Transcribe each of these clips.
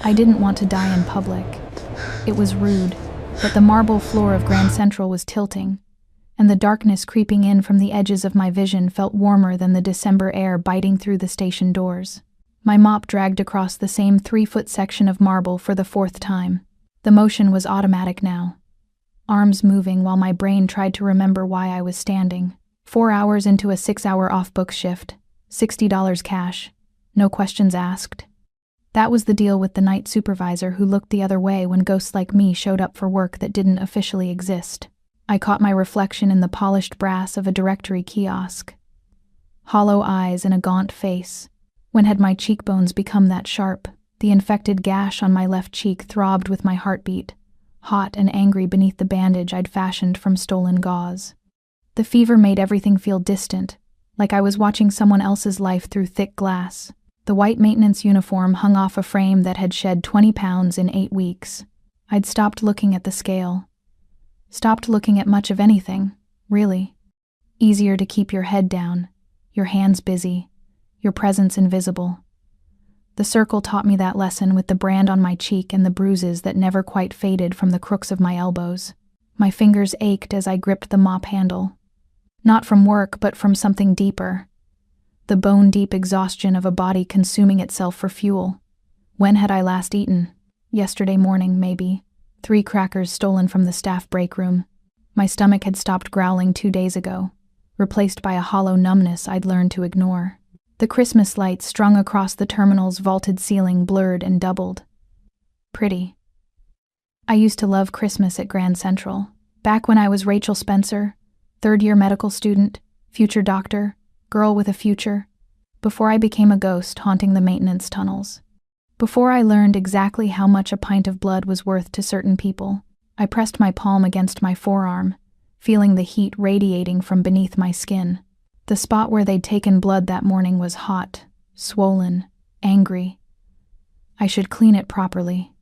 I didn't want to die in public. It was rude, but the marble floor of Grand Central was tilting, and the darkness creeping in from the edges of my vision felt warmer than the December air biting through the station doors. My mop dragged across the same 3-foot section of marble for the 4th time. The motion was automatic now, arms moving while my brain tried to remember why I was standing. 4 hours into a 6-hour off-book shift, $60 cash, no questions asked. That was the deal with the night supervisor who looked the other way when ghosts like me showed up for work that didn't officially exist. I caught my reflection in the polished brass of a directory kiosk. Hollow eyes and a gaunt face. When had my cheekbones become that sharp? The infected gash on my left cheek throbbed with my heartbeat, hot and angry beneath the bandage I'd fashioned from stolen gauze. The fever made everything feel distant, like I was watching someone else's life through thick glass. The white maintenance uniform hung off a frame that had shed 20 pounds in 8 weeks. I'd stopped looking at the scale. Stopped looking at much of anything, really. Easier to keep your head down, your hands busy, your presence invisible. The circle taught me that lesson with the brand on my cheek and the bruises that never quite faded from the crooks of my elbows. My fingers ached as I gripped the mop handle. Not from work, but from something deeper. The bone-deep exhaustion of a body consuming itself for fuel. When had I last eaten? Yesterday morning, maybe. 3 crackers stolen from the staff break room. My stomach had stopped growling 2 days ago, replaced by a hollow numbness I'd learned to ignore. The Christmas lights strung across the terminal's vaulted ceiling blurred and doubled. Pretty. I used to love Christmas at Grand Central. Back when I was Rachel Spencer, 3rd-year medical student, future doctor, girl with a future. Before I became a ghost haunting the maintenance tunnels. Before I learned exactly how much a pint of blood was worth to certain people. I pressed my palm against my forearm, feeling the heat radiating from beneath my skin. The spot where they'd taken blood that morning was hot, swollen, angry. I should clean it properly.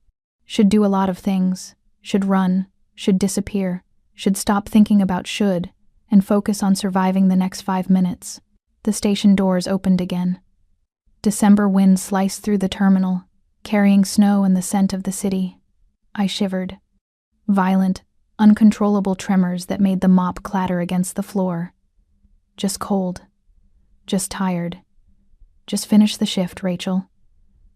Should do a lot of things. Should run. Should disappear. Should stop thinking about should, and focus on surviving the next 5 minutes. The station doors opened again. December wind sliced through the terminal, carrying snow and the scent of the city. I shivered. Violent, uncontrollable tremors that made the mop clatter against the floor. Just cold. Just tired. Just finish the shift, Rachel.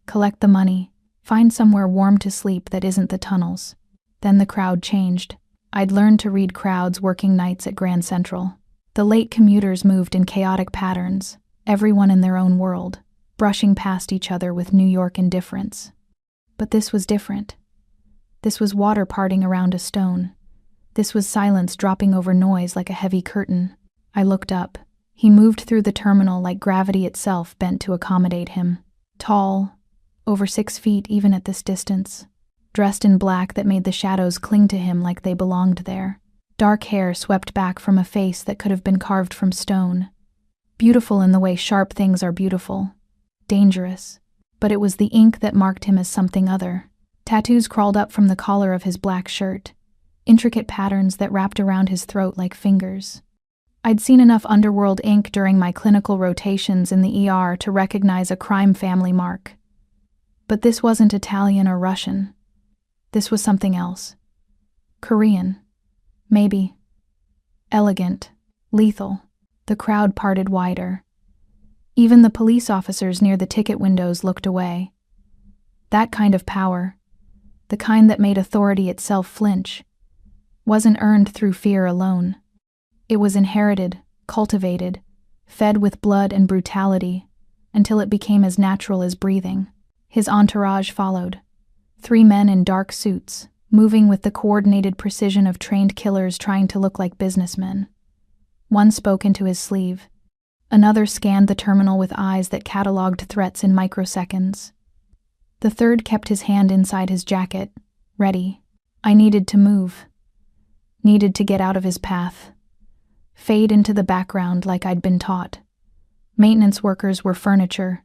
Collect the money. Find somewhere warm to sleep that isn't the tunnels. Then the crowd changed. I'd learned to read crowds working nights at Grand Central. The late commuters moved in chaotic patterns, everyone in their own world, brushing past each other with New York indifference. But this was different. This was water parting around a stone. This was silence dropping over noise like a heavy curtain. I looked up. He moved through the terminal like gravity itself bent to accommodate him. Tall, over 6 feet even at this distance. Dressed in black that made the shadows cling to him like they belonged there. Dark hair swept back from a face that could have been carved from stone. Beautiful in the way sharp things are beautiful. Dangerous. But it was the ink that marked him as something other. Tattoos crawled up from the collar of his black shirt. Intricate patterns that wrapped around his throat like fingers. I'd seen enough underworld ink during my clinical rotations in the ER to recognize a crime family mark. But this wasn't Italian or Russian. This was something else. Korean. Maybe. Elegant. Lethal. The crowd parted wider. Even the police officers near the ticket windows looked away. That kind of power, the kind that made authority itself flinch, wasn't earned through fear alone. It was inherited, cultivated, fed with blood and brutality, until it became as natural as breathing. His entourage followed. 3 men in dark suits, moving with the coordinated precision of trained killers trying to look like businessmen. One spoke into his sleeve. Another scanned the terminal with eyes that cataloged threats in microseconds. The third kept his hand inside his jacket, ready. I needed to move. Needed to get out of his path. Fade into the background like I'd been taught. Maintenance workers were furniture.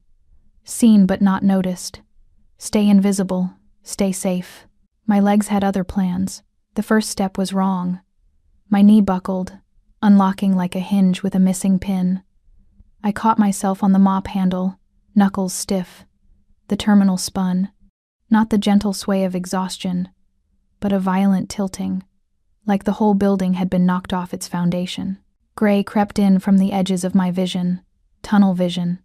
Seen but not noticed. Stay invisible. Stay safe. My legs had other plans. The first step was wrong. My knee buckled, unlocking like a hinge with a missing pin. I caught myself on the mop handle, knuckles stiff. The terminal spun. Not the gentle sway of exhaustion, but a violent tilting, like the whole building had been knocked off its foundation. Gray crept in from the edges of my vision, tunnel vision.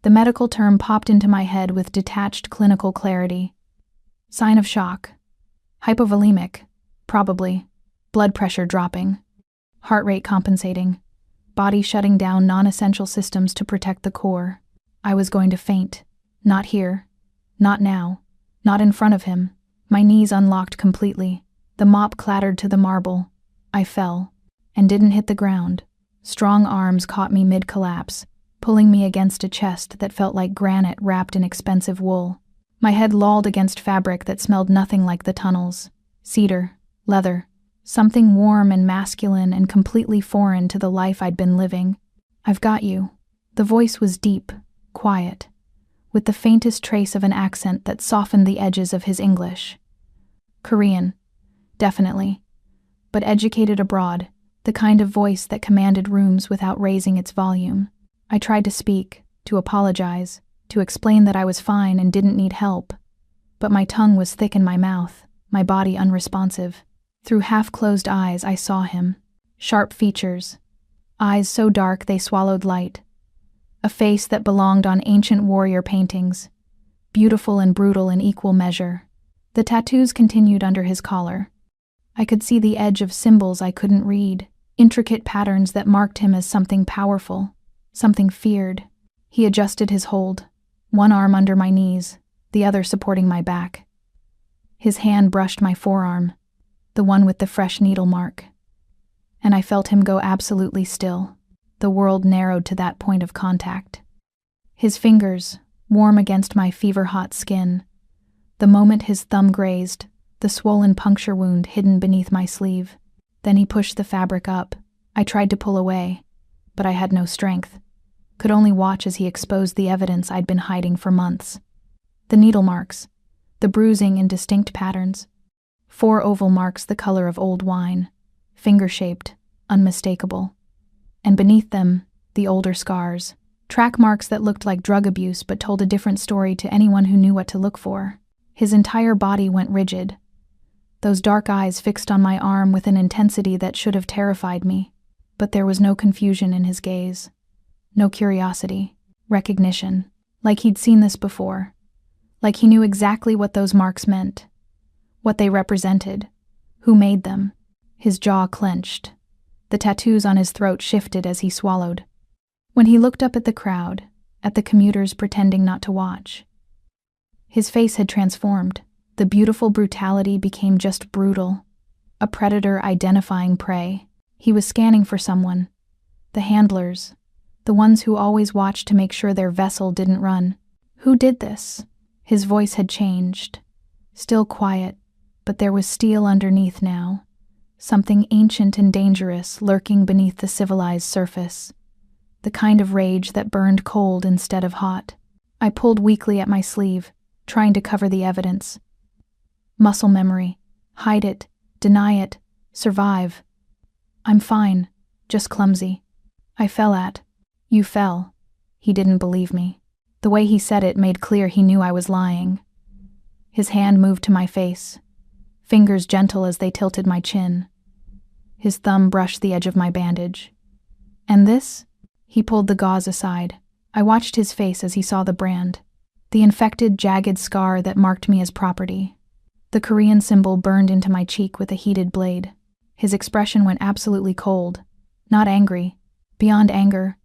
The medical term popped into my head with detached clinical clarity. Sign of shock. Hypovolemic, probably. Blood pressure dropping. Heart rate compensating. Body shutting down non-essential systems to protect the core. I was going to faint. Not here. Not now. Not in front of him. My knees unlocked completely. The mop clattered to the marble. I fell, and didn't hit the ground. Strong arms caught me mid-collapse, pulling me against a chest that felt like granite wrapped in expensive wool. My head lolled against fabric that smelled nothing like the tunnels. Cedar, leather, something warm and masculine and completely foreign to the life I'd been living. "I've got you." The voice was deep, quiet, with the faintest trace of an accent that softened the edges of his English. Korean, definitely, but educated abroad, the kind of voice that commanded rooms without raising its volume. I tried to speak, to apologize, to explain that I was fine and didn't need help, but my tongue was thick in my mouth, my body unresponsive. Through half-closed eyes I saw him. Sharp features, eyes so dark they swallowed light. A face that belonged on ancient warrior paintings, beautiful and brutal in equal measure. The tattoos continued under his collar. I could see the edge of symbols I couldn't read, intricate patterns that marked him as something powerful, something feared. He adjusted his hold, one arm under my knees, the other supporting my back. His hand brushed my forearm, the one with the fresh needle mark, and I felt him go absolutely still. The world narrowed to that point of contact. His fingers, warm against my fever-hot skin. The moment his thumb grazed, the swollen puncture wound hidden beneath my sleeve. Then he pushed the fabric up. I tried to pull away, but I had no strength. Could only watch as he exposed the evidence I'd been hiding for months. The needle marks, the bruising in distinct patterns. 4 oval marks the color of old wine, finger-shaped, unmistakable. And beneath them, the older scars, track marks that looked like drug abuse but told a different story to anyone who knew what to look for. His entire body went rigid, those dark eyes fixed on my arm with an intensity that should have terrified me. But there was no confusion in his gaze, no curiosity, recognition, like he'd seen this before, like he knew exactly what those marks meant, what they represented, who made them. His jaw clenched. The tattoos on his throat shifted as he swallowed. When he looked up at the crowd, at the commuters pretending not to watch, his face had transformed. The beautiful brutality became just brutal, a predator identifying prey. He was scanning for someone. The handlers, the ones who always watched to make sure their vessel didn't run. Who did this? His voice had changed. Still quiet, but there was steel underneath now. Something ancient and dangerous lurking beneath the civilized surface. The kind of rage that burned cold instead of hot. I pulled weakly at my sleeve, trying to cover the evidence. Muscle memory. Hide it. Deny it. Survive. "I'm fine. Just clumsy." I fell at. "You fell." He didn't believe me. The way he said it made clear he knew I was lying. His hand moved to my face, fingers gentle as they tilted my chin. His thumb brushed the edge of my bandage. "And this?" He pulled the gauze aside. I watched his face as he saw the brand, the infected, jagged scar that marked me as property. The Korean symbol burned into my cheek with a heated blade. His expression went absolutely cold, not angry, beyond anger,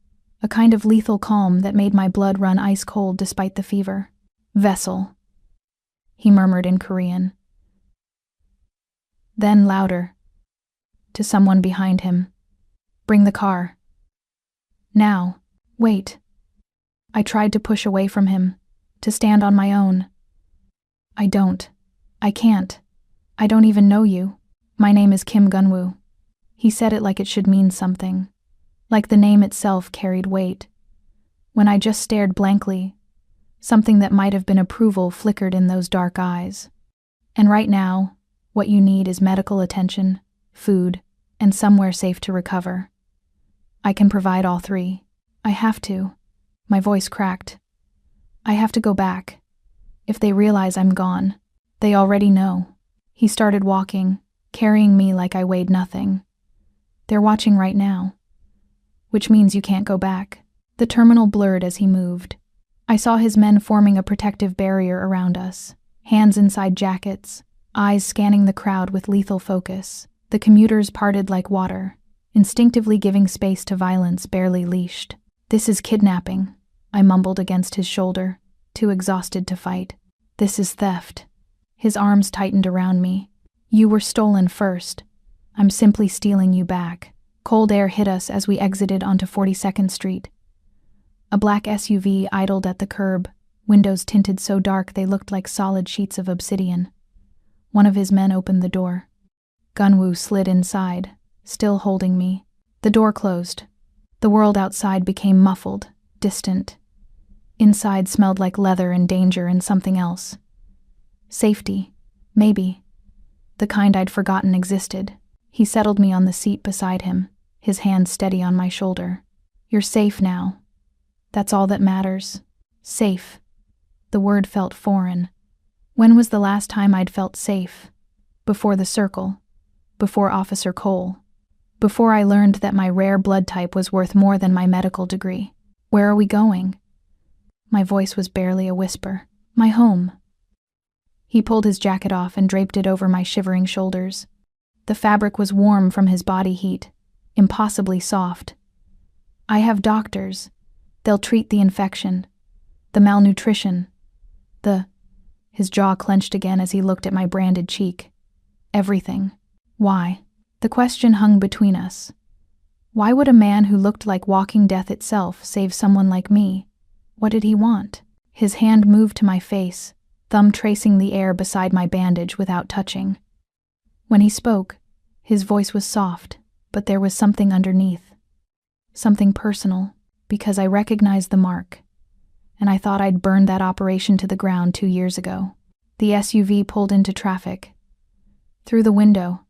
a kind of lethal calm that made my blood run ice cold despite the fever. "Vessel," he murmured in Korean. Then louder, to someone behind him, "Bring the car. Now. Wait." I tried to push away from him, to stand on my own. "I don't. I can't. I don't even know you. My name is Kim Gunwoo." He said it like it should mean something, like the name itself carried weight. When I just stared blankly, something that might have been approval flickered in those dark eyes. "And right now, what you need is medical attention, food, and somewhere safe to recover. I can provide all 3. I have to." My voice cracked. "I have to go back. If they realize I'm gone, they already know. He started walking, carrying me like I weighed nothing. They're watching right now. Which means you can't go back. The terminal blurred as he moved. I saw his men forming a protective barrier around us, hands inside jackets, eyes scanning the crowd with lethal focus. The commuters parted like water, instinctively giving space to violence barely leashed. "This is kidnapping," I mumbled against his shoulder, too exhausted to fight. "This is theft." His arms tightened around me. "You were stolen first. I'm simply stealing you back." Cold air hit us as we exited onto 42nd Street. A black SUV idled at the curb, windows tinted so dark they looked like solid sheets of obsidian. One of his men opened the door. Gunwoo slid inside, still holding me. The door closed. The world outside became muffled, distant. Inside smelled like leather and danger and something else. Safety, maybe. The kind I'd forgotten existed. He settled me on the seat beside him, his hand steady on my shoulder. "You're safe now. That's all that matters. Safe." The word felt foreign. When was the last time I'd felt safe? Before the circle. Before Officer Cole. Before I learned that my rare blood type was worth more than my medical degree. "Where are we going?" My voice was barely a whisper. "My home." He pulled his jacket off and draped it over my shivering shoulders. The fabric was warm from his body heat, impossibly soft. "I have doctors. They'll treat the infection, the malnutrition, His jaw clenched again as he looked at my branded cheek. "Everything." Why? The question hung between us. Why would a man who looked like walking death itself save someone like me? What did he want? His hand moved to my face, thumb tracing the air beside my bandage without touching. When he spoke, his voice was soft, but there was something underneath. Something personal, because I recognized the mark, and I thought I'd burned that operation to the ground 2 years ago. The SUV pulled into traffic. Through the window,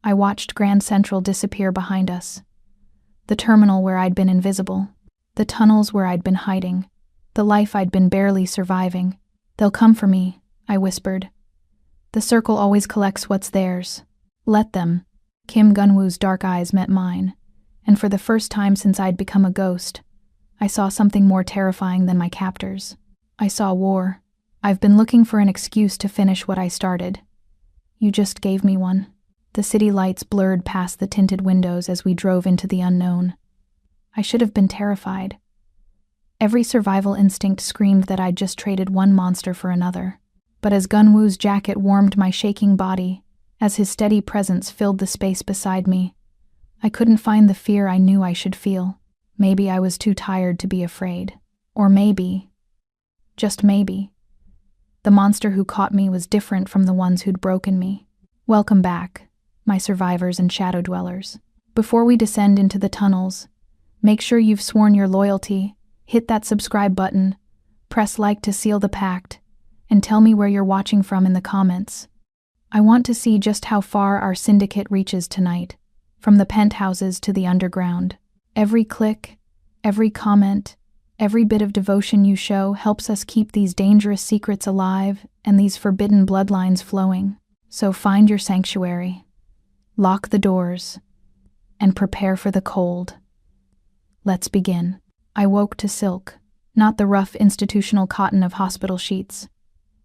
I watched Grand Central disappear behind us. The terminal where I'd been invisible, the tunnels where I'd been hiding, the life I'd been barely surviving. "They'll come for me," I whispered. "The circle always collects what's theirs. Let them." Kim Gunwoo's dark eyes met mine, and for the first time since I'd become a ghost, I saw something more terrifying than my captors. I saw war. "I've been looking for an excuse to finish what I started. You just gave me one." The city lights blurred past the tinted windows as we drove into the unknown. I should have been terrified. Every survival instinct screamed that I'd just traded one monster for another. But as Gunwoo's jacket warmed my shaking body, as his steady presence filled the space beside me, I couldn't find the fear I knew I should feel. Maybe I was too tired to be afraid. Or maybe, just maybe, the monster who caught me was different from the ones who'd broken me. Welcome back, my survivors and shadow dwellers. Before we descend into the tunnels, make sure you've sworn your loyalty, hit that subscribe button, press like to seal the pact, and tell me where you're watching from in the comments. I want to see just how far our syndicate reaches tonight, from the penthouses to the underground. Every click, every comment, every bit of devotion you show helps us keep these dangerous secrets alive and these forbidden bloodlines flowing. So find your sanctuary, lock the doors, and prepare for the cold. Let's begin. I woke to silk, not the rough institutional cotton of hospital sheets,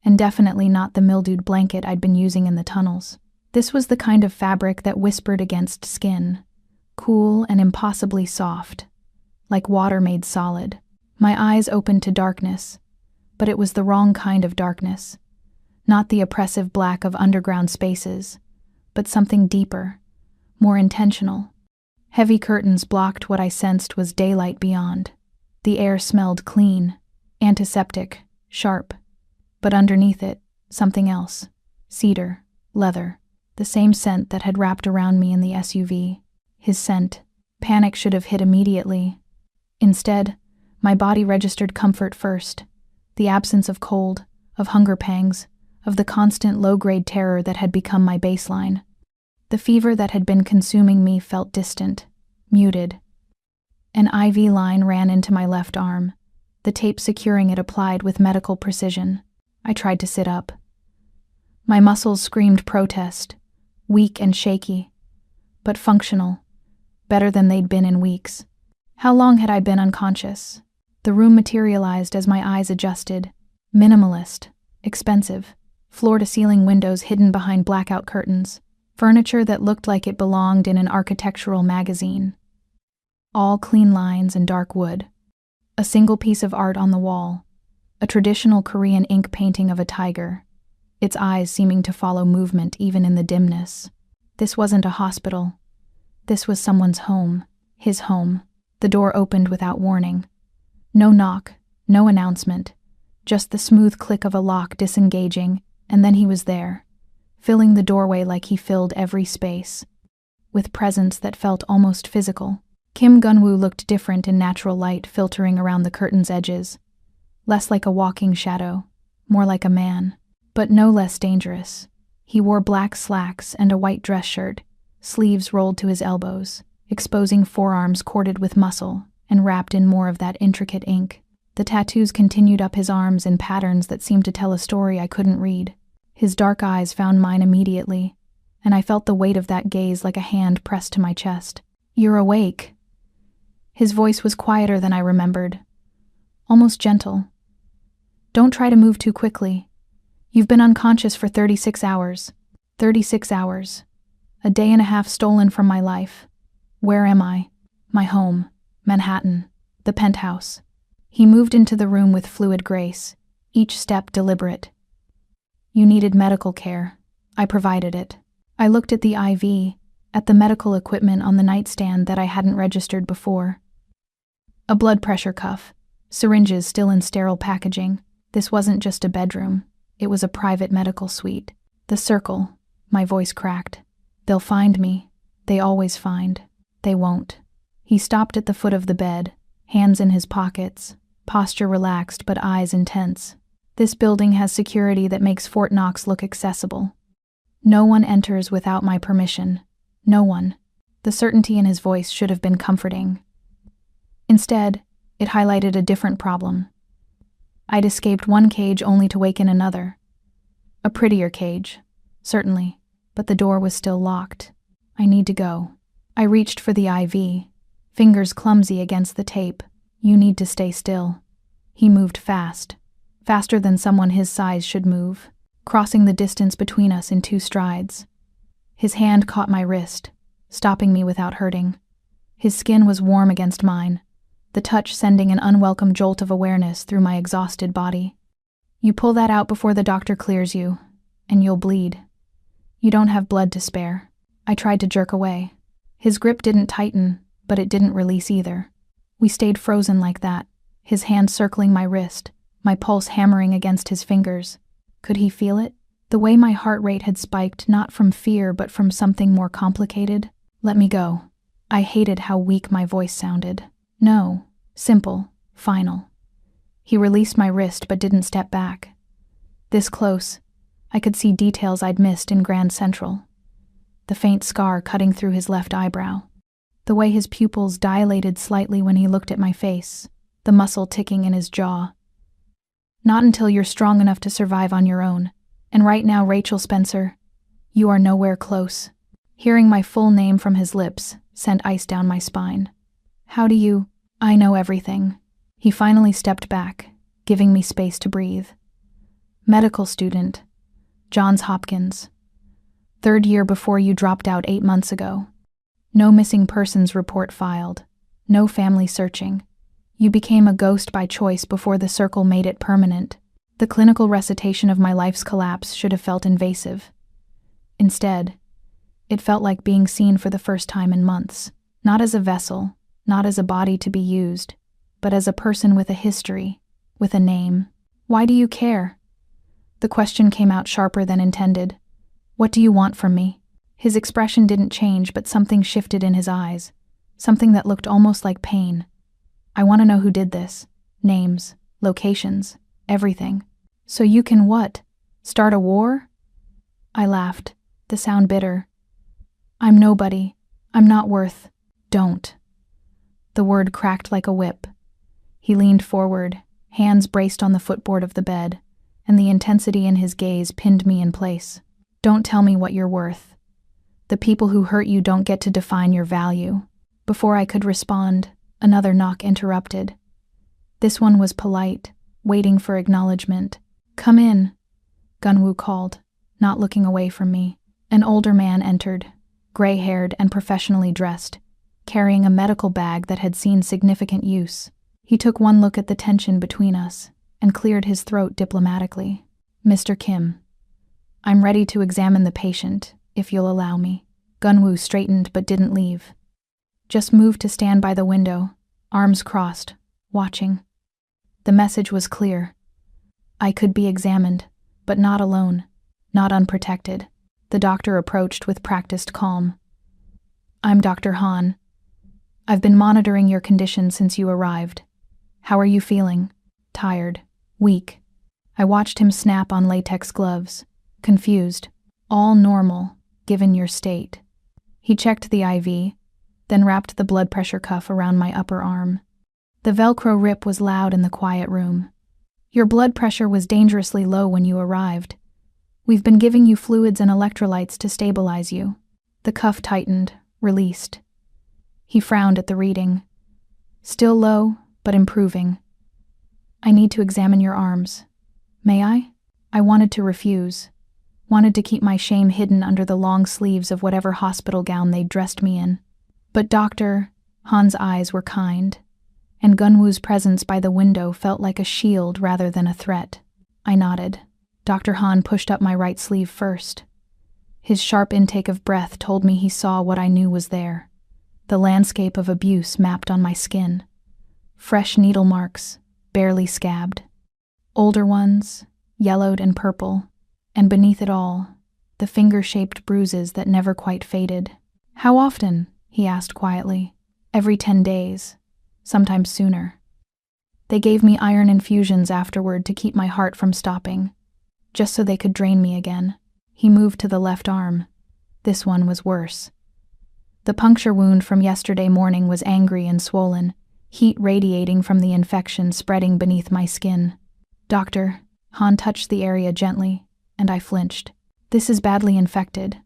and definitely not the mildewed blanket I'd been using in the tunnels. This was the kind of fabric that whispered against skin, cool and impossibly soft, like water made solid. My eyes opened to darkness, but it was the wrong kind of darkness. Not the oppressive black of underground spaces, but something deeper, more intentional. Heavy curtains blocked what I sensed was daylight beyond. The air smelled clean, antiseptic, sharp, but underneath it, something else. Cedar, leather, the same scent that had wrapped around me in the SUV. His scent. Panic should have hit immediately. Instead, my body registered comfort first. The absence of cold, of hunger pangs, of the constant low-grade terror that had become my baseline. The fever that had been consuming me felt distant, muted. An IV line ran into my left arm, the tape securing it applied with medical precision. I tried to sit up. My muscles screamed protest, weak and shaky, but functional, better than they'd been in weeks. How long had I been unconscious? The room materialized as my eyes adjusted. Minimalist, expensive, floor-to-ceiling windows hidden behind blackout curtains, furniture that looked like it belonged in an architectural magazine. All clean lines and dark wood. A single piece of art on the wall, a traditional Korean ink painting of a tiger, its eyes seeming to follow movement even in the dimness. This wasn't a hospital. This was someone's home, his home. The door opened without warning. No knock, no announcement, just the smooth click of a lock disengaging, and then he was there, filling the doorway like he filled every space, with presence that felt almost physical. Kim Gunwoo looked different in natural light filtering around the curtain's edges, less like a walking shadow, more like a man, but no less dangerous. He wore black slacks and a white dress shirt, sleeves rolled to his elbows, exposing forearms corded with muscle and wrapped in more of that intricate ink. The tattoos continued up his arms in patterns that seemed to tell a story I couldn't read. His dark eyes found mine immediately, and I felt the weight of that gaze like a hand pressed to my chest. "You're awake." His voice was quieter than I remembered, almost gentle. "Don't try to move too quickly. You've been unconscious for 36 hours. 36 hours. A day and a half stolen from my life. Where am I? My home. Manhattan. The penthouse." He moved into the room with fluid grace, each step deliberate. "You needed medical care. I provided it." I looked at the IV, at the medical equipment on the nightstand that I hadn't registered before. A blood pressure cuff, syringes still in sterile packaging. This wasn't just a bedroom. It was a private medical suite. "The circle," my voice cracked. "They'll find me. They always find. They won't." He stopped at the foot of the bed, hands in his pockets, posture relaxed but eyes intense. "This building has security that makes Fort Knox look accessible. No one enters without my permission. No one." The certainty in his voice should have been comforting. Instead, it highlighted a different problem. I'd escaped one cage only to wake in another. A prettier cage, certainly, but the door was still locked. "I need to go." I reached for the IV, fingers clumsy against the tape. "You need to stay still." He moved fast, faster than someone his size should move, crossing the distance between us in 2 strides. His hand caught my wrist, stopping me without hurting. His skin was warm against mine, the touch sending an unwelcome jolt of awareness through my exhausted body. "You pull that out before the doctor clears you, and you'll bleed. You don't have blood to spare." I tried to jerk away. His grip didn't tighten, but it didn't release either. We stayed frozen like that, his hand circling my wrist, my pulse hammering against his fingers. Could he feel it? The way my heart rate had spiked, not from fear but from something more complicated. "Let me go." I hated how weak my voice sounded. "No." Simple. Final. He released my wrist but didn't step back. This close, I could see details I'd missed in Grand Central. The faint scar cutting through his left eyebrow. The way his pupils dilated slightly when he looked at my face. The muscle ticking in his jaw. "Not until you're strong enough to survive on your own. And right now, Rachel Spencer, you are nowhere close." Hearing my full name from his lips sent ice down my spine. "How do you—" "I know everything." He finally stepped back, giving me space to breathe. "Medical student. Johns Hopkins. 3rd year before you dropped out 8 months ago. No missing persons report filed. No family searching. You became a ghost by choice before the circle made it permanent." The clinical recitation of my life's collapse should have felt invasive. Instead, it felt like being seen for the first time in months. Not as a vessel, not as a body to be used, but as a person with a history, with a name. "Why do you care?" The question came out sharper than intended. "What do you want from me?" His expression didn't change, but something shifted in his eyes, something that looked almost like pain. "I want to know who did this. Names, locations, everything. So you can what? Start a war?" I laughed, the sound bitter. "I'm nobody. I'm not worth—" "Don't." The word cracked like a whip. He leaned forward, hands braced on the footboard of the bed, and the intensity in his gaze pinned me in place. Don't tell me what you're worth. The people who hurt you don't get to define your value. Before I could respond, another knock interrupted. This one was polite, waiting for acknowledgement. Come in, Gunwoo called, not looking away from me. An older man entered, gray-haired and professionally dressed, carrying a medical bag that had seen significant use. He took one look at the tension between us and cleared his throat diplomatically. Mr. Kim, I'm ready to examine the patient, if you'll allow me. Gunwoo straightened but didn't leave. Just moved to stand by the window, arms crossed, watching. The message was clear. I could be examined, but not alone, not unprotected. The doctor approached with practiced calm. I'm Dr. Han. I've been monitoring your condition since you arrived. How are you feeling? Tired, weak. I watched him snap on latex gloves, confused. All normal, given your state. He checked the IV, then wrapped the blood pressure cuff around my upper arm. The Velcro rip was loud in the quiet room. Your blood pressure was dangerously low when you arrived. We've been giving you fluids and electrolytes to stabilize you. The cuff tightened, released. He frowned at the reading. Still low, but improving. I need to examine your arms. May I? I wanted to refuse. Wanted to keep my shame hidden under the long sleeves of whatever hospital gown they'd dressed me in. But Dr. Han's eyes were kind, and Gunwoo's presence by the window felt like a shield rather than a threat. I nodded. Dr. Han pushed up my right sleeve first. His sharp intake of breath told me he saw what I knew was there. The landscape of abuse mapped on my skin. Fresh needle marks, barely scabbed. Older ones, yellowed and purple, and beneath it all, the finger-shaped bruises that never quite faded. How often? He asked quietly. Every 10 days, sometimes sooner. They gave me iron infusions afterward to keep my heart from stopping, just so they could drain me again. He moved to the left arm. This one was worse. The puncture wound from yesterday morning was angry and swollen, heat radiating from the infection spreading beneath my skin. Doctor, Han touched the area gently, and I flinched. This is badly infected.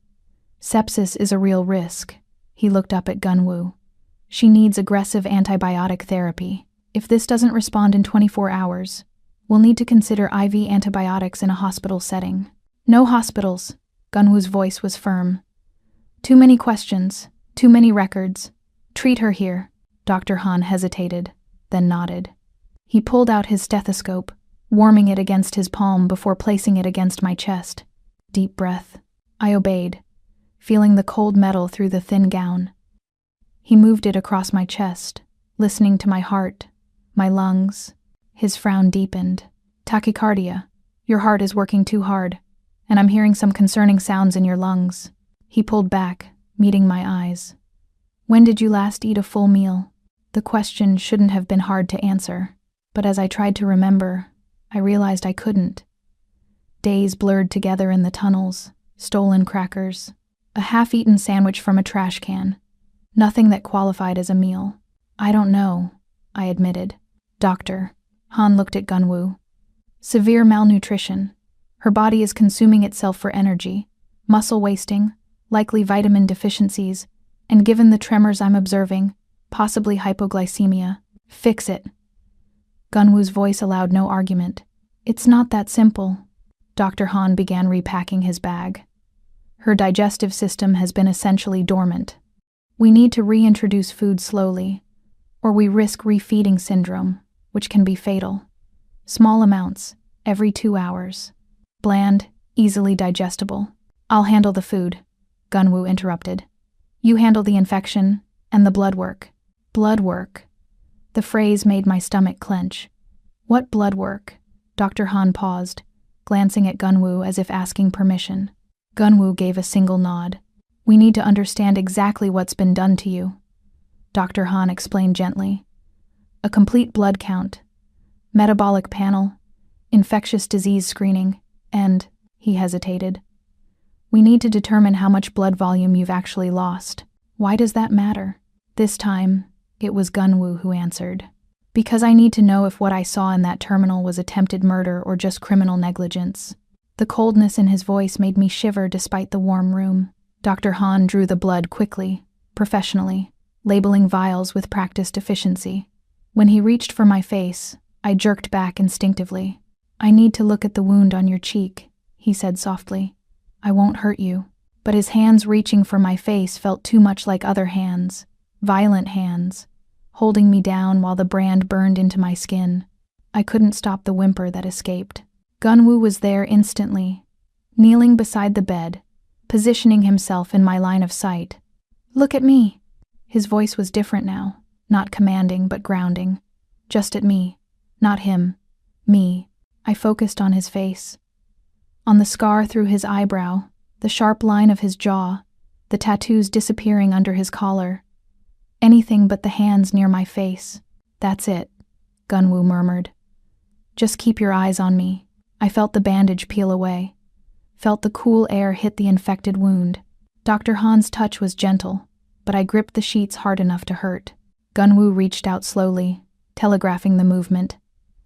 Sepsis is a real risk. He looked up at Gunwoo. She needs aggressive antibiotic therapy. If this doesn't respond in 24 hours, we'll need to consider IV antibiotics in a hospital setting. No hospitals. Gunwoo's voice was firm. Too many questions, too many records. Treat her here. Dr. Han hesitated, then nodded. He pulled out his stethoscope, warming it against his palm before placing it against my chest. Deep breath. I obeyed, feeling the cold metal through the thin gown. He moved it across my chest, listening to my heart, my lungs. His frown deepened. Tachycardia. Your heart is working too hard, and I'm hearing some concerning sounds in your lungs. He pulled back, meeting my eyes. When did you last eat a full meal? The question shouldn't have been hard to answer, but as I tried to remember, I realized I couldn't. Days blurred together in the tunnels, stolen crackers, a half-eaten sandwich from a trash can. Nothing that qualified as a meal. I don't know, I admitted. Doctor. Han looked at Gunwoo. Severe malnutrition. Her body is consuming itself for energy, muscle wasting, likely vitamin deficiencies, and given the tremors I'm observing, possibly hypoglycemia. Fix it. Gunwoo's voice allowed no argument. It's not that simple. Dr. Han began repacking his bag. Her digestive system has been essentially dormant. We need to reintroduce food slowly, or we risk refeeding syndrome, which can be fatal. Small amounts, every 2 hours. Bland, easily digestible. I'll handle the food, Gunwoo interrupted. You handle the infection and the blood work. Blood work. The phrase made my stomach clench. What blood work? Dr. Han paused, glancing at Gunwoo as if asking permission. Gunwoo gave a single nod. We need to understand exactly what's been done to you. Dr. Han explained gently. A complete blood count, metabolic panel, infectious disease screening, and, he hesitated. We need to determine how much blood volume you've actually lost. Why does that matter? This time, it was Gunwoo who answered. Because I need to know if what I saw in that terminal was attempted murder or just criminal negligence. The coldness in his voice made me shiver despite the warm room. Dr. Han drew the blood quickly, professionally, labeling vials with practiced efficiency. When he reached for my face, I jerked back instinctively. "I need to look at the wound on your cheek," he said softly. "I won't hurt you." But his hands reaching for my face felt too much like other hands, violent hands, holding me down while the brand burned into my skin. I couldn't stop the whimper that escaped. Gunwoo was there instantly, kneeling beside the bed, positioning himself in my line of sight. "Look at me." His voice was different now, not commanding but grounding. Just at me, not him, me. I focused on his face. On the scar through his eyebrow, the sharp line of his jaw, the tattoos disappearing under his collar. Anything but the hands near my face. "That's it," Gunwoo murmured. "Just keep your eyes on me." I felt the bandage peel away, felt the cool air hit the infected wound. Dr. Han's touch was gentle, but I gripped the sheets hard enough to hurt. Gunwoo reached out slowly, telegraphing the movement,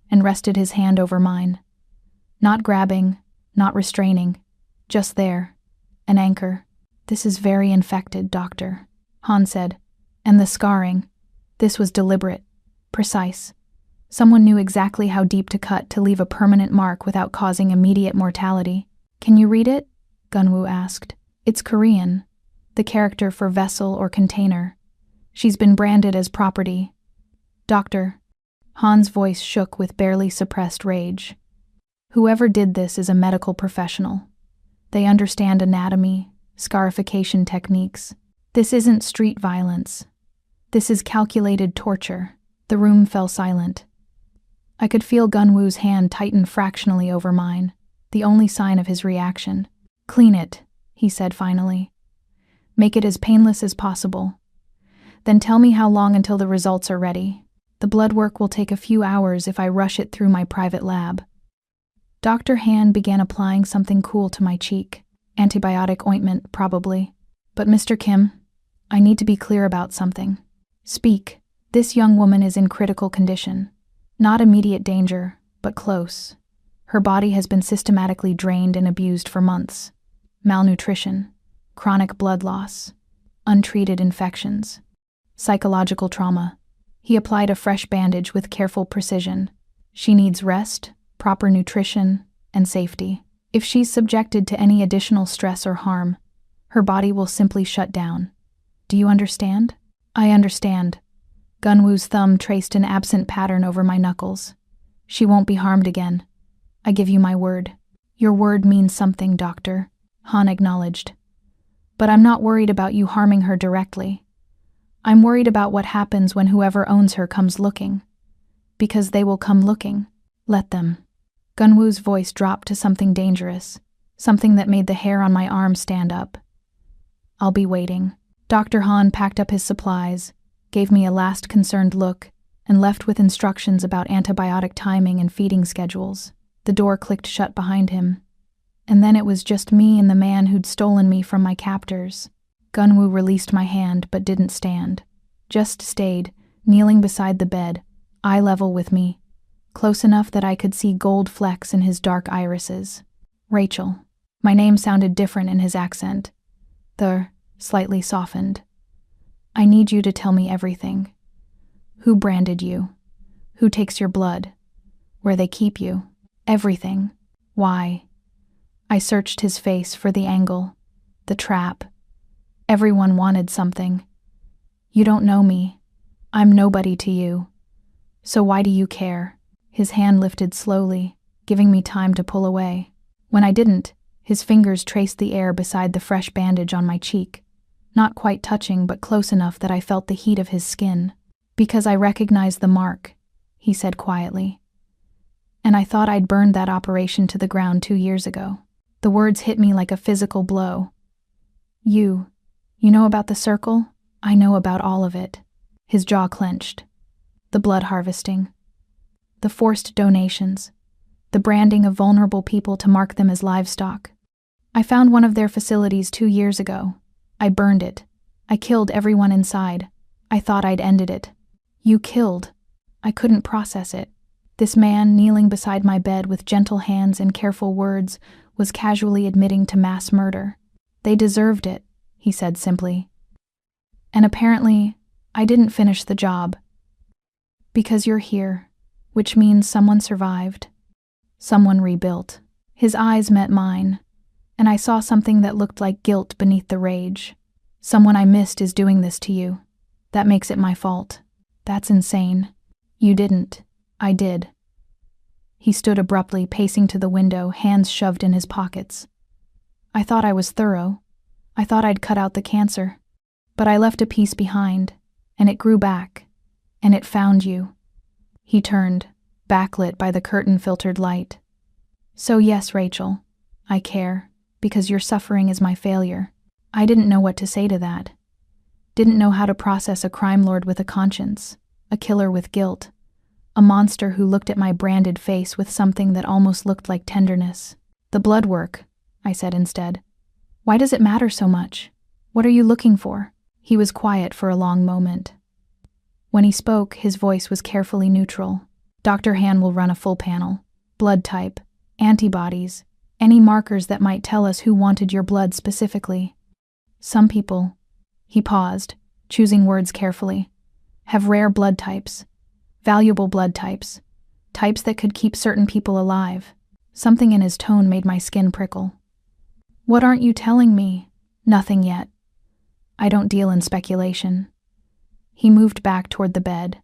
and rested his hand over mine. Not grabbing, not restraining, just there, an anchor. "This is very infected, Doctor," Han said. "And the scarring. This was deliberate, precise. Someone knew exactly how deep to cut to leave a permanent mark without causing immediate mortality." "Can you read it?" Gunwoo asked. "It's Korean, the character for vessel or container. She's been branded as property." "Doctor." Han's voice shook with barely suppressed rage. "Whoever did this is a medical professional. They understand anatomy, scarification techniques. This isn't street violence. This is calculated torture." The room fell silent. I could feel Gunwoo's hand tighten fractionally over mine, the only sign of his reaction. "Clean it," he said finally. "Make it as painless as possible. Then tell me how long until the results are ready. The blood work will take a few hours if I rush it through my private lab." Dr. Han began applying something cool to my cheek. Antibiotic ointment, probably. "But Mr. Kim, I need to be clear about something." "Speak." "This young woman is in critical condition. Not immediate danger, but close. Her body has been systematically drained and abused for months. Malnutrition, chronic blood loss, untreated infections, psychological trauma." He applied a fresh bandage with careful precision. "She needs rest, proper nutrition, and safety. If she's subjected to any additional stress or harm, her body will simply shut down. Do you understand?" "I understand." Gunwoo's thumb traced an absent pattern over my knuckles. "She won't be harmed again. I give you my word." "Your word means something, Doctor," Han acknowledged. "But I'm not worried about you harming her directly. I'm worried about what happens when whoever owns her comes looking. Because they will come looking. Let them." Gunwoo's voice dropped to something dangerous, something that made the hair on my arm stand up. "I'll be waiting." Dr. Han packed up his supplies, gave me a last concerned look, and left with instructions about antibiotic timing and feeding schedules. The door clicked shut behind him. And then it was just me and the man who'd stolen me from my captors. Gunwoo released my hand but didn't stand. Just stayed, kneeling beside the bed, eye level with me, close enough that I could see gold flecks in his dark irises. "Rachel." My name sounded different in his accent. Slightly softened. "I need you to tell me everything. Who branded you? Who takes your blood? Where they keep you? Everything. Why?" I searched his face for the angle, the trap. Everyone wanted something. "You don't know me. I'm nobody to you. So why do you care?" His hand lifted slowly, giving me time to pull away. When I didn't, his fingers traced the air beside the fresh bandage on my cheek. Not quite touching, but close enough that I felt the heat of his skin. "Because I recognized the mark," he said quietly. "And I thought I'd burned that operation to the ground 2 years ago." The words hit me like a physical blow. You know about the circle? I know about all of it." His jaw clenched. "The blood harvesting. The forced donations. The branding of vulnerable people to mark them as livestock. I found one of their facilities 2 years ago. I burned it. I killed everyone inside. I thought I'd ended it." "You killed?" I couldn't process it. This man, kneeling beside my bed with gentle hands and careful words, was casually admitting to mass murder. They deserved it, he said simply. And apparently, I didn't finish the job. Because you're here, which means someone survived. Someone rebuilt. His eyes met mine, and I saw something that looked like guilt beneath the rage. Someone I missed is doing this to you. That makes it my fault. That's insane. You didn't. I did. He stood abruptly, pacing to the window, hands shoved in his pockets. I thought I was thorough. I thought I'd cut out the cancer. But I left a piece behind, and it grew back, and it found you. He turned, backlit by the curtain-filtered light. So yes, Rachel, I care, because your suffering is my failure. I didn't know what to say to that. Didn't know how to process a crime lord with a conscience, a killer with guilt, a monster who looked at my branded face with something that almost looked like tenderness. The blood work, I said instead. Why does it matter so much? What are you looking for? He was quiet for a long moment. When he spoke, his voice was carefully neutral. Dr. Han will run a full panel. Blood type, antibodies, any markers that might tell us who wanted your blood specifically. Some people, he paused, choosing words carefully, have rare blood types, valuable blood types, types that could keep certain people alive. Something in his tone made my skin prickle. What aren't you telling me? Nothing yet. I don't deal in speculation. He moved back toward the bed.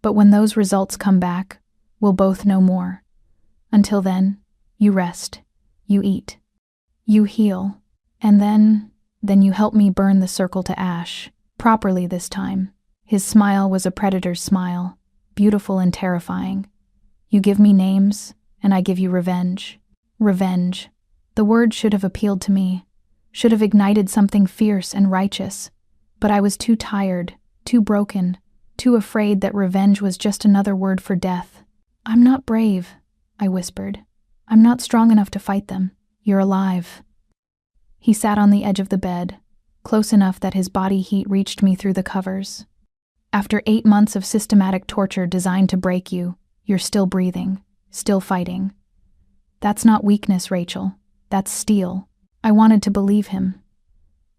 But when those results come back, we'll both know more. Until then, you rest, you eat, you heal, and then you help me burn the circle to ash, properly this time. His smile was a predator's smile, beautiful and terrifying. You give me names, and I give you revenge. Revenge. The word should have appealed to me, should have ignited something fierce and righteous, but I was too tired, too broken, too afraid that revenge was just another word for death. I'm not brave, I whispered. I'm not strong enough to fight them. You're alive. He sat on the edge of the bed, close enough that his body heat reached me through the covers. After 8 months of systematic torture designed to break you, you're still breathing, still fighting. That's not weakness, Rachel. That's steel. I wanted to believe him.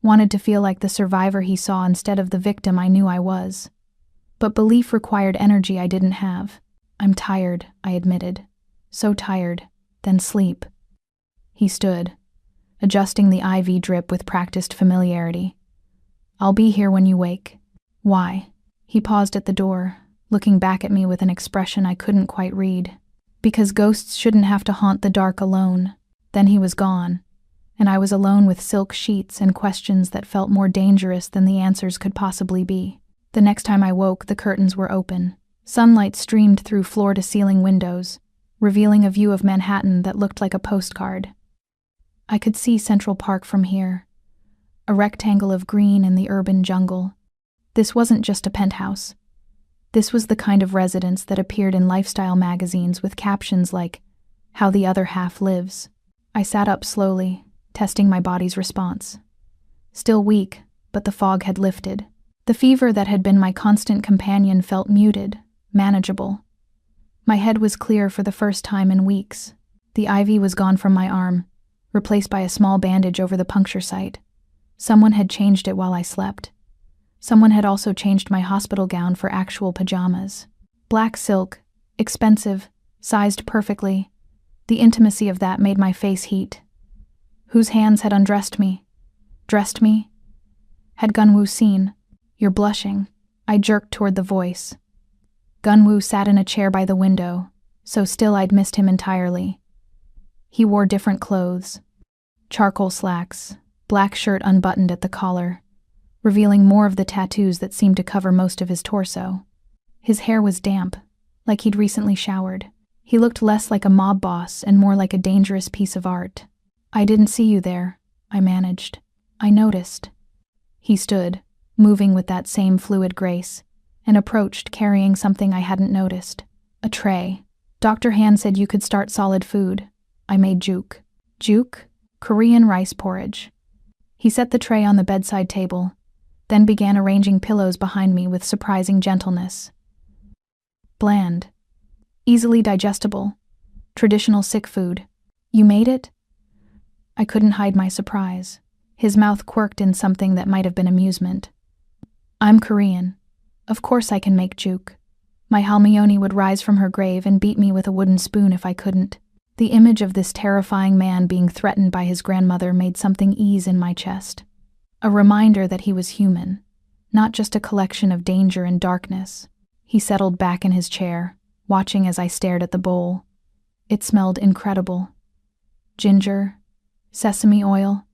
Wanted to feel like the survivor he saw instead of the victim I knew I was. But belief required energy I didn't have. I'm tired, I admitted. So tired. Then sleep. He stood, adjusting the IV drip with practiced familiarity. I'll be here when you wake. Why? He paused at the door, looking back at me with an expression I couldn't quite read. Because ghosts shouldn't have to haunt the dark alone. Then he was gone, and I was alone with silk sheets and questions that felt more dangerous than the answers could possibly be. The next time I woke, the curtains were open. Sunlight streamed through floor-to-ceiling windows, revealing a view of Manhattan that looked like a postcard. I could see Central Park from here, a rectangle of green in the urban jungle. This wasn't just a penthouse. This was the kind of residence that appeared in lifestyle magazines with captions like, "How the Other Half Lives." I sat up slowly, testing my body's response. Still weak, but the fog had lifted. The fever that had been my constant companion felt muted, manageable. My head was clear for the first time in weeks. The IV was gone from my arm, replaced by a small bandage over the puncture site. Someone had changed it while I slept. Someone had also changed my hospital gown for actual pajamas. Black silk, expensive, sized perfectly. The intimacy of that made my face heat. Whose hands had undressed me? Dressed me? Had Gunwoo seen? You're blushing. I jerked toward the voice. Gunwoo sat in a chair by the window, so still I'd missed him entirely. He wore different clothes. Charcoal slacks, black shirt unbuttoned at the collar, revealing more of the tattoos that seemed to cover most of his torso. His hair was damp, like he'd recently showered. He looked less like a mob boss and more like a dangerous piece of art. I didn't see you there, I managed. I noticed. He stood, moving with that same fluid grace, and approached carrying something I hadn't noticed. A tray. Dr. Han said you could start solid food. I made juke. Juke? Korean rice porridge. He set the tray on the bedside table, then began arranging pillows behind me with surprising gentleness. Bland. Easily digestible. Traditional sick food. You made it? I couldn't hide my surprise. His mouth quirked in something that might have been amusement. I'm Korean. Of course I can make juk. My Halmione would rise from her grave and beat me with a wooden spoon if I couldn't. The image of this terrifying man being threatened by his grandmother made something ease in my chest. A reminder that he was human, not just a collection of danger and darkness. He settled back in his chair, watching as I stared at the bowl. It smelled incredible. Ginger, sesame oil,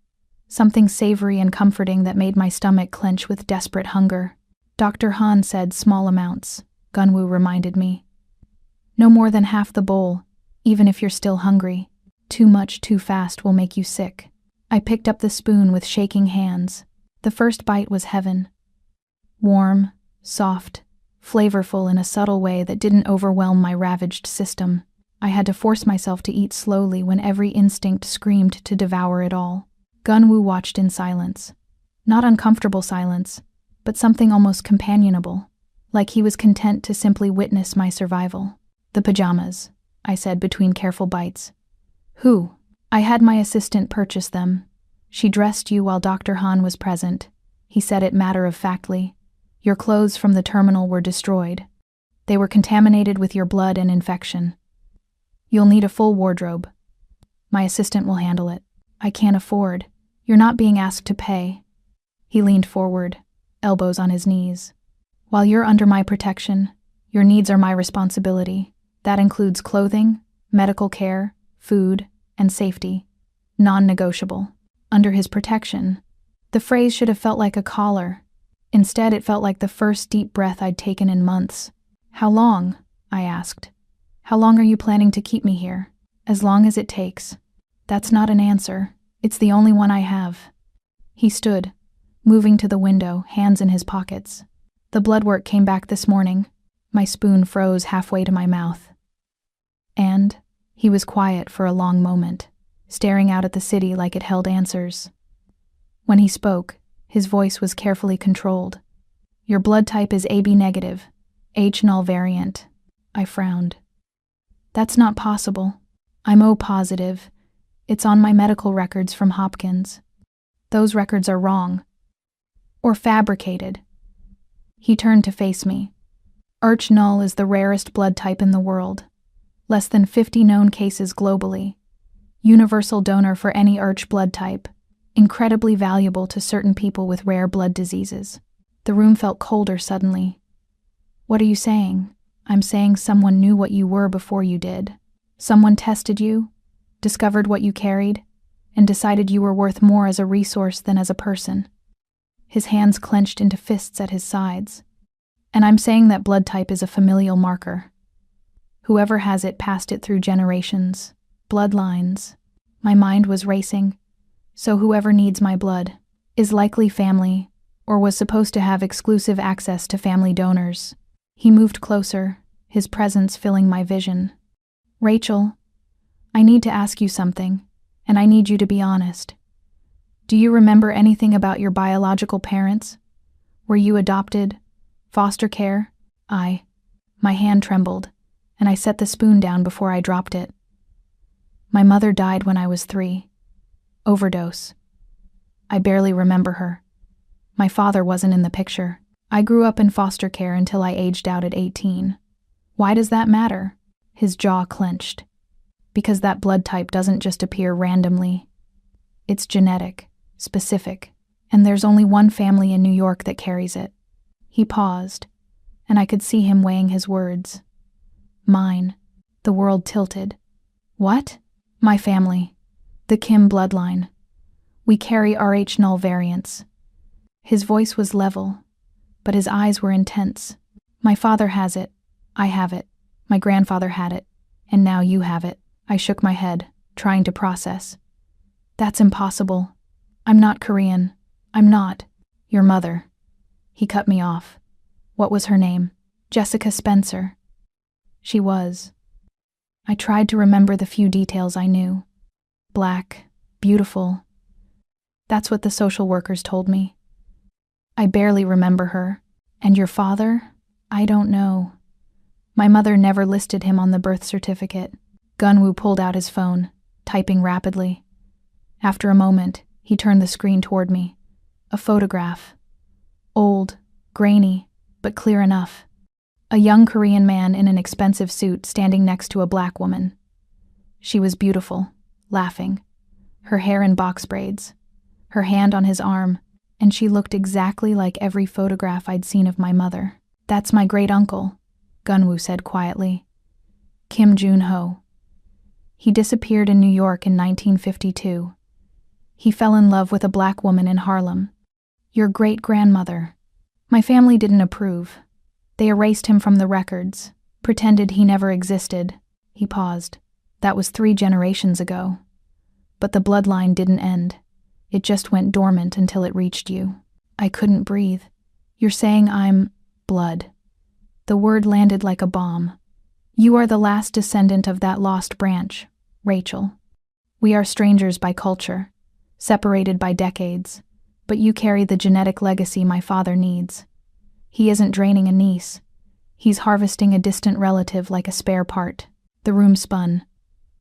something savory and comforting that made my stomach clench with desperate hunger. Dr. Han said small amounts, Gunwoo reminded me. No more than half the bowl, even if you're still hungry. Too much too fast will make you sick. I picked up the spoon with shaking hands. The first bite was heaven. Warm, soft, flavorful in a subtle way that didn't overwhelm my ravaged system. I had to force myself to eat slowly when every instinct screamed to devour it all. Gunwoo watched in silence. Not uncomfortable silence, but something almost companionable, like he was content to simply witness my survival. The pajamas, I said between careful bites. Who? I had my assistant purchase them. She dressed you while Dr. Han was present. He said it matter-of-factly. Your clothes from the terminal were destroyed. They were contaminated with your blood and infection. You'll need a full wardrobe. My assistant will handle it. I can't afford. You're not being asked to pay. He leaned forward, elbows on his knees. While you're under my protection, your needs are my responsibility. That includes clothing, medical care, food, and safety. Non-negotiable. Under his protection. The phrase should have felt like a collar. Instead, it felt like the first deep breath I'd taken in months. How long? I asked. How long are you planning to keep me here? As long as it takes. That's not an answer. It's the only one I have. He stood, moving to the window, hands in his pockets. The blood work came back this morning. My spoon froze halfway to my mouth. And he was quiet for a long moment, staring out at the city like it held answers. When he spoke, his voice was carefully controlled. Your blood type is AB negative, H null variant. I frowned. That's not possible. I'm O positive. It's on my medical records from Hopkins. Those records are wrong. Or fabricated. He turned to face me. Arch null is the rarest blood type in the world. Less than 50 known cases globally. Universal donor for any Arch blood type. Incredibly valuable to certain people with rare blood diseases. The room felt colder suddenly. What are you saying? I'm saying someone knew what you were before you did. Someone tested you, discovered what you carried, and decided you were worth more as a resource than as a person. His hands clenched into fists at his sides. And I'm saying that blood type is a familial marker. Whoever has it passed it through generations, bloodlines. My mind was racing. So whoever needs my blood is likely family, or was supposed to have exclusive access to family donors. He moved closer, his presence filling my vision. Rachel, I need to ask you something, and I need you to be honest. Do you remember anything about your biological parents? Were you adopted? Foster care? My hand trembled, and I set the spoon down before I dropped it. My mother died when I was 3. Overdose. I barely remember her. My father wasn't in the picture. I grew up in foster care until I aged out at 18. Why does that matter? His jaw clenched. Because that blood type doesn't just appear randomly. It's genetic, specific, and there's only one family in New York that carries it. He paused, and I could see him weighing his words. Mine. The world tilted. What? My family. The Kim bloodline. We carry Rh null variants. His voice was level, but his eyes were intense. My father has it. I have it. My grandfather had it. And now you have it. I shook my head, trying to process. That's impossible. I'm not Korean. I'm not. Your mother. He cut me off. What was her name? Jessica Spencer. She was. I tried to remember the few details I knew. Black, beautiful. That's what the social workers told me. I barely remember her. And your father? I don't know. My mother never listed him on the birth certificate. Gunwoo pulled out his phone, typing rapidly. After a moment, he turned the screen toward me. A photograph. Old, grainy, but clear enough. A young Korean man in an expensive suit standing next to a black woman. She was beautiful, laughing, her hair in box braids, her hand on his arm, and she looked exactly like every photograph I'd seen of my mother. "That's my great-uncle," Gunwoo said quietly. "Kim Jun-ho. He disappeared in New York in 1952. He fell in love with a black woman in Harlem. Your great-grandmother. My family didn't approve. They erased him from the records, pretended he never existed." He paused. "That was 3 generations ago. But the bloodline didn't end. It just went dormant until it reached you." I couldn't breathe. "You're saying I'm blood." The word landed like a bomb. "You are the last descendant of that lost branch, Rachel. We are strangers by culture, separated by decades, but you carry the genetic legacy my father needs. He isn't draining a niece. He's harvesting a distant relative like a spare part." The room spun.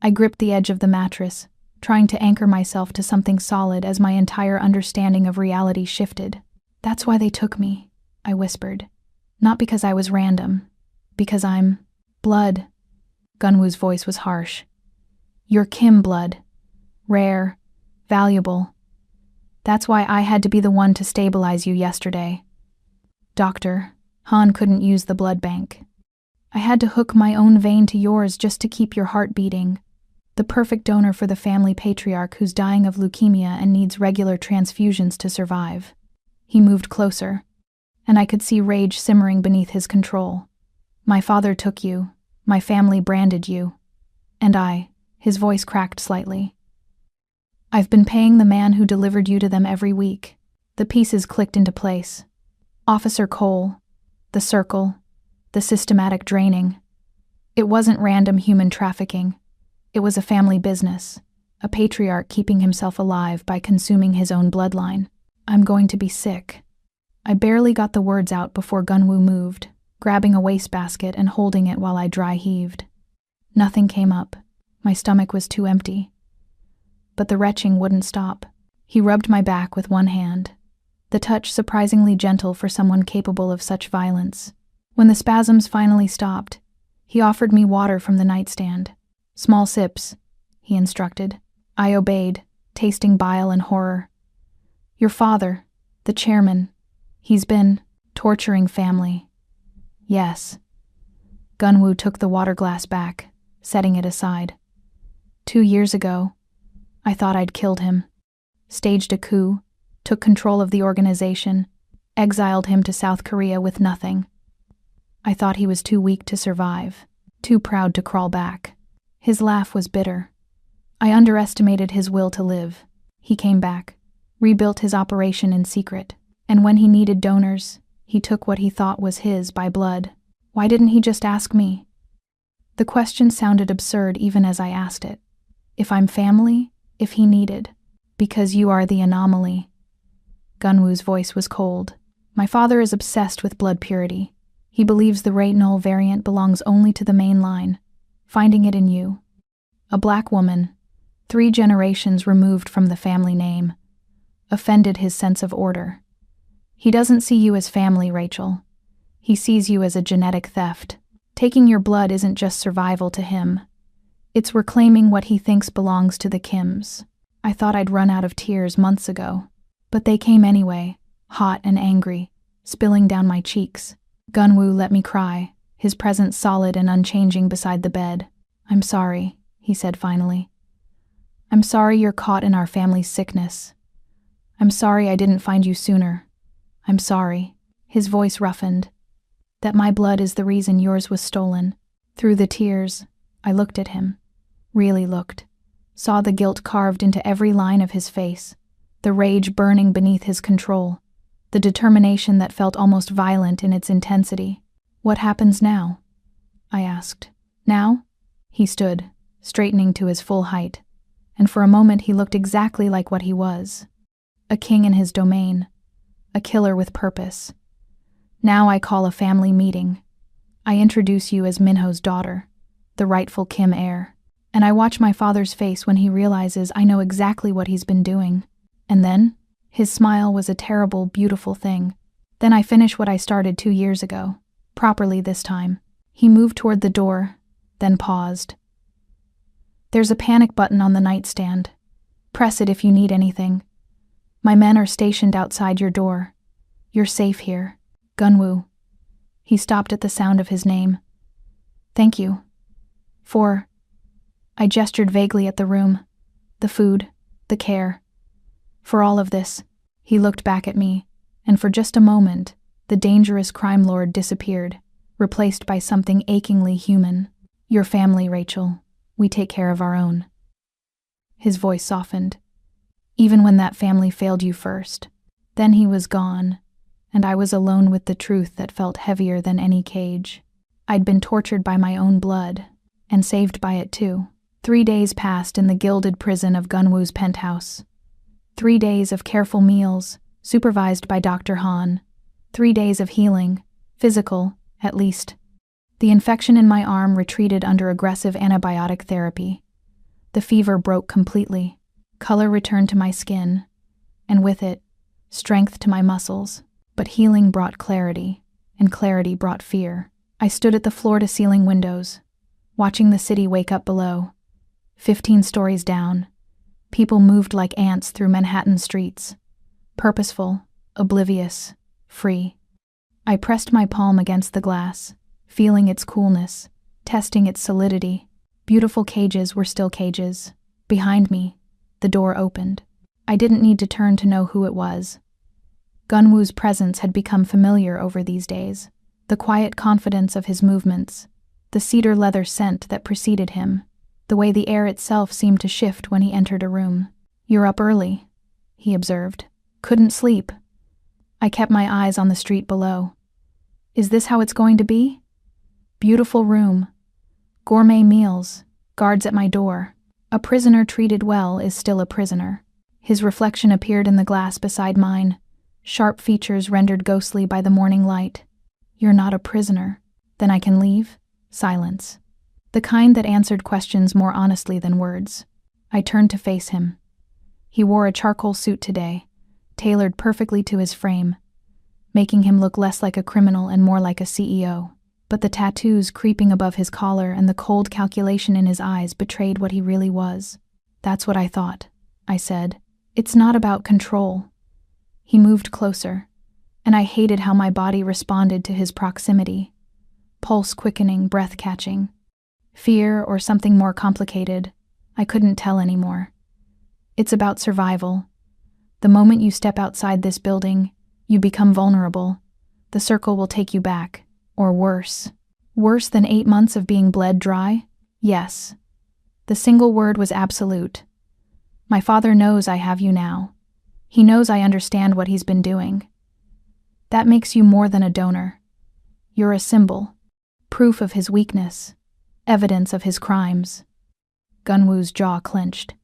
I gripped the edge of the mattress, trying to anchor myself to something solid as my entire understanding of reality shifted. "That's why they took me," I whispered. "Not because I was random. Because I'm blood." Gunwoo's voice was harsh. "You're Kim blood. Rare. Valuable. That's why I had to be the one to stabilize you yesterday. Doctor, Han couldn't use the blood bank. I had to hook my own vein to yours just to keep your heart beating. The perfect donor for the family patriarch who's dying of leukemia and needs regular transfusions to survive." He moved closer, and I could see rage simmering beneath his control. "My father took you. My family branded you. And his voice cracked slightly. "I've been paying the man who delivered you to them every week." The pieces clicked into place. Officer Cole, the circle, the systematic draining. It wasn't random human trafficking. It was a family business, a patriarch keeping himself alive by consuming his own bloodline. "I'm going to be sick." I barely got the words out before Gunwoo moved, grabbing a wastebasket and holding it while I dry heaved. Nothing came up. My stomach was too empty. But the retching wouldn't stop. He rubbed my back with one hand, the touch surprisingly gentle for someone capable of such violence. When the spasms finally stopped, he offered me water from the nightstand. "Small sips," he instructed. I obeyed, tasting bile and horror. "Your father, the chairman, he's been torturing family." "Yes." Gunwoo took the water glass back, setting it aside. 2 years ago, I thought I'd killed him. Staged a coup, took control of the organization, exiled him to South Korea with nothing. I thought he was too weak to survive, too proud to crawl back. His laugh was bitter. I underestimated his will to live. He came back, rebuilt his operation in secret, and when he needed donors, he took what he thought was his by blood. Why didn't he just ask me? The question sounded absurd even as I asked it. If I'm family, if he needed. Because you are the anomaly. Gunwoo's voice was cold. My father is obsessed with blood purity. He believes the Rate-Null variant belongs only to the main line, finding it in you. A black woman, 3 generations removed from the family name, offended his sense of order. He doesn't see you as family, Rachel. He sees you as a genetic theft. Taking your blood isn't just survival to him. It's reclaiming what he thinks belongs to the Kims. I thought I'd run out of tears months ago, but they came anyway, hot and angry, spilling down my cheeks. Gunwoo let me cry, his presence solid and unchanging beside the bed. "I'm sorry," he said finally. "I'm sorry you're caught in our family's sickness. I'm sorry I didn't find you sooner. I'm sorry," his voice roughened, "that my blood is the reason yours was stolen." Through the tears, I looked at him, really looked, saw the guilt carved into every line of his face, the rage burning beneath his control, the determination that felt almost violent in its intensity. "What happens now?" I asked. "Now?" He stood, straightening to his full height, and for a moment he looked exactly like what he was. A king in his domain, a killer with purpose. "Now I call a family meeting. I introduce you as Minho's daughter, the rightful Kim heir. And I watch my father's face when he realizes I know exactly what he's been doing. And then, his smile was a terrible, beautiful thing. Then I finish what I started 2 years ago, properly this time. He moved toward the door, then paused. There's a panic button on the nightstand. Press it if you need anything. My men are stationed outside your door. You're safe here. Gunwoo. He stopped at the sound of his name. Thank you. I gestured vaguely at the room, the food, the care. For all of this, he looked back at me, and for just a moment, the dangerous crime lord disappeared, replaced by something achingly human. Your family, Rachel. We take care of our own. His voice softened. Even when that family failed you first. Then he was gone, and I was alone with the truth that felt heavier than any cage. I'd been tortured by my own blood, and saved by it too. 3 days passed in the gilded prison of Gunwoo's penthouse. 3 days of careful meals, supervised by Dr. Han. 3 days of healing, physical, at least. The infection in my arm retreated under aggressive antibiotic therapy. The fever broke completely. Color returned to my skin, and with it, strength to my muscles. But healing brought clarity, and clarity brought fear. I stood at the floor-to-ceiling windows, watching the city wake up below. 15 stories down, people moved like ants through Manhattan streets. Purposeful, oblivious, free. I pressed my palm against the glass, feeling its coolness, testing its solidity. Beautiful cages were still cages. Behind me, the door opened. I didn't need to turn to know who it was. Gunwoo's presence had become familiar over these days. The quiet confidence of his movements, the cedar leather scent that preceded him, the way the air itself seemed to shift when he entered a room. You're up early, he observed. Couldn't sleep. I kept my eyes on the street below. Is this how it's going to be? Beautiful room. Gourmet meals. Guards at my door. A prisoner treated well is still a prisoner. His reflection appeared in the glass beside mine, sharp features rendered ghostly by the morning light. You're not a prisoner. Then I can leave? Silence. The kind that answered questions more honestly than words. I turned to face him. He wore a charcoal suit today, tailored perfectly to his frame, making him look less like a criminal and more like a CEO. But the tattoos creeping above his collar and the cold calculation in his eyes betrayed what he really was. That's what I thought, I said. It's not about control. He moved closer, and I hated how my body responded to his proximity. Pulse quickening, breath catching. Fear or something more complicated. I couldn't tell anymore. It's about survival. The moment you step outside this building, you become vulnerable. The circle will take you back. Or worse. Worse than 8 months of being bled dry? Yes. The single word was absolute. My father knows I have you now. He knows I understand what he's been doing. That makes you more than a donor. You're a symbol. Proof of his weakness. Evidence of his crimes. Gunwoo's jaw clenched.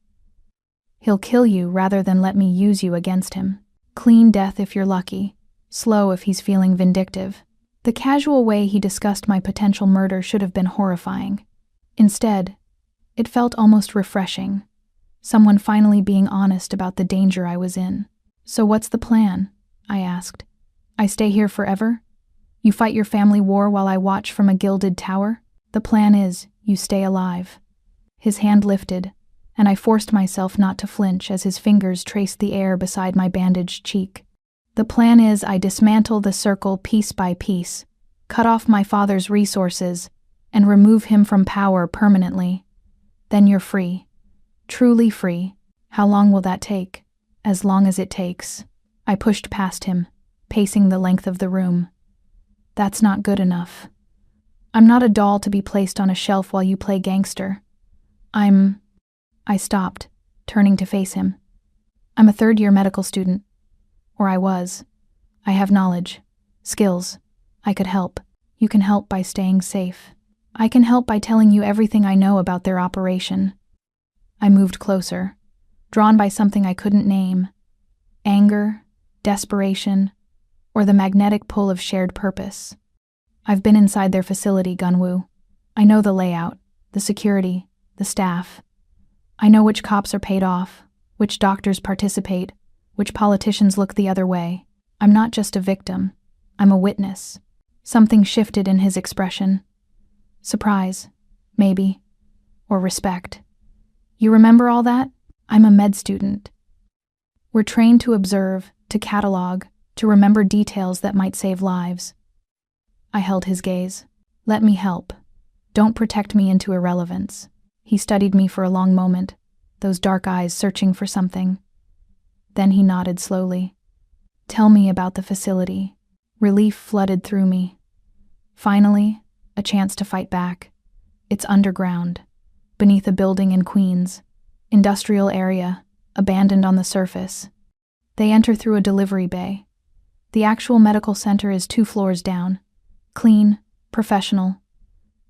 He'll kill you rather than let me use you against him. Clean death if you're lucky. Slow if he's feeling vindictive. The casual way he discussed my potential murder should have been horrifying. Instead, it felt almost refreshing. Someone finally being honest about the danger I was in. So what's the plan? I asked. I stay here forever? You fight your family war while I watch from a gilded tower? The plan is, you stay alive. His hand lifted, and I forced myself not to flinch as his fingers traced the air beside my bandaged cheek. The plan is I dismantle the circle piece by piece, cut off my father's resources, and remove him from power permanently. Then you're free. Truly free. How long will that take? As long as it takes. I pushed past him, pacing the length of the room. That's not good enough. I'm not a doll to be placed on a shelf while you play gangster. I stopped, turning to face him. I'm a third-year medical student. Or I was. I have knowledge, skills. I could help. You can help by staying safe. I can help by telling you everything I know about their operation. I moved closer, drawn by something I couldn't name. Anger, desperation, or the magnetic pull of shared purpose. I've been inside their facility, Gunwoo. I know the layout, the security, the staff. I know which cops are paid off, which doctors participate, which politicians look the other way. I'm not just a victim. I'm a witness. Something shifted in his expression. Surprise, maybe, or respect. You remember all that? I'm a med student. We're trained to observe, to catalog, to remember details that might save lives. I held his gaze. Let me help. Don't protect me into irrelevance. He studied me for a long moment, those dark eyes searching for something. Then he nodded slowly. Tell me about the facility. Relief flooded through me. Finally, a chance to fight back. It's underground, beneath a building in Queens. Industrial area, abandoned on the surface. They enter through a delivery bay. The actual medical center is 2 floors down. Clean, professional.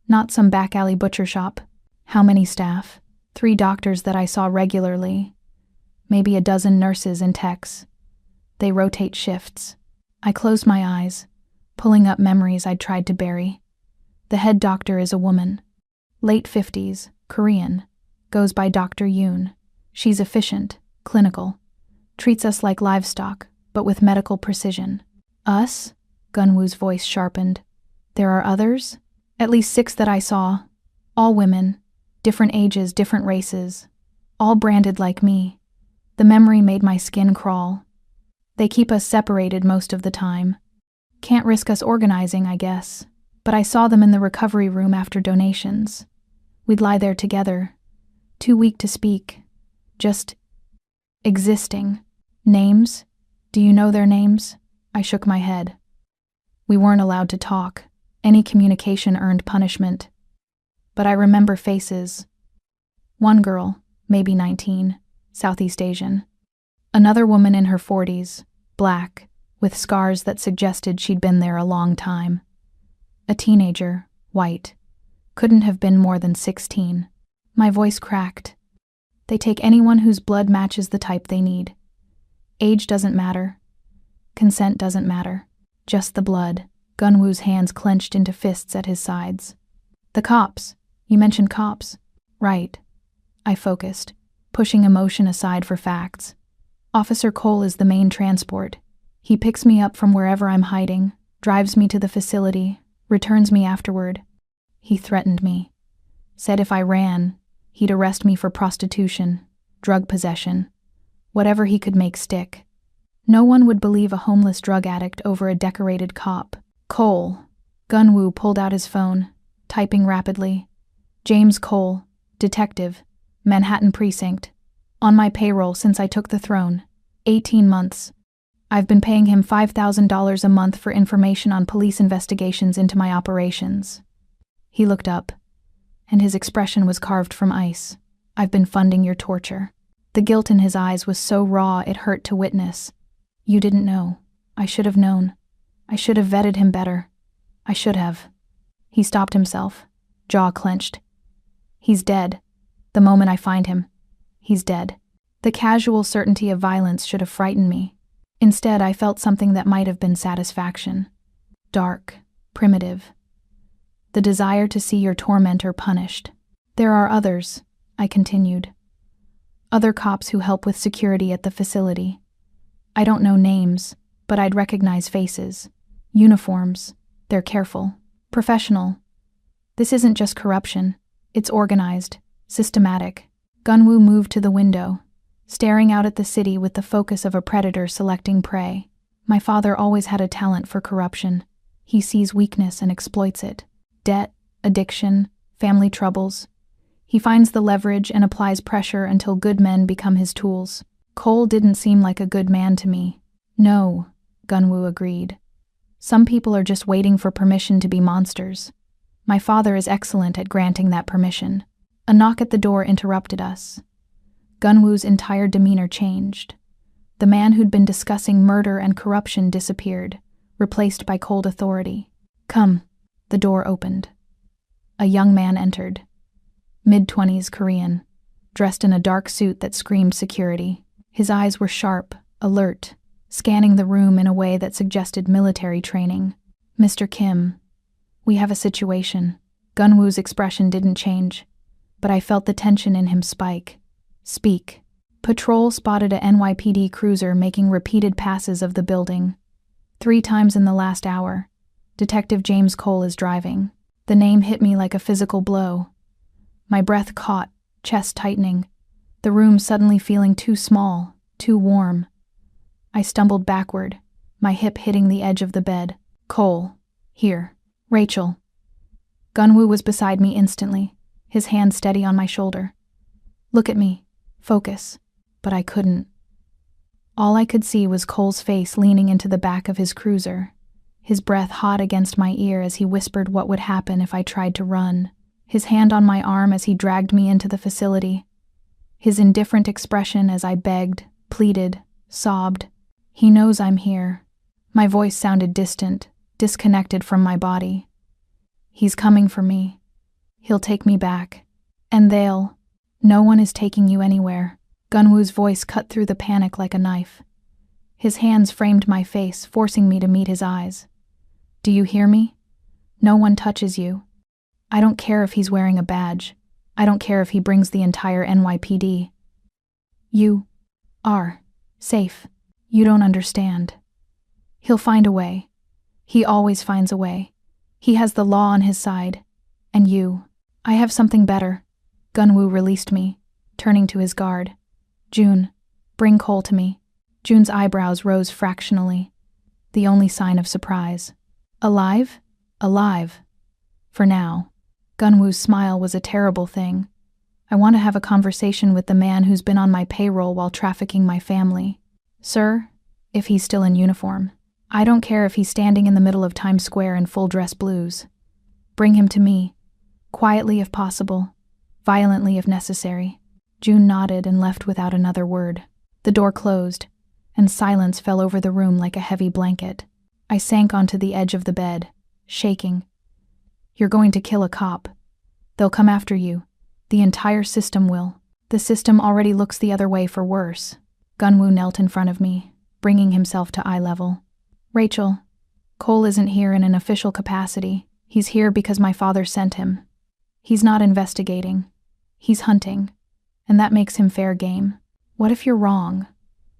Not some back alley butcher shop. How many staff? 3 doctors that I saw regularly. Maybe a dozen nurses and techs. They rotate shifts. I closed my eyes, pulling up memories I'd tried to bury. The head doctor is a woman. Late 50s, Korean. Goes by Dr. Yoon. She's efficient, clinical. Treats us like livestock, but with medical precision. Us? Gunwoo's voice sharpened. There are others? At least 6 that I saw. All women. Different ages, different races. All branded like me. The memory made my skin crawl. They keep us separated most of the time. Can't risk us organizing, I guess. But I saw them in the recovery room after donations. We'd lie there together. Too weak to speak. Just existing. Names? Do you know their names? I shook my head. We weren't allowed to talk. Any communication earned punishment. But I remember faces. One girl, maybe 19, Southeast Asian. Another woman in her 40s, black, with scars that suggested she'd been there a long time. A teenager, white. Couldn't have been more than 16. My voice cracked. They take anyone whose blood matches the type they need. Age doesn't matter. Consent doesn't matter. Just the blood. Gunwoo's hands clenched into fists at his sides. The cops. You mentioned cops. Right. I focused, pushing emotion aside for facts. Officer Cole is the main transport. He picks me up from wherever I'm hiding, drives me to the facility, returns me afterward. He threatened me. Said if I ran, he'd arrest me for prostitution, drug possession, whatever he could make stick. No one would believe a homeless drug addict over a decorated cop. Cole. Gunwoo pulled out his phone, typing rapidly. James Cole, detective, Manhattan Precinct. On my payroll since I took the throne. 18 months. I've been paying him $5,000 a month for information on police investigations into my operations. He looked up, and his expression was carved from ice. I've been funding your torture. The guilt in his eyes was so raw it hurt to witness. You didn't know. I should have known. I should have vetted him better. I should have. He stopped himself, jaw clenched. He's dead. The moment I find him, he's dead. The casual certainty of violence should have frightened me. Instead, I felt something that might have been satisfaction. Dark, primitive. The desire to see your tormentor punished. There are others, I continued. Other cops who help with security at the facility. I don't know names, but I'd recognize faces. Uniforms. They're careful. Professional. This isn't just corruption. It's organized. Systematic. Gunwoo moved to the window, staring out at the city with the focus of a predator selecting prey. My father always had a talent for corruption. He sees weakness and exploits it. Debt, addiction, family troubles. He finds the leverage and applies pressure until good men become his tools. Cole didn't seem like a good man to me. No, Gunwoo agreed. Some people are just waiting for permission to be monsters. My father is excellent at granting that permission. A knock at the door interrupted us. Gunwoo's entire demeanor changed. The man who'd been discussing murder and corruption disappeared, replaced by cold authority. Come. The door opened. A young man entered. Mid-20s Korean, dressed in a dark suit that screamed security. His eyes were sharp, alert, scanning the room in a way that suggested military training. Mr. Kim. We have a situation. Gunwoo's expression didn't change, but I felt the tension in him spike. Speak. Patrol spotted a NYPD cruiser making repeated passes of the building. 3 times in the last hour. Detective James Cole is driving. The name hit me like a physical blow. My breath caught, chest tightening, the room suddenly feeling too small, too warm. I stumbled backward, my hip hitting the edge of the bed. Cole. Here. Rachel. Gunwoo was beside me instantly, his hand steady on my shoulder. Look at me. Focus. But I couldn't. All I could see was Cole's face leaning into the back of his cruiser, his breath hot against my ear as he whispered what would happen if I tried to run, his hand on my arm as he dragged me into the facility, his indifferent expression as I begged, pleaded, sobbed. He knows I'm here. My voice sounded distant, disconnected from my body. He's coming for me. He'll take me back. And they'll. No one is taking you anywhere. Gunwoo's voice cut through the panic like a knife. His hands framed my face, forcing me to meet his eyes. Do you hear me? No one touches you. I don't care if he's wearing a badge. I don't care if he brings the entire NYPD. You are safe. You don't understand. He'll find a way. He always finds a way. He has the law on his side. And you. I have something better. Gunwoo released me, turning to his guard. June, bring Cole to me. June's eyebrows rose fractionally, the only sign of surprise. Alive? Alive. For now. Gunwoo's smile was a terrible thing. I want to have a conversation with the man who's been on my payroll while trafficking my family. Sir, if he's still in uniform. I don't care if he's standing in the middle of Times Square in full dress blues. Bring him to me. Quietly if possible. Violently if necessary. June nodded and left without another word. The door closed, and silence fell over the room like a heavy blanket. I sank onto the edge of the bed, shaking. You're going to kill a cop. They'll come after you. The entire system will. The system already looks the other way for worse. Gunwoo knelt in front of me, bringing himself to eye level. Rachel, Cole isn't here in an official capacity. He's here because my father sent him. He's not investigating. He's hunting. And that makes him fair game. What if you're wrong?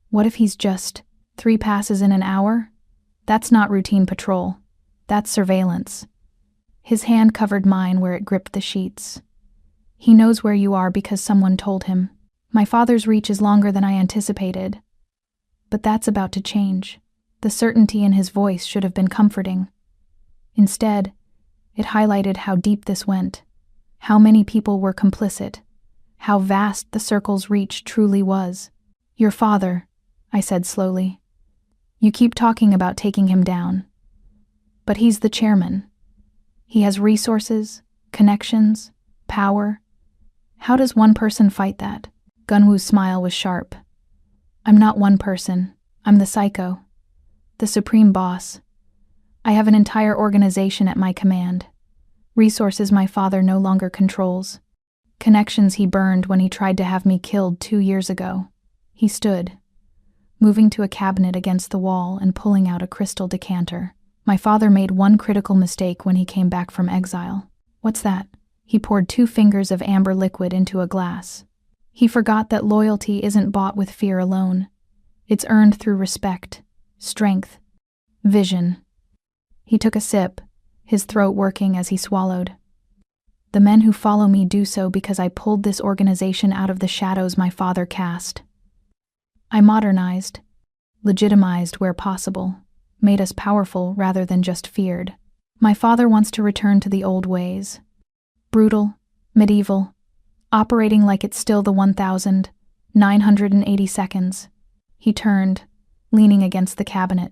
What if he's just 3 passes in an hour? That's not routine patrol. That's surveillance. His hand covered mine where it gripped the sheets. He knows where you are because someone told him. My father's reach is longer than I anticipated. But that's about to change. The certainty in his voice should have been comforting. Instead, it highlighted how deep this went, how many people were complicit, how vast the circle's reach truly was. Your father, I said slowly. You keep talking about taking him down. But he's the chairman. He has resources, connections, power. How does one person fight that? Gunwoo's smile was sharp. I'm not one person. I'm the psycho. The supreme boss. I have an entire organization at my command. Resources my father no longer controls. Connections he burned when he tried to have me killed 2 years ago. He stood, moving to a cabinet against the wall and pulling out a crystal decanter. My father made one critical mistake when he came back from exile. What's that? He poured 2 fingers of amber liquid into a glass. He forgot that loyalty isn't bought with fear alone. It's earned through respect, strength, vision. He took a sip, his throat working as he swallowed. The men who follow me do so because I pulled this organization out of the shadows my father cast. I modernized, legitimized where possible, made us powerful rather than just feared. My father wants to return to the old ways. Brutal, medieval, operating like it's still the 1,980 seconds. He turned, leaning against the cabinet.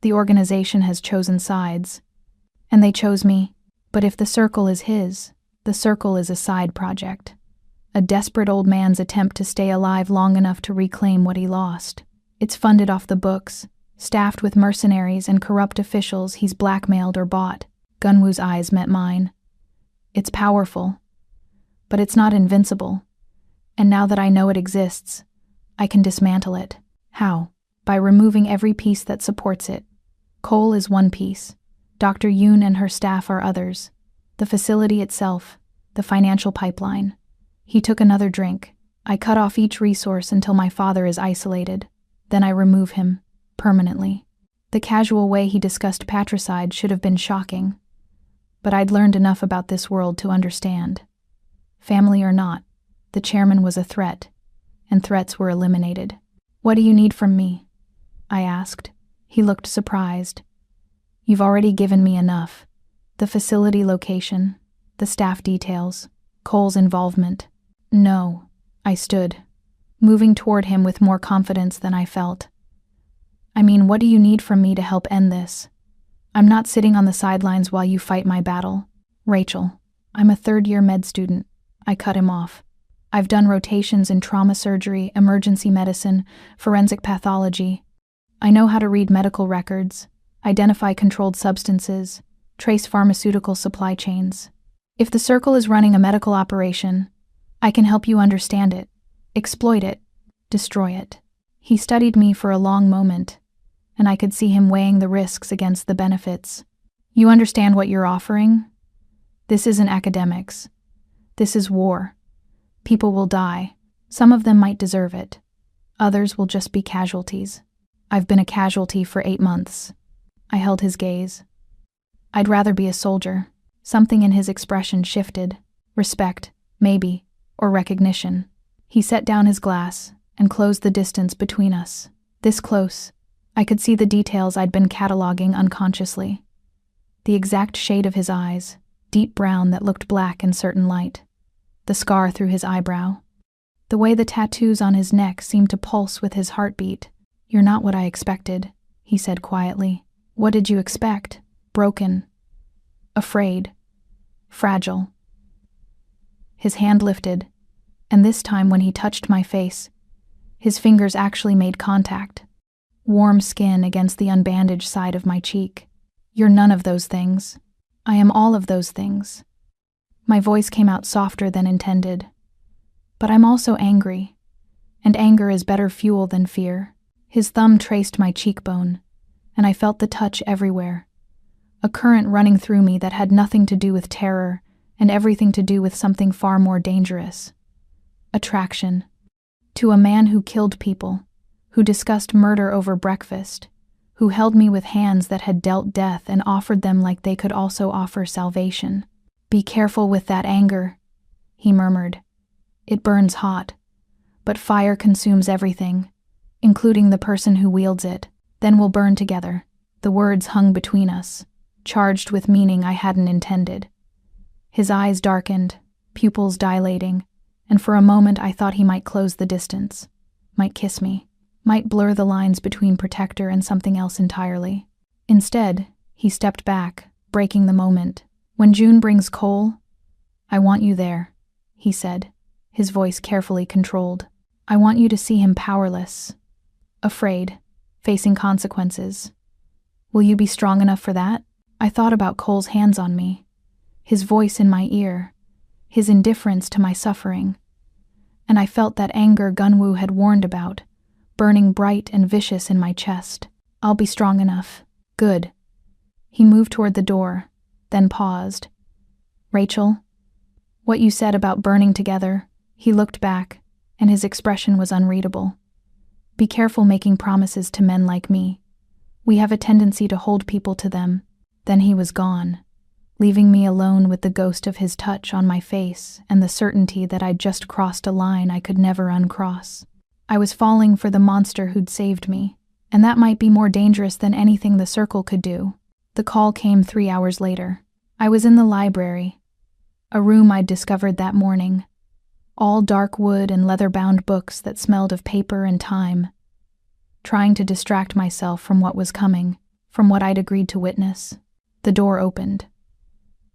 The organization has chosen sides. And they chose me. But if the circle is his, the circle is a side project. A desperate old man's attempt to stay alive long enough to reclaim what he lost. It's funded off the books, staffed with mercenaries and corrupt officials he's blackmailed or bought. Gunwoo's eyes met mine. It's powerful, but it's not invincible. And now that I know it exists, I can dismantle it. How? By removing every piece that supports it. Cole is one piece. Dr. Yoon and her staff are others. The facility itself, the financial pipeline. He took another drink. I cut off each resource until my father is isolated. Then I remove him, permanently. The casual way he discussed patricide should have been shocking. But I'd learned enough about this world to understand. Family or not, the chairman was a threat, and threats were eliminated. "What do you need from me?" I asked. He looked surprised. "You've already given me enough. The facility location, the staff details, Cole's involvement." "No," I stood, moving toward him with more confidence than I felt. "I mean, what do you need from me to help end this? I'm not sitting on the sidelines while you fight my battle. Rachel, I'm a third-year med student." I cut him off. "I've done rotations in trauma surgery, emergency medicine, forensic pathology. I know how to read medical records, identify controlled substances, trace pharmaceutical supply chains. If the Circle is running a medical operation, I can help you understand it, exploit it, destroy it." He studied me for a long moment, and I could see him weighing the risks against the benefits. "You understand what you're offering? This isn't academics. This is war. People will die. Some of them might deserve it. Others will just be casualties. I've been a casualty for 8 months. I held his gaze. "I'd rather be a soldier." Something in his expression shifted. Respect, maybe, or recognition. He set down his glass and closed the distance between us. This close, I could see the details I'd been cataloging unconsciously. The exact shade of his eyes, deep brown that looked black in certain light. The scar through his eyebrow. The way the tattoos on his neck seemed to pulse with his heartbeat. "You're not what I expected," he said quietly. "What did you expect? Broken. Afraid. Fragile." His hand lifted, and this time when he touched my face, his fingers actually made contact. Warm skin against the unbandaged side of my cheek. "You're none of those things. I am all of those things." My voice came out softer than intended. "But I'm also angry, and anger is better fuel than fear." His thumb traced my cheekbone, and I felt the touch everywhere. A current running through me that had nothing to do with terror and everything to do with something far more dangerous. Attraction. To a man who killed people, who discussed murder over breakfast, who held me with hands that had dealt death and offered them like they could also offer salvation. "Be careful with that anger," he murmured. "It burns hot, but fire consumes everything, including the person who wields it. Then we'll burn together." The words hung between us, charged with meaning I hadn't intended. His eyes darkened, pupils dilating, and for a moment I thought he might close the distance, might kiss me, might blur the lines between protector and something else entirely. Instead, he stepped back, breaking the moment. "When June brings Cole, I want you there," he said, his voice carefully controlled. "I want you to see him powerless, afraid, facing consequences. Will you be strong enough for that?" I thought about Cole's hands on me, his voice in my ear, his indifference to my suffering, and I felt that anger Gunwoo had warned about, burning bright and vicious in my chest. "I'll be strong enough." "Good." He moved toward the door, then paused. "Rachel, what you said about burning together," he looked back, and his expression was unreadable. "Be careful making promises to men like me. We have a tendency to hold people to them." Then he was gone, leaving me alone with the ghost of his touch on my face and the certainty that I'd just crossed a line I could never uncross. I was falling for the monster who'd saved me, and that might be more dangerous than anything the Circle could do. The call came 3 hours later. I was in the library, a room I'd discovered that morning, all dark wood and leather-bound books that smelled of paper and time, trying to distract myself from what was coming, from what I'd agreed to witness. The door opened.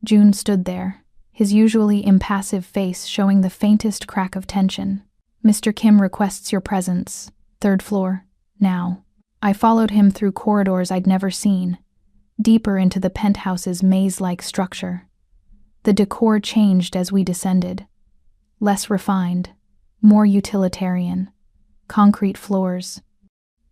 June stood there, his usually impassive face showing the faintest crack of tension. "Mr. Kim requests your presence. 3rd floor, now." I followed him through corridors I'd never seen, deeper into the penthouse's maze-like structure. The decor changed as we descended. Less refined, more utilitarian. Concrete floors.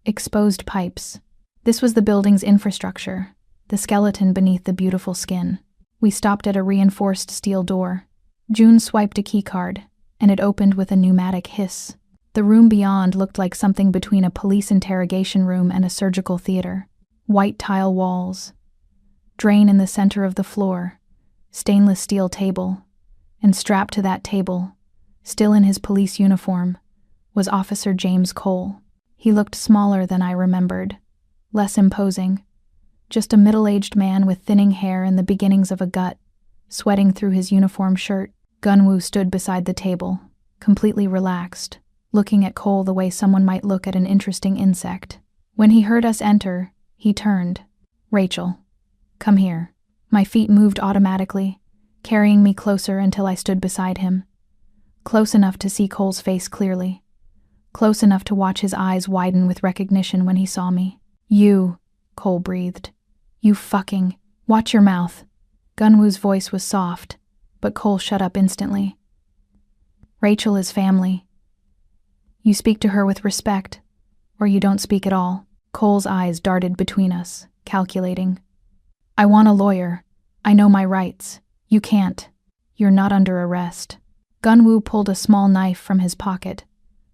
Exposed pipes. This was the building's infrastructure. the skeleton beneath the beautiful skin. We stopped at a reinforced steel door. June swiped a keycard, and it opened with a pneumatic hiss. The room beyond looked like something between a police interrogation room and a surgical theater. White tile walls, drain in the center of the floor, stainless steel table, and strapped to that table, still in his police uniform, was Officer James Cole. He looked smaller than I remembered, less imposing, just a middle-aged man with thinning hair and the beginnings of a gut, sweating through his uniform shirt. Gunwoo stood beside the table, completely relaxed, looking at Cole the way someone might look at an interesting insect. When he heard us enter, he turned. "Rachel, come here." My feet moved automatically, carrying me closer until I stood beside him. Close enough to see Cole's face clearly. Close enough to watch his eyes widen with recognition when he saw me. "You," Cole breathed. "You fucking, watch your mouth." Gunwoo's voice was soft, but Cole shut up instantly. "Rachel is family. You speak to her with respect, or you don't speak at all." Cole's eyes darted between us, calculating. "I want a lawyer. I know my rights. You can't. You're not under arrest." Gunwoo pulled a small knife from his pocket,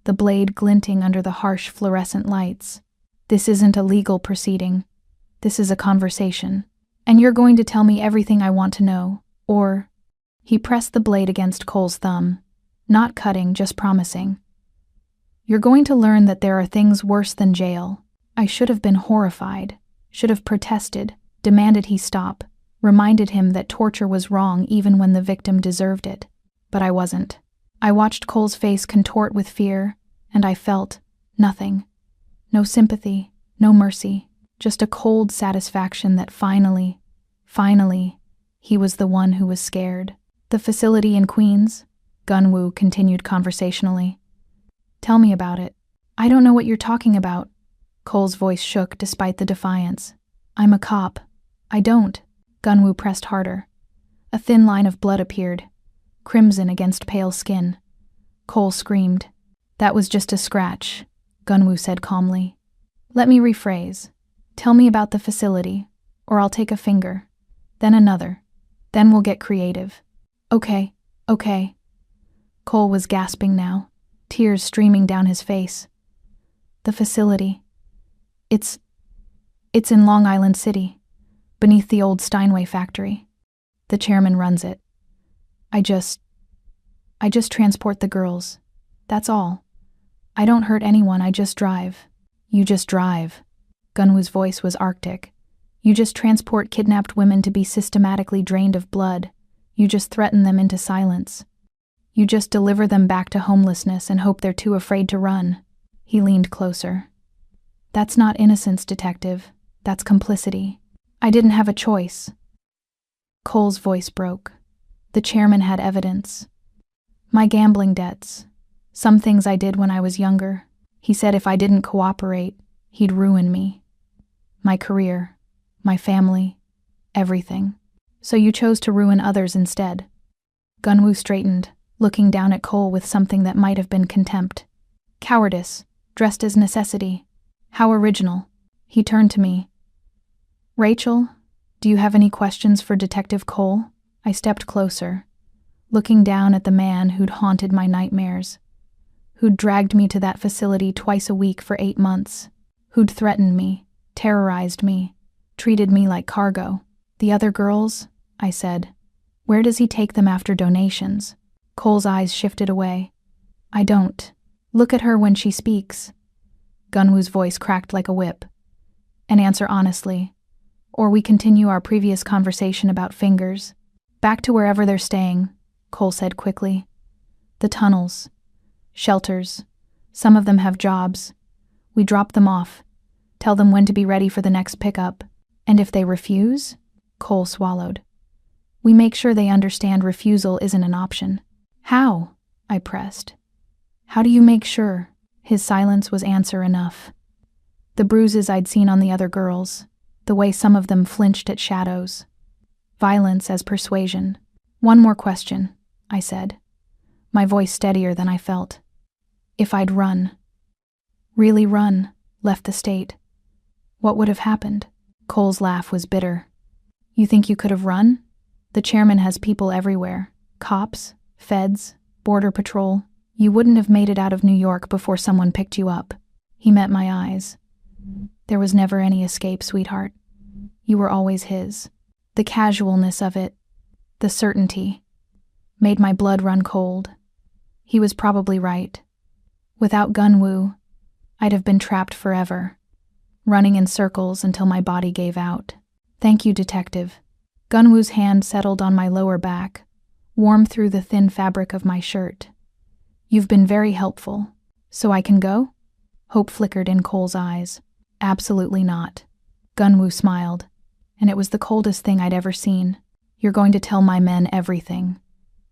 the blade glinting under the harsh fluorescent lights. "This isn't a legal proceeding. This is a conversation. And you're going to tell me everything I want to know, or..." He pressed the blade against Cole's thumb, not cutting, just promising. "You're going to learn that there are things worse than jail." I should have been horrified, should have protested, demanded he stop, reminded him that torture was wrong even when the victim deserved it. But I wasn't. I watched Cole's face contort with fear, and I felt nothing. No sympathy, no mercy, just a cold satisfaction that finally, he was the one who was scared. "The facility in Queens?" Gunwoo continued conversationally. "Tell me about it." "I don't know what you're talking about." Cole's voice shook despite the defiance. "I'm a cop." "I don't." Gunwoo pressed harder. A thin line of blood appeared, crimson against pale skin. Cole screamed. "That was just a scratch," Gunwoo said calmly. "Let me rephrase. Tell me about the facility, or I'll take a finger, then another. Then we'll get creative." Okay. Cole was gasping now, tears streaming down his face. "The facility. It's in Long Island City, beneath the old Steinway factory. The chairman runs it. I just transport the girls. That's all. I don't hurt anyone, I just drive." "You just drive." Gunwoo's voice was arctic. "You just transport kidnapped women to be systematically drained of blood. You just threaten them into silence. You just deliver them back to homelessness and hope they're too afraid to run." He leaned closer. "That's not innocence, detective. That's complicity. I didn't have a choice." Cole's voice broke. The chairman had evidence. My gambling debts. Some things I did when I was younger. He said if I didn't cooperate, he'd ruin me. My career, my family, everything. "So you chose to ruin others instead." Gunwoo straightened, looking down at Cole with something that might have been contempt. "Cowardice, dressed as necessity. How original." He turned to me. "Rachel, do you have any questions for Detective Cole?" I stepped closer, looking down at the man who'd haunted my nightmares, who'd dragged me to that facility twice a week for 8 months, who'd threatened me, terrorized me, treated me like cargo. "The other girls," I said. "Where does he take them after donations?" Cole's eyes shifted away. "I don't. Look at her when she speaks." Gunwoo's voice cracked like a whip. "And answer honestly, or we continue our previous conversation about fingers." "Back to wherever they're staying," Cole said quickly. "The tunnels. Shelters. Some of them have jobs. We drop them off, tell them when to be ready for the next pickup. And if they refuse?" Cole swallowed. "We make sure they understand refusal isn't an option." "How?" I pressed. "How do you make sure?" His silence was answer enough. The bruises I'd seen on the other girls, the way some of them flinched at shadows. Violence as persuasion. "One more question," I said, my voice steadier than I felt. "If I'd run, really run, left the state, what would have happened?" Cole's laugh was bitter. You think you could have run? The chairman has people everywhere. Cops, feds, border patrol. You wouldn't have made it out of New York before someone picked you up. He met my eyes. There was never any escape, sweetheart. You were always his. The casualness of it, the certainty, made my blood run cold. He was probably right. Without Gunwoo, I'd have been trapped forever, running in circles until my body gave out. Thank you, detective. Gunwoo's hand settled on my lower back, warm through the thin fabric of my shirt. You've been very helpful. So I can go? Hope flickered in Cole's eyes. Absolutely not. Gunwoo smiled, and it was the coldest thing I'd ever seen. You're going to tell my men everything.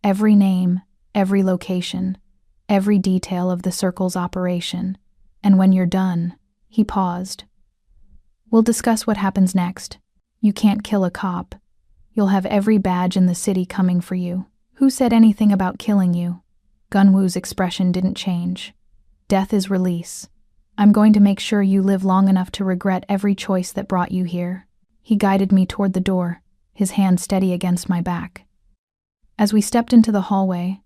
Every name, every location, every detail of the Circle's operation. And when you're done, he paused. We'll discuss what happens next. You can't kill a cop. You'll have every badge in the city coming for you. Who said anything about killing you? Gunwoo's expression didn't change. Death is release. I'm going to make sure you live long enough to regret every choice that brought you here. He guided me toward the door, his hand steady against my back. As we stepped into the hallway,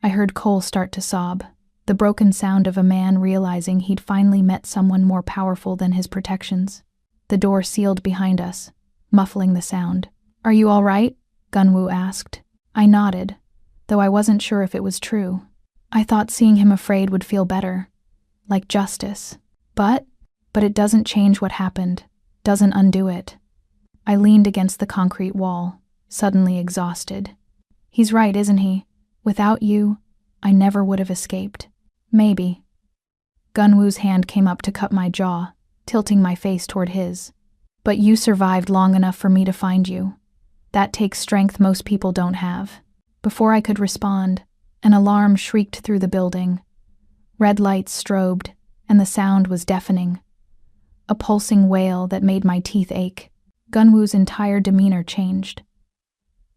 I heard Cole start to sob, the broken sound of a man realizing he'd finally met someone more powerful than his protections. The door sealed behind us, muffling the sound. Are you all right? Gunwoo asked. I nodded, though I wasn't sure if it was true. I thought seeing him afraid would feel better, like justice. But it doesn't change what happened, doesn't undo it. I leaned against the concrete wall, suddenly exhausted. He's right, isn't he? Without you, I never would have escaped. Maybe. Gunwoo's hand came up to cut my jaw, tilting my face toward his. But you survived long enough for me to find you. That takes strength most people don't have. Before I could respond, an alarm shrieked through the building. Red lights strobed, and the sound was deafening. A pulsing wail that made my teeth ache. Gunwoo's entire demeanor changed.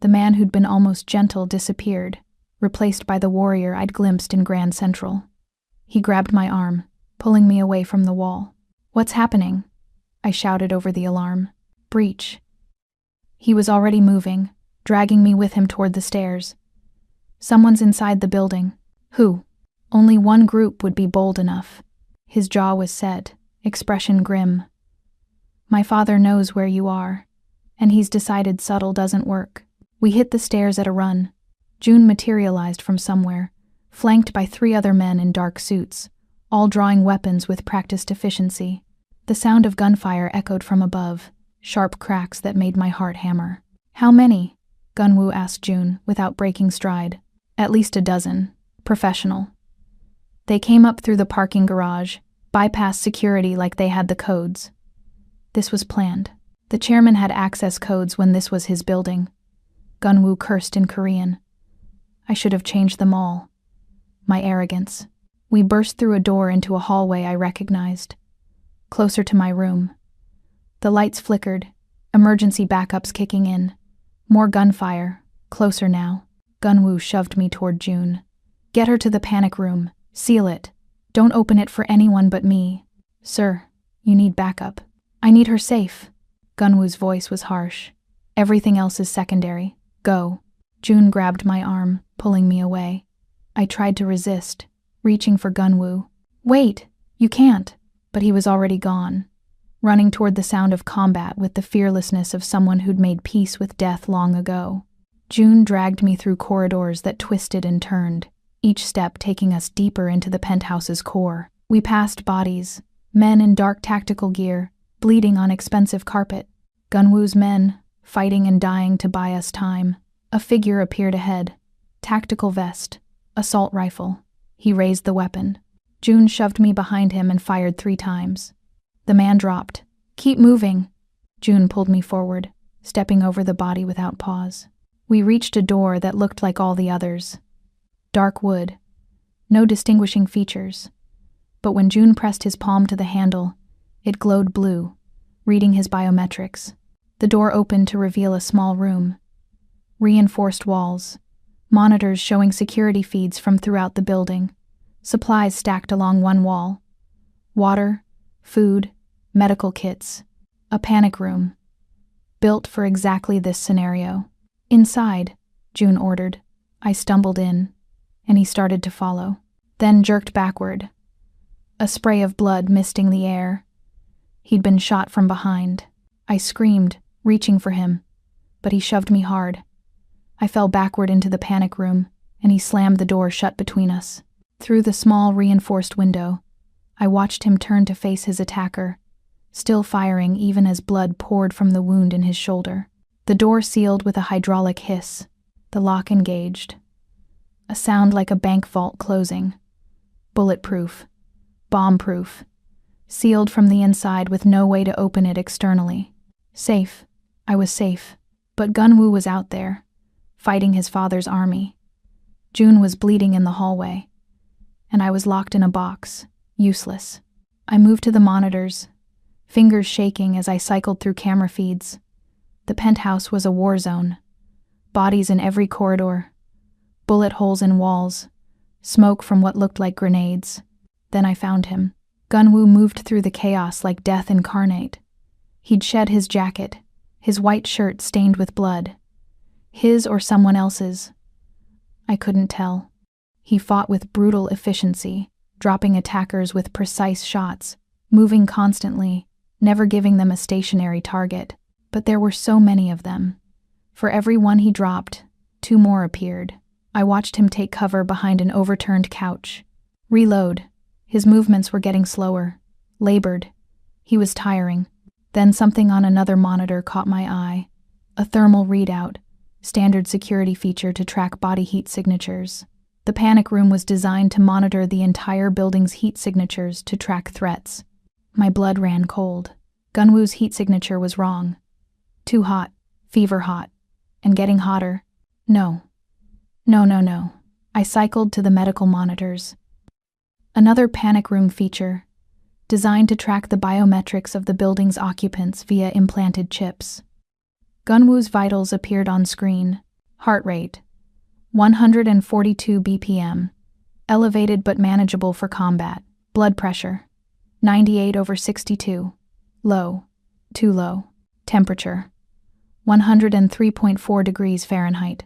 The man who'd been almost gentle disappeared, replaced by the warrior I'd glimpsed in Grand Central. He grabbed my arm, pulling me away from the wall. What's happening? I shouted over the alarm. Breach. He was already moving, dragging me with him toward the stairs. Someone's inside the building. Who? Only one group would be bold enough. His jaw was set, expression grim. My father knows where you are, and he's decided subtle doesn't work. We hit the stairs at a run. June materialized from somewhere, flanked by 3 other men in dark suits, all drawing weapons with practiced efficiency. The sound of gunfire echoed from above, sharp cracks that made my heart hammer. How many? Gunwoo asked June, without breaking stride. At least a dozen. Professional. They came up through the parking garage, bypassed security like they had the codes. This was planned. The chairman had access codes when this was his building. Gunwoo cursed in Korean. I should have changed them all. My arrogance. We burst through a door into a hallway I recognized. Closer to my room. The lights flickered, emergency backups kicking in. More gunfire, closer now. Gunwoo shoved me toward June. Get her to the panic room. Seal it. Don't open it for anyone but me. Sir, you need backup. I need her safe. Gunwoo's voice was harsh. Everything else is secondary. Go. June grabbed my arm, pulling me away. I tried to resist, reaching for Gunwoo. Wait, you can't. But he was already gone, running toward the sound of combat with the fearlessness of someone who'd made peace with death long ago. June dragged me through corridors that twisted and turned, each step taking us deeper into the penthouse's core. We passed bodies, men in dark tactical gear, bleeding on expensive carpet. Gunwoo's men, fighting and dying to buy us time. A figure appeared ahead. Tactical vest, assault rifle. He raised the weapon. June shoved me behind him and fired 3 times. The man dropped. Keep moving. June pulled me forward, stepping over the body without pause. We reached a door that looked like all the others. Dark wood. No distinguishing features. But when June pressed his palm to the handle, it glowed blue, reading his biometrics. The door opened to reveal a small room. Reinforced walls. Monitors showing security feeds from throughout the building. Supplies stacked along one wall. Water, food, medical kits. A panic room, built for exactly this scenario. "Inside," June ordered. I stumbled in, and he started to follow, then jerked backward, a spray of blood misting the air. He'd been shot from behind. I screamed, reaching for him, but he shoved me hard. I fell backward into the panic room, and he slammed the door shut between us. Through the small reinforced window, I watched him turn to face his attacker, still firing even as blood poured from the wound in his shoulder. The door sealed with a hydraulic hiss, the lock engaged. A sound like a bank vault closing. Bulletproof, bomb-proof, sealed from the inside with no way to open it externally. Safe. I was safe. But Gunwoo was out there, fighting his father's army. June was bleeding in the hallway, and I was locked in a box, useless. I moved to the monitors, fingers shaking as I cycled through camera feeds. The penthouse was a war zone. Bodies in every corridor, bullet holes in walls, smoke from what looked like grenades. Then I found him. Gunwoo moved through the chaos like death incarnate. He'd shed his jacket, his white shirt stained with blood. His or someone else's. I couldn't tell. He fought with brutal efficiency, dropping attackers with precise shots, moving constantly, never giving them a stationary target. But there were so many of them. For every one he dropped, 2 more appeared. I watched him take cover behind an overturned couch. Reload. His movements were getting slower, labored. He was tiring. Then something on another monitor caught my eye. A thermal readout, standard security feature to track body heat signatures. The panic room was designed to monitor the entire building's heat signatures to track threats. My blood ran cold. Gunwoo's heat signature was wrong. Too hot, fever hot, and getting hotter. No. I cycled to the medical monitors. Another panic room feature, designed to track the biometrics of the building's occupants via implanted chips. Gunwoo's vitals appeared on screen. Heart rate, 142 BPM, elevated but manageable for combat. Blood pressure, 98/62, low, too low. Temperature, 103.4 degrees Fahrenheit.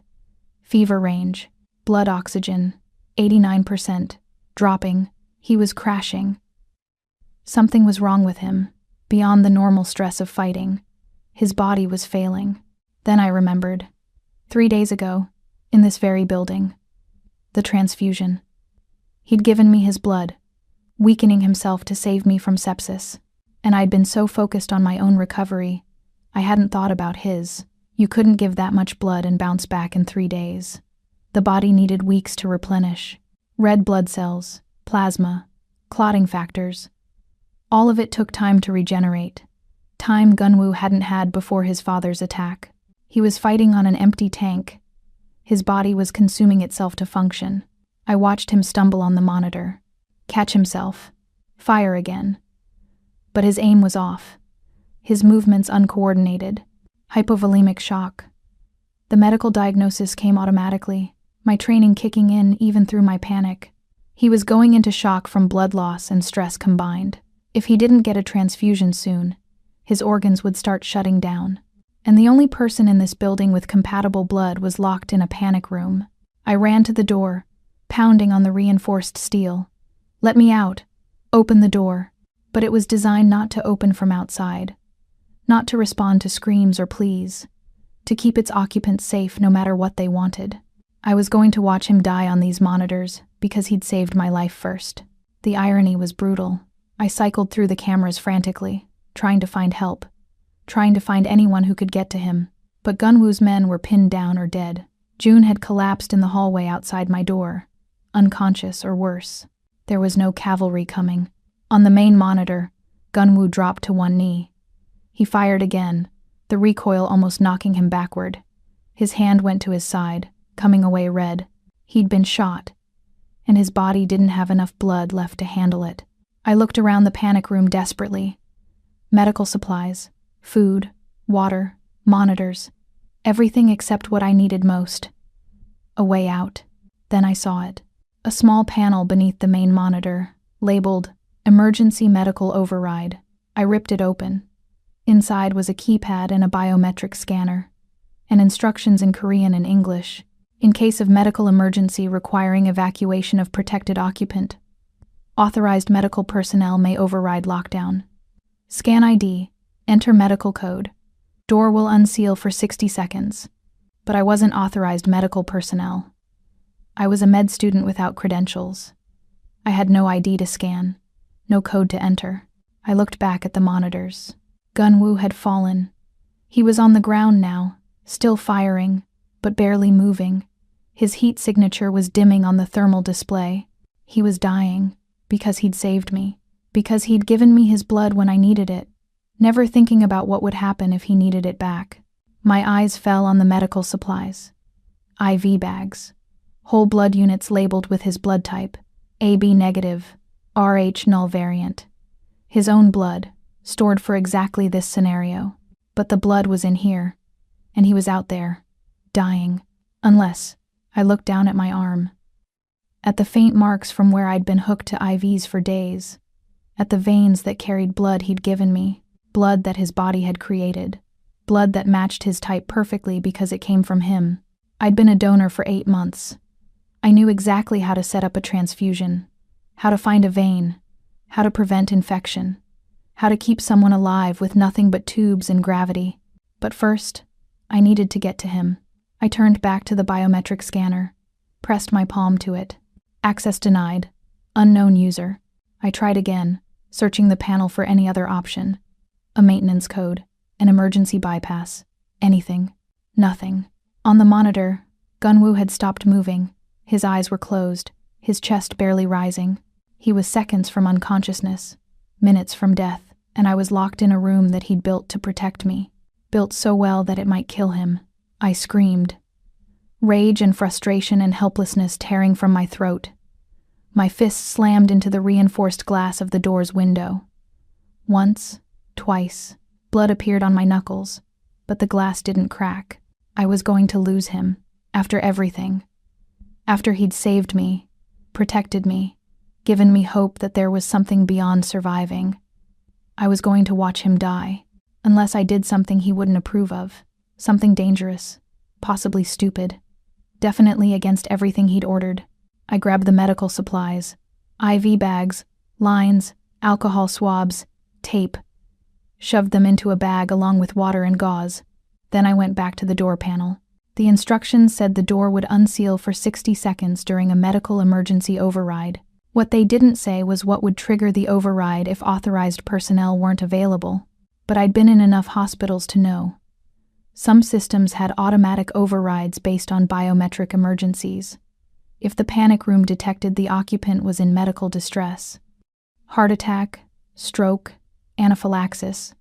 Fever range, blood oxygen, 89%, dropping. He was crashing. Something was wrong with him, beyond the normal stress of fighting. His body was failing. Then I remembered. 3 days ago, in this very building. The transfusion. He'd given me his blood, weakening himself to save me from sepsis. And I'd been so focused on my own recovery, I hadn't thought about his. You couldn't give that much blood and bounce back in 3 days. The body needed weeks to replenish. Red blood cells, plasma, clotting factors. All of it took time to regenerate. Time Gunwoo hadn't had before his father's attack. He was fighting on an empty tank. His body was consuming itself to function. I watched him stumble on the monitor, catch himself, fire again. But his aim was off. His movements uncoordinated. Hypovolemic shock. The medical diagnosis came automatically, my training kicking in even through my panic. He was going into shock from blood loss and stress combined. If he didn't get a transfusion soon, his organs would start shutting down. And the only person in this building with compatible blood was locked in a panic room. I ran to the door, pounding on the reinforced steel. Let me out. Open the door. But it was designed not to open from outside. Not to respond to screams or pleas. To keep its occupants safe no matter what they wanted. I was going to watch him die on these monitors because he'd saved my life first. The irony was brutal. I cycled through the cameras frantically, trying to find help. Trying to find anyone who could get to him. But Gunwoo's men were pinned down or dead. June had collapsed in the hallway outside my door, unconscious or worse. There was no cavalry coming. On the main monitor, Gunwoo dropped to one knee. He fired again, the recoil almost knocking him backward. His hand went to his side, coming away red. He'd been shot, and his body didn't have enough blood left to handle it. I looked around the panic room desperately. Medical supplies, food, water, monitors, everything except what I needed most. A way out. Then I saw it. A small panel beneath the main monitor, labeled Emergency Medical Override. I ripped it open. Inside was a keypad and a biometric scanner, and instructions in Korean and English. In case of medical emergency requiring evacuation of protected occupant, authorized medical personnel may override lockdown. Scan ID, enter medical code. Door will unseal for 60 seconds. But I wasn't authorized medical personnel. I was a med student without credentials. I had no ID to scan, no code to enter. I looked back at the monitors. Gunwoo had fallen. He was on the ground now, still firing, but barely moving. His heat signature was dimming on the thermal display. He was dying, because he'd saved me, because he'd given me his blood when I needed it, never thinking about what would happen if he needed it back. My eyes fell on the medical supplies. IV bags. Whole blood units labeled with his blood type, AB negative, RH null variant. His own blood, stored for exactly this scenario. But the blood was in here, and he was out there, dying. Unless, I looked down at my arm. At the faint marks from where I'd been hooked to IVs for days. At the veins that carried blood he'd given me, blood that his body had created. Blood that matched his type perfectly because it came from him. I'd been a donor for 8 months. I knew exactly how to set up a transfusion, how to find a vein, how to prevent infection, how to keep someone alive with nothing but tubes and gravity. But first, I needed to get to him. I turned back to the biometric scanner, pressed my palm to it. Access denied. Unknown user. I tried again, searching the panel for any other option. A maintenance code, an emergency bypass, anything. Nothing. On the monitor, Gunwoo had stopped moving. His eyes were closed, his chest barely rising. He was seconds from unconsciousness, minutes from death, and I was locked in a room that he'd built to protect me. Built so well that it might kill him. I screamed. Rage and frustration and helplessness tearing from my throat. My fists slammed into the reinforced glass of the door's window. Once, twice, blood appeared on my knuckles, but the glass didn't crack. I was going to lose him, after everything. After he'd saved me, protected me, given me hope that there was something beyond surviving. I was going to watch him die, unless I did something he wouldn't approve of, something dangerous, possibly stupid, definitely against everything he'd ordered. I grabbed the medical supplies, IV bags, lines, alcohol swabs, tape, shoved them into a bag along with water and gauze. Then I went back to the door panel. The instructions said the door would unseal for 60 seconds during a medical emergency override. What they didn't say was what would trigger the override if authorized personnel weren't available. But I'd been in enough hospitals to know. Some systems had automatic overrides based on biometric emergencies. If the panic room detected the occupant was in medical distress, heart attack, stroke, anaphylaxis,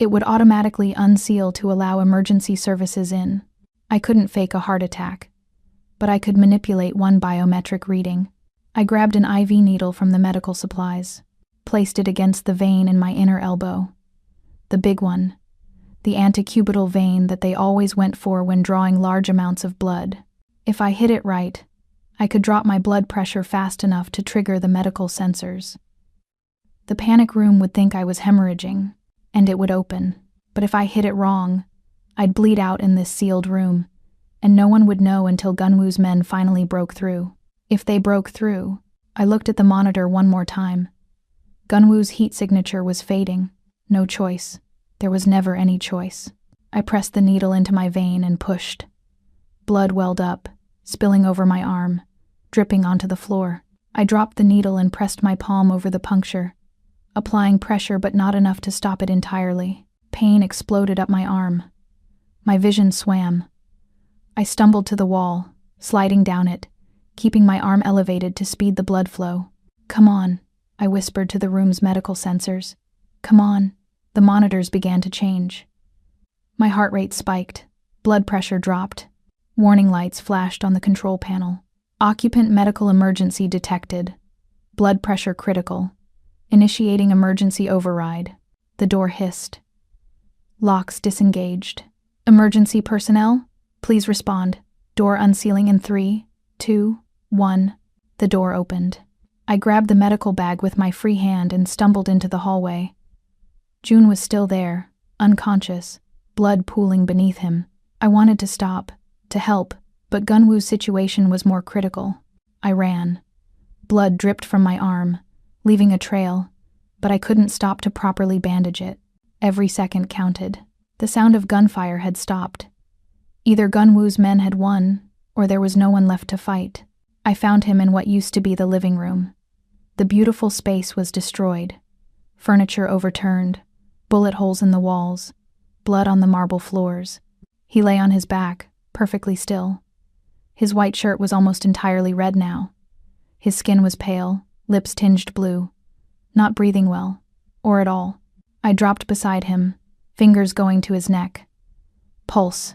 it would automatically unseal to allow emergency services in. I couldn't fake a heart attack, but I could manipulate one biometric reading. I grabbed an IV needle from the medical supplies, placed it against the vein in my inner elbow. The big one, the antecubital vein that they always went for when drawing large amounts of blood. If I hit it right, I could drop my blood pressure fast enough to trigger the medical sensors. The panic room would think I was hemorrhaging, and it would open. But if I hit it wrong, I'd bleed out in this sealed room, and no one would know until Gunwoo's men finally broke through. If they broke through, I looked at the monitor one more time. Gunwoo's heat signature was fading. No choice. There was never any choice. I pressed the needle into my vein and pushed. Blood welled up, spilling over my arm, dripping onto the floor. I dropped the needle and pressed my palm over the puncture, applying pressure but not enough to stop it entirely. Pain exploded up my arm. My vision swam. I stumbled to the wall, sliding down it, keeping my arm elevated to speed the blood flow. "Come on," I whispered to the room's medical sensors. "Come on." The monitors began to change. My heart rate spiked. Blood pressure dropped. Warning lights flashed on the control panel. Occupant medical emergency detected. Blood pressure critical. Initiating emergency override. The door hissed. Locks disengaged. "Emergency personnel, please respond. Door unsealing in 3, 2, 1. The door opened. I grabbed the medical bag with my free hand and stumbled into the hallway. June was still there, unconscious, blood pooling beneath him. I wanted to stop, to help, but Gunwoo's situation was more critical. I ran. Blood dripped from my arm, leaving a trail, but I couldn't stop to properly bandage it. Every second counted. The sound of gunfire had stopped. Either Gunwoo's men had won, or there was no one left to fight. I found him in what used to be the living room. The beautiful space was destroyed. Furniture overturned, bullet holes in the walls, blood on the marble floors. He lay on his back, perfectly still. His white shirt was almost entirely red now. His skin was pale, lips tinged blue. Not breathing well, or at all. I dropped beside him, fingers going to his neck. Pulse.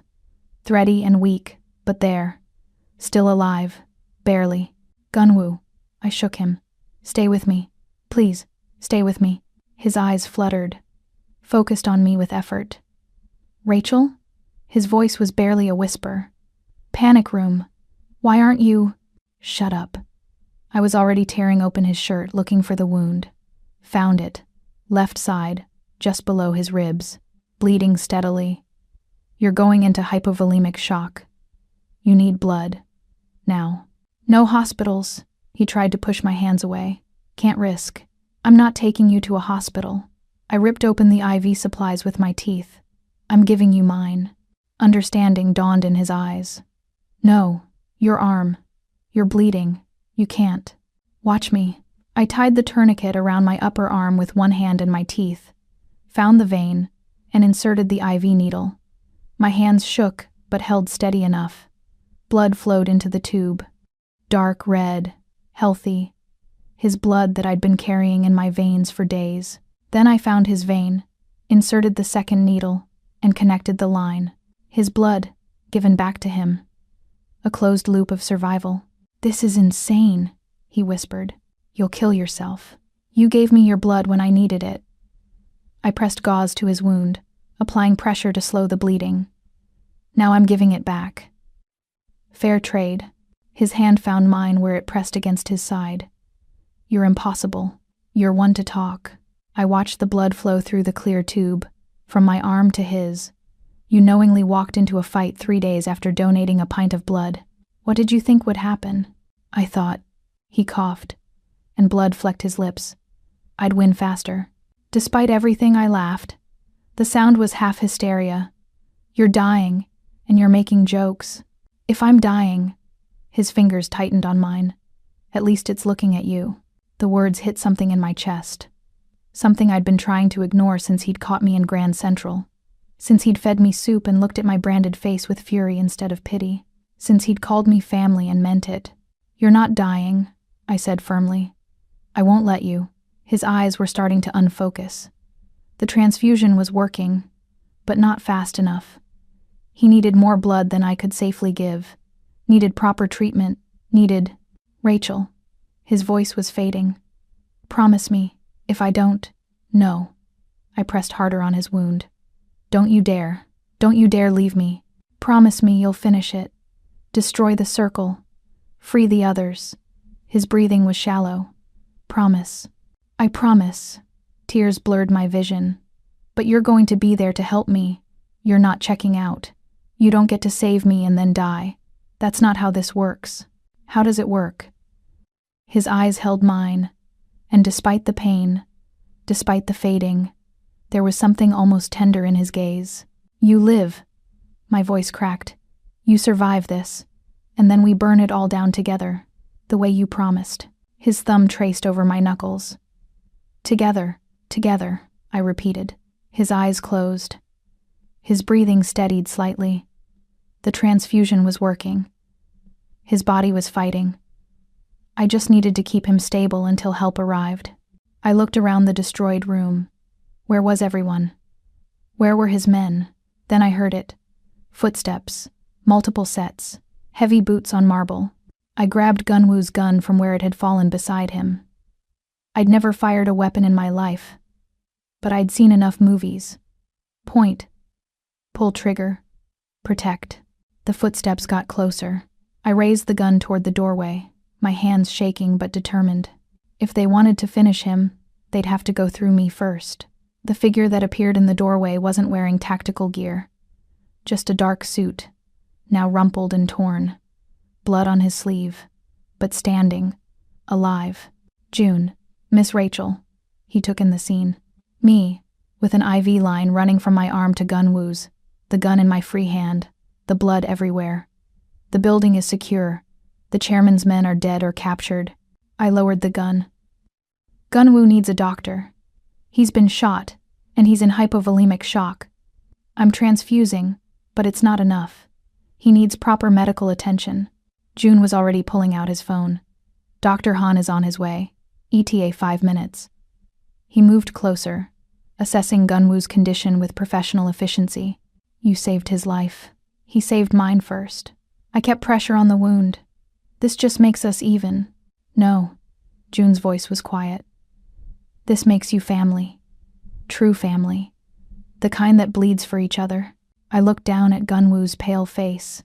Thready and weak, but there. Still alive. Barely. Gunwoo. I shook him. Stay with me. Please, stay with me. His eyes fluttered, focused on me with effort. Rachel? His voice was barely a whisper. Panic room. Why aren't you? Shut up. I was already tearing open his shirt, looking for the wound. Found it. Left side, just below his ribs, bleeding steadily. You're going into hypovolemic shock. You need blood. Now. No hospitals. He tried to push my hands away. Can't risk. I'm not taking you to a hospital. I ripped open the IV supplies with my teeth. I'm giving you mine. Understanding dawned in his eyes. No, your arm. You're bleeding. You can't. Watch me. I tied the tourniquet around my upper arm with one hand and my teeth, found the vein, and inserted the IV needle. My hands shook, but held steady enough. Blood flowed into the tube. Dark red, healthy. His blood that I'd been carrying in my veins for days. Then I found his vein, inserted the second needle, and connected the line. His blood, given back to him. A closed loop of survival. This is insane, he whispered. You'll kill yourself. You gave me your blood when I needed it. I pressed gauze to his wound, applying pressure to slow the bleeding. Now I'm giving it back. Fair trade. His hand found mine where it pressed against his side. You're impossible. You're one to talk. I watched the blood flow through the clear tube, from my arm to his. You knowingly walked into a fight 3 days after donating a pint of blood. What did you think would happen? I thought. He coughed, and blood flecked his lips. I'd win faster. Despite everything, I laughed. The sound was half hysteria. You're dying, and you're making jokes. If I'm dying, his fingers tightened on mine. At least it's looking at you. The words hit something in my chest. Something I'd been trying to ignore since he'd caught me in Grand Central. Since he'd fed me soup and looked at my branded face with fury instead of pity. Since he'd called me family and meant it. You're not dying, I said firmly. I won't let you. His eyes were starting to unfocus. The transfusion was working, but not fast enough. He needed more blood than I could safely give. Needed proper treatment. Needed... Rachel. His voice was fading. Promise me, if I don't... No. I pressed harder on his wound. Don't you dare. Don't you dare leave me. Promise me you'll finish it. Destroy the circle. Free the others. His breathing was shallow. Promise. I promise. Tears blurred my vision. But you're going to be there to help me. You're not checking out. You don't get to save me and then die. That's not how this works. How does it work? His eyes held mine, and despite the pain, despite the fading, there was something almost tender in his gaze. You live. My voice cracked. You survive this, and then we burn it all down together, the way you promised. His thumb traced over my knuckles. Together, I repeated. His eyes closed. His breathing steadied slightly. The transfusion was working. His body was fighting. I just needed to keep him stable until help arrived. I looked around the destroyed room. Where was everyone? Where were his men? Then I heard it. Footsteps. Multiple sets. Heavy boots on marble. I grabbed Gunwoo's gun from where it had fallen beside him. I'd never fired a weapon in my life, but I'd seen enough movies. Point. Pull trigger. Protect. The footsteps got closer. I raised the gun toward the doorway, my hands shaking but determined. If they wanted to finish him, they'd have to go through me first. The figure that appeared in the doorway wasn't wearing tactical gear, just a dark suit, now rumpled and torn, blood on his sleeve, but standing, alive. June, Miss Rachel, he took in the scene. Me, with an IV line running from my arm to Gunwoo's, the gun in my free hand, the blood everywhere. The building is secure. The chairman's men are dead or captured. I lowered the gun. Gunwoo needs a doctor. He's been shot, and he's in hypovolemic shock. I'm transfusing, but it's not enough. He needs proper medical attention. June was already pulling out his phone. Dr. Han is on his way. ETA 5 minutes. He moved closer, assessing Gunwoo's condition with professional efficiency. You saved his life. He saved mine first. I kept pressure on the wound. This just makes us even. No. June's voice was quiet. This makes you family. True family. The kind that bleeds for each other. I looked down at Gunwoo's pale face,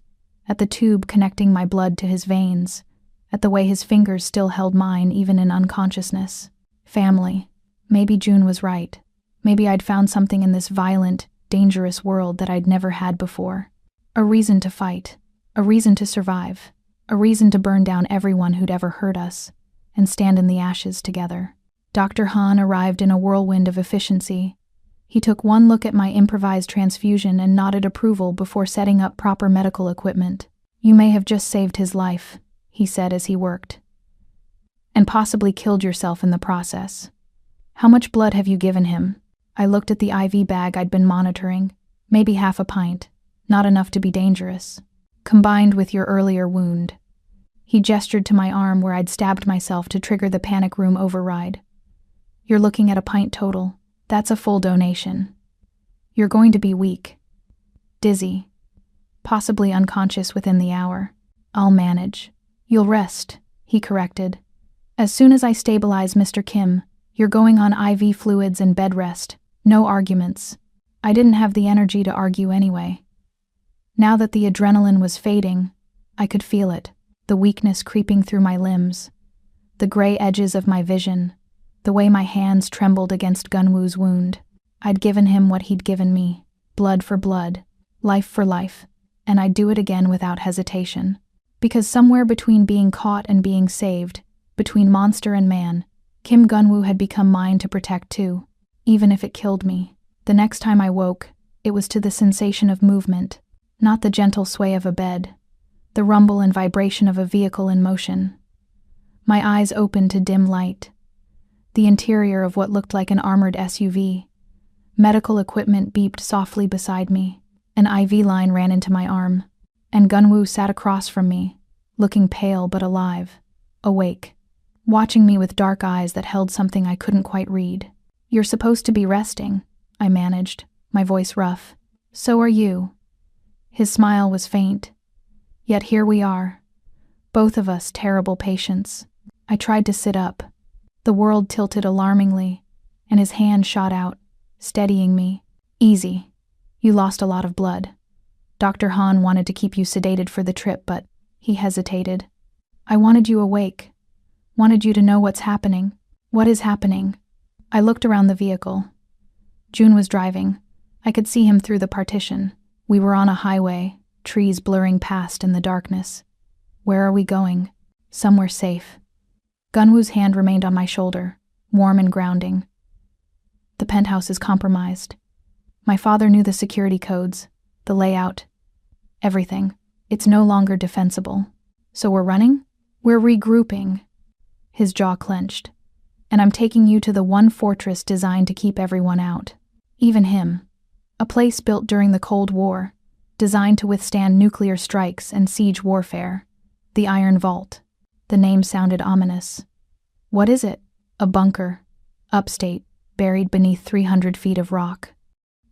at the tube connecting my blood to his veins, at the way his fingers still held mine even in unconsciousness. Family. Maybe June was right. Maybe I'd found something in this violent, dangerous world that I'd never had before. A reason to fight. A reason to survive. A reason to burn down everyone who'd ever hurt us, and stand in the ashes together. Dr. Han arrived in a whirlwind of efficiency. He took one look at my improvised transfusion and nodded approval before setting up proper medical equipment. You may have just saved his life, he said as he worked. And possibly killed yourself in the process. How much blood have you given him? I looked at the IV bag I'd been monitoring. Maybe half a pint. Not enough to be dangerous. Combined with your earlier wound. He gestured to my arm where I'd stabbed myself to trigger the panic room override. You're looking at a pint total. That's a full donation. You're going to be weak. Dizzy. Possibly unconscious within the hour. I'll manage. You'll rest, he corrected. As soon as I stabilize Mr. Kim, you're going on IV fluids and bed rest. No arguments. I didn't have the energy to argue anyway. Now that the adrenaline was fading, I could feel it, the weakness creeping through my limbs, the gray edges of my vision, the way my hands trembled against Gunwoo's wound. I'd given him what he'd given me, blood for blood, life for life, and I'd do it again without hesitation. Because somewhere between being caught and being saved, between monster and man, Kim Gunwoo had become mine to protect too, even if it killed me. The next time I woke, it was to the sensation of movement, not the gentle sway of a bed, the rumble and vibration of a vehicle in motion. My eyes opened to dim light. The interior of what looked like an armored SUV. Medical equipment beeped softly beside me. An IV line ran into my arm, and Gunwoo sat across from me, looking pale but alive, awake, watching me with dark eyes that held something I couldn't quite read. You're supposed to be resting, I managed, my voice rough. So are you. His smile was faint. Yet here we are, both of us terrible patients. I tried to sit up. The world tilted alarmingly, and his hand shot out, steadying me. Easy. You lost a lot of blood. Dr. Han wanted to keep you sedated for the trip, but he hesitated. I wanted you awake. Wanted you to know what's happening. What is happening? I looked around the vehicle. June was driving. I could see him through the partition. We were on a highway, trees blurring past in the darkness. Where are we going? Somewhere safe. Gunwoo's hand remained on my shoulder, warm and grounding. The penthouse is compromised. My father knew the security codes, the layout, everything. It's no longer defensible. So we're running? We're regrouping. His jaw clenched. And I'm taking you to the one fortress designed to keep everyone out. Even him. A place built during the Cold War, designed to withstand nuclear strikes and siege warfare. The Iron Vault. The name sounded ominous. What is it? A bunker. Upstate, buried beneath 300 feet of rock.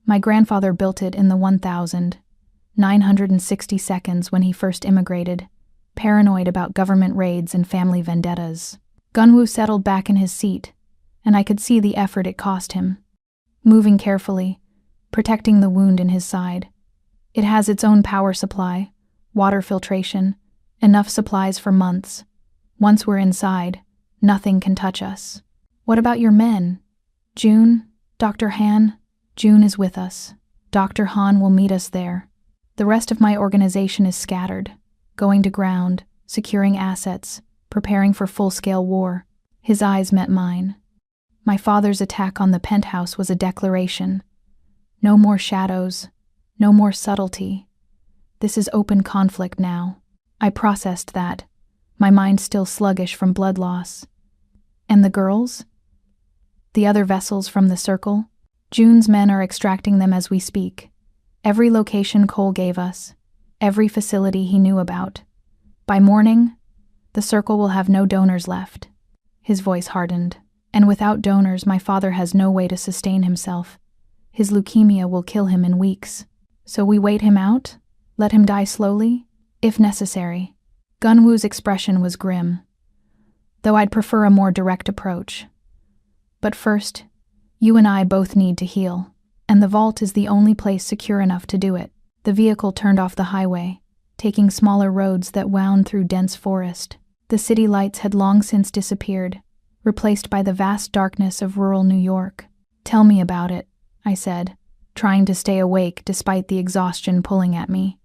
My grandfather built it in the 1962 when he first immigrated, paranoid about government raids and family vendettas. Gunwoo settled back in his seat, and I could see the effort it cost him. Moving carefully, protecting the wound in his side. It has its own power supply, water filtration, enough supplies for months. Once we're inside, nothing can touch us. What about your men? June, Dr. Han, June is with us. Dr. Han will meet us there. The rest of my organization is scattered, going to ground, securing assets, preparing for full-scale war. His eyes met mine. My father's attack on the penthouse was a declaration. No more shadows, no more subtlety. This is open conflict now. I processed that, my mind still sluggish from blood loss. And the girls? The other vessels from the circle? June's men are extracting them as we speak. Every location Cole gave us, every facility he knew about. By morning, the circle will have no donors left. His voice hardened. And without donors, my father has no way to sustain himself. His leukemia will kill him in weeks. So we wait him out? Let him die slowly? If necessary. Gunwoo's expression was grim, though I'd prefer a more direct approach. But first, you and I both need to heal, and the vault is the only place secure enough to do it. The vehicle turned off the highway, taking smaller roads that wound through dense forest. The city lights had long since disappeared, replaced by the vast darkness of rural New York. Tell me about it, I said, trying to stay awake despite the exhaustion pulling at me.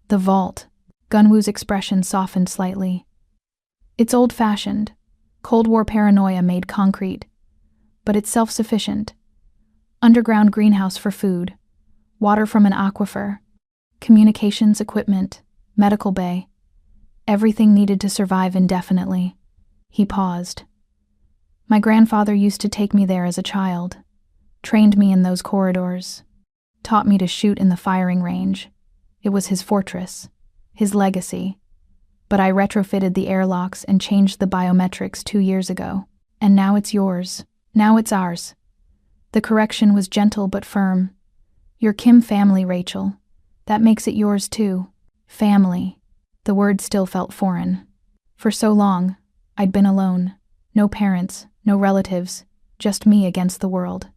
The vault. Gunwoo's expression softened slightly. It's old-fashioned, Cold War paranoia made concrete, but it's self-sufficient. Underground greenhouse for food, water from an aquifer, communications equipment, medical bay, everything needed to survive indefinitely. He paused. My grandfather used to take me there as a child, trained me in those corridors, taught me to shoot in the firing range. It was his fortress, his legacy. But I retrofitted the airlocks and changed the biometrics 2 years ago. And now it's yours. Now it's ours. The correction was gentle but firm. Your Kim family, Rachel. That makes it yours too. Family. The word still felt foreign. For so long, I'd been alone. No parents, no relatives, just me against the world.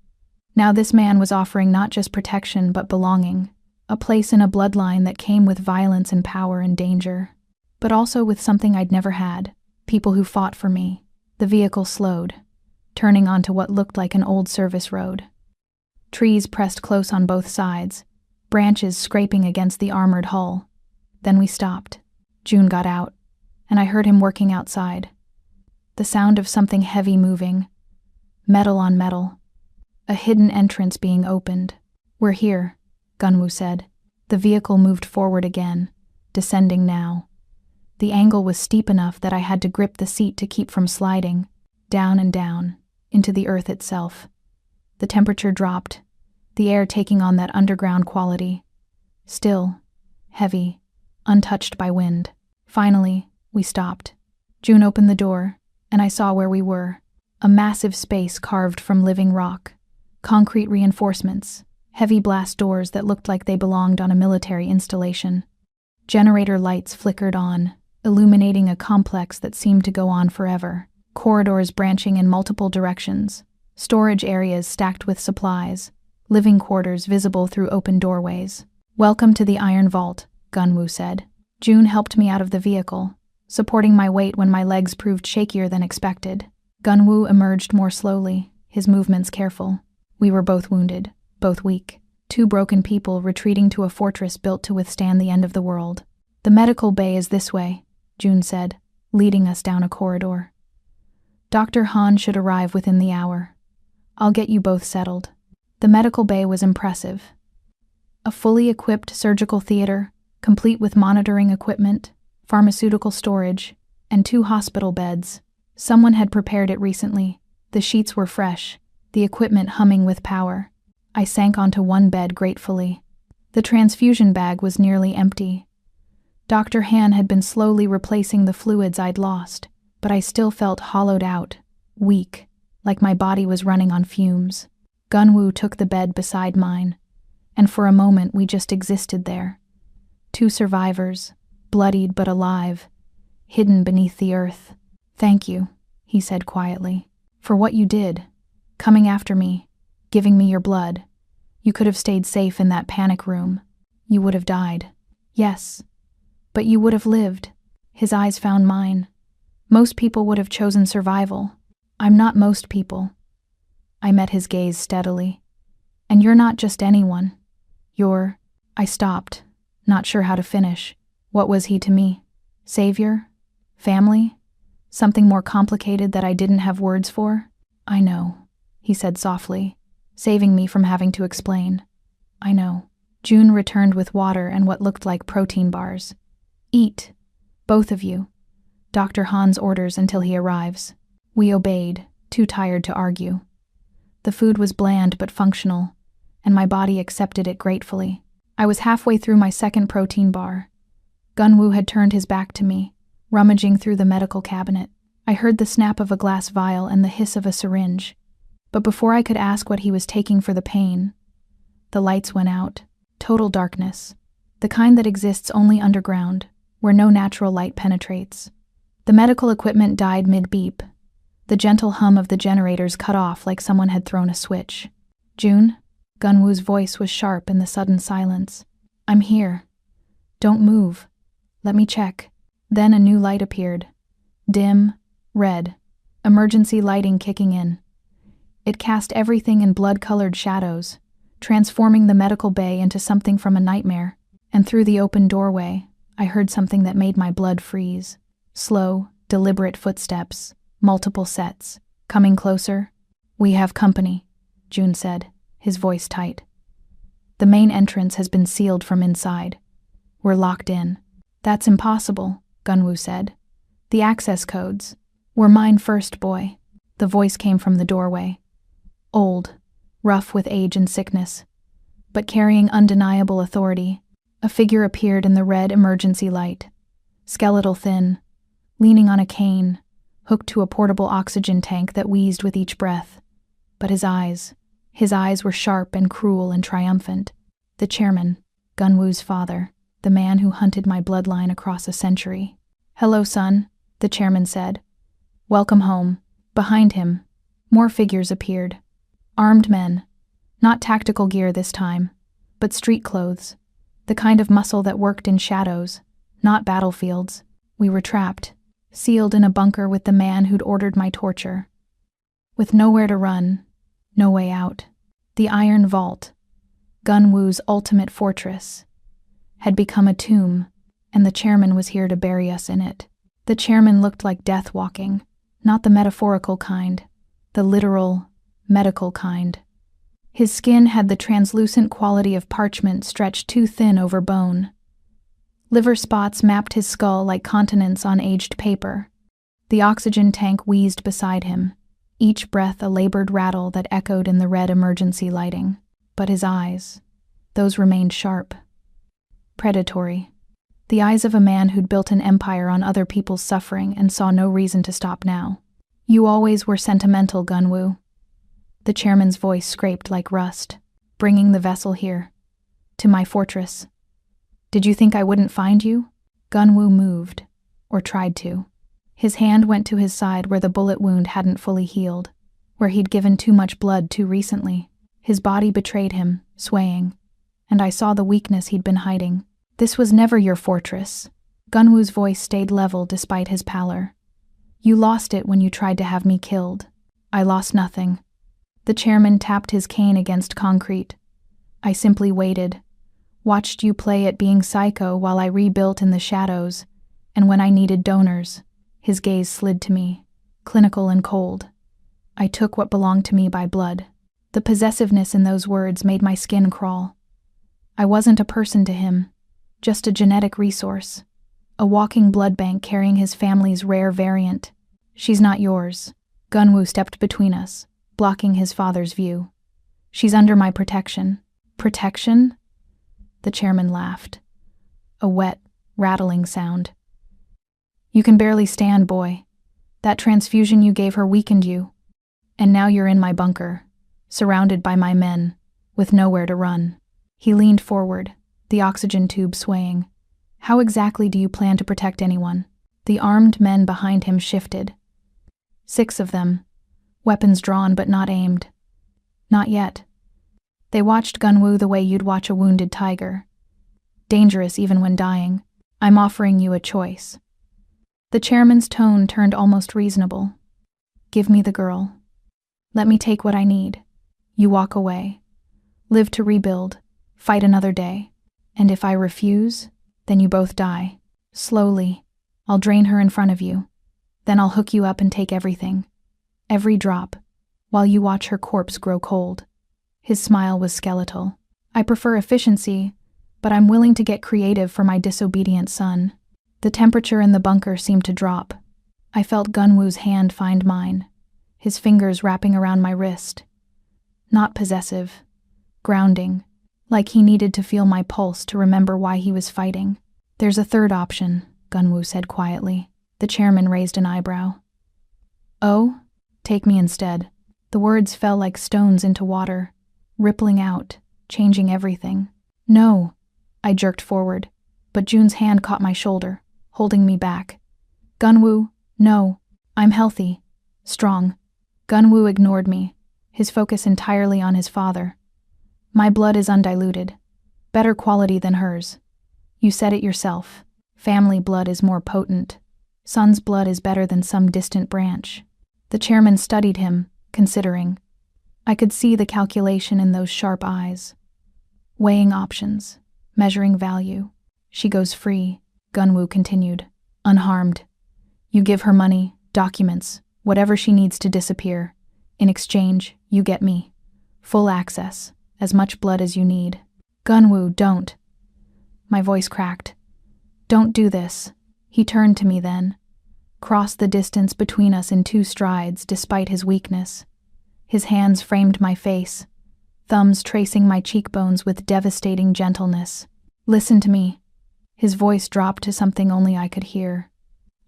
Now this man was offering not just protection but belonging, a place in a bloodline that came with violence and power and danger, but also with something I'd never had, people who fought for me. The vehicle slowed, turning onto what looked like an old service road. Trees pressed close on both sides, branches scraping against the armored hull. Then we stopped. June got out, and I heard him working outside. The sound of something heavy moving, metal on metal, a hidden entrance being opened. We're here, Gunwoo said. The vehicle moved forward again, descending now. The angle was steep enough that I had to grip the seat to keep from sliding, down and down, into the earth itself. The temperature dropped, the air taking on that underground quality. Still, heavy, untouched by wind. Finally, we stopped. June opened the door, and I saw where we were. A massive space carved from living rock. Concrete reinforcements, heavy blast doors that looked like they belonged on a military installation. Generator lights flickered on, illuminating a complex that seemed to go on forever. Corridors branching in multiple directions, storage areas stacked with supplies, living quarters visible through open doorways. Welcome to the Iron Vault, Gunwoo said. June helped me out of the vehicle, supporting my weight when my legs proved shakier than expected. Gunwoo emerged more slowly, his movements careful. We were both wounded, both weak. Two broken people retreating to a fortress built to withstand the end of the world. The medical bay is this way, June said, leading us down a corridor. Dr. Han should arrive within the hour. I'll get you both settled. The medical bay was impressive. A fully equipped surgical theater, complete with monitoring equipment, pharmaceutical storage, and 2 hospital beds. Someone had prepared it recently. The sheets were fresh, the equipment humming with power. I sank onto one bed gratefully. The transfusion bag was nearly empty. Dr. Han had been slowly replacing the fluids I'd lost, but I still felt hollowed out, weak, like my body was running on fumes. Gunwoo took the bed beside mine, and for a moment we just existed there. 2 survivors, bloodied but alive, hidden beneath the earth. Thank you, he said quietly, for what you did, coming after me, giving me your blood. You could have stayed safe in that panic room. You would have died. Yes, but you would have lived. His eyes found mine. Most people would have chosen survival. I'm not most people. I met his gaze steadily. And you're not just anyone. You're... I stopped, not sure how to finish. What was he to me? Savior? Family? Something more complicated that I didn't have words for? I know, he said softly, saving me from having to explain. I know. June returned with water and what looked like protein bars. Eat. Both of you. Dr. Han's orders until he arrives. We obeyed, too tired to argue. The food was bland but functional, and my body accepted it gratefully. I was halfway through my second protein bar. Gunwoo had turned his back to me, rummaging through the medical cabinet. I heard the snap of a glass vial and the hiss of a syringe. But before I could ask what he was taking for the pain, the lights went out. Total darkness. The kind that exists only underground, where no natural light penetrates. The medical equipment died mid-beep. The gentle hum of the generators cut off like someone had thrown a switch. June? Gunwoo's voice was sharp in the sudden silence. I'm here. Don't move. Let me check. Then a new light appeared. Dim, red. Emergency lighting kicking in. It cast everything in blood-colored shadows, transforming the medical bay into something from a nightmare. And through the open doorway, I heard something that made my blood freeze. Slow, deliberate footsteps, multiple sets, coming closer. We have company, June said, his voice tight. The main entrance has been sealed from inside. We're locked in. That's impossible, Gunwoo said. The access codes. Were mine first, boy. The voice came from the doorway. Old, rough with age and sickness, but carrying undeniable authority. A figure appeared in the red emergency light. Skeletal thin, leaning on a cane, hooked to a portable oxygen tank that wheezed with each breath. But his eyes were sharp and cruel and triumphant. The chairman, Gunwoo's father, the man who hunted my bloodline across a century. Hello, son, the chairman said. Welcome home. Behind him, more figures appeared. Armed men, not tactical gear this time, but street clothes, the kind of muscle that worked in shadows, not battlefields. We were trapped, sealed in a bunker with the man who'd ordered my torture. With nowhere to run, no way out. The Iron Vault, Gunwoo's ultimate fortress, had become a tomb, and the chairman was here to bury us in it. The chairman looked like death walking, not the metaphorical kind, the literal, medical kind. His skin had the translucent quality of parchment stretched too thin over bone. Liver spots mapped his skull like continents on aged paper. The oxygen tank wheezed beside him, each breath a labored rattle that echoed in the red emergency lighting. But his eyes, those remained sharp. Predatory. The eyes of a man who'd built an empire on other people's suffering and saw no reason to stop now. You always were sentimental, Gunwoo. The chairman's voice scraped like rust. Bringing the vessel here. To my fortress. Did you think I wouldn't find you? Gunwoo moved, or tried to. His hand went to his side where the bullet wound hadn't fully healed, where he'd given too much blood too recently. His body betrayed him, swaying, and I saw the weakness he'd been hiding. This was never your fortress. Gunwoo's voice stayed level despite his pallor. You lost it when you tried to have me killed. I lost nothing. The chairman tapped his cane against concrete. I simply waited, watched you play at being psycho while I rebuilt in the shadows, and when I needed donors, his gaze slid to me, clinical and cold. I took what belonged to me by blood. The possessiveness in those words made my skin crawl. I wasn't a person to him, just a genetic resource, a walking blood bank carrying his family's rare variant. She's not yours. Gunwoo stepped between us, blocking his father's view. She's under my protection. Protection? The chairman laughed. A wet, rattling sound. You can barely stand, boy. That transfusion you gave her weakened you. And now you're in my bunker, surrounded by my men, with nowhere to run. He leaned forward, the oxygen tube swaying. How exactly do you plan to protect anyone? The armed men behind him shifted. 6 of them, weapons drawn but not aimed. Not yet. They watched Gunwoo the way you'd watch a wounded tiger. Dangerous even when dying. I'm offering you a choice. The chairman's tone turned almost reasonable. Give me the girl. Let me take what I need. You walk away. Live to rebuild. Fight another day. And if I refuse, then you both die. Slowly, I'll drain her in front of you. Then I'll hook you up and take everything. Every drop, while you watch her corpse grow cold. His smile was skeletal. I prefer efficiency, but I'm willing to get creative for my disobedient son. The temperature in the bunker seemed to drop. I felt Gunwoo's hand find mine, his fingers wrapping around my wrist. Not possessive, grounding, like he needed to feel my pulse to remember why he was fighting. There's a third option, Gunwoo said quietly. The chairman raised an eyebrow. Oh? Take me instead. The words fell like stones into water, rippling out, changing everything. No, I jerked forward, but June's hand caught my shoulder, holding me back. Gunwoo, no, I'm healthy, strong. Gunwoo ignored me, his focus entirely on his father. My blood is undiluted, better quality than hers. You said it yourself. Family blood is more potent. Son's blood is better than some distant branch. The chairman studied him, considering. I could see the calculation in those sharp eyes. Weighing options, measuring value. She goes free, Gunwoo continued, unharmed. You give her money, documents, whatever she needs to disappear. In exchange, you get me. Full access, as much blood as you need. Gunwoo, don't. My voice cracked. Don't do this. He turned to me then, crossed the distance between us in 2 strides despite his weakness. His hands framed my face, thumbs tracing my cheekbones with devastating gentleness. Listen to me. His voice dropped to something only I could hear.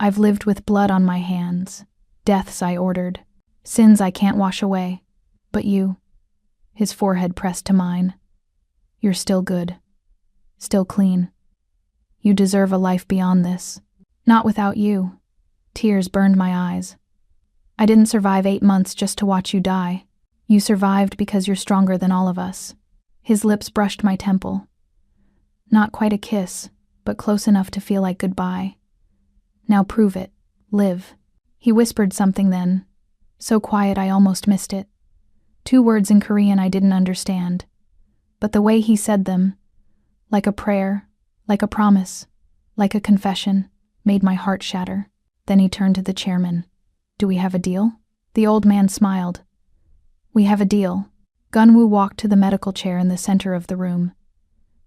I've lived with blood on my hands, deaths I ordered, sins I can't wash away. But you, his forehead pressed to mine. You're still good, still clean. You deserve a life beyond this. Not without you. Tears burned my eyes. I didn't survive 8 months just to watch you die. You survived because you're stronger than all of us. His lips brushed my temple. Not quite a kiss, but close enough to feel like goodbye. Now prove it. Live. He whispered something then, so quiet I almost missed it. 2 words in Korean I didn't understand. But the way he said them, like a prayer, like a promise, like a confession, made my heart shatter. Then he turned to the chairman. Do we have a deal? The old man smiled. We have a deal. Gunwoo walked to the medical chair in the center of the room.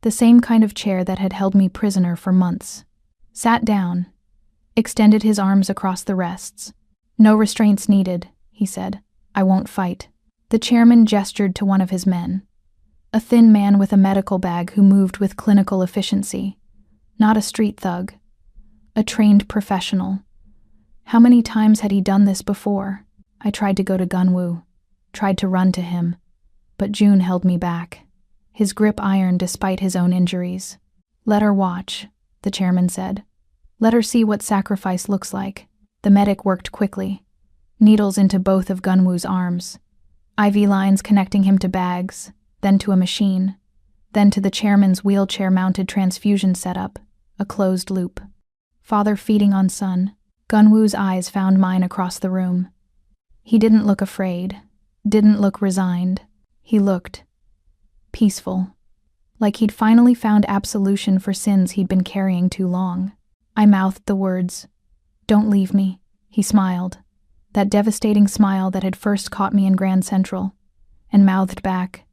The same kind of chair that had held me prisoner for months. Sat down, extended his arms across the rests. No restraints needed, he said. I won't fight. The chairman gestured to one of his men. A thin man with a medical bag who moved with clinical efficiency. Not a street thug. A trained professional. How many times had he done this before? I tried to go to Gunwoo, tried to run to him, but June held me back, his grip iron despite his own injuries. Let her watch, the chairman said. Let her see what sacrifice looks like. The medic worked quickly, needles into both of Gunwoo's arms, IV lines connecting him to bags, then to a machine, then to the chairman's wheelchair-mounted transfusion setup, a closed loop. Father feeding on son. Gunwoo's eyes found mine across the room. He didn't look afraid, didn't look resigned. He looked peaceful, like he'd finally found absolution for sins he'd been carrying too long. I mouthed the words, "Don't leave me." He smiled, that devastating smile that had first caught me in Grand Central, and mouthed back,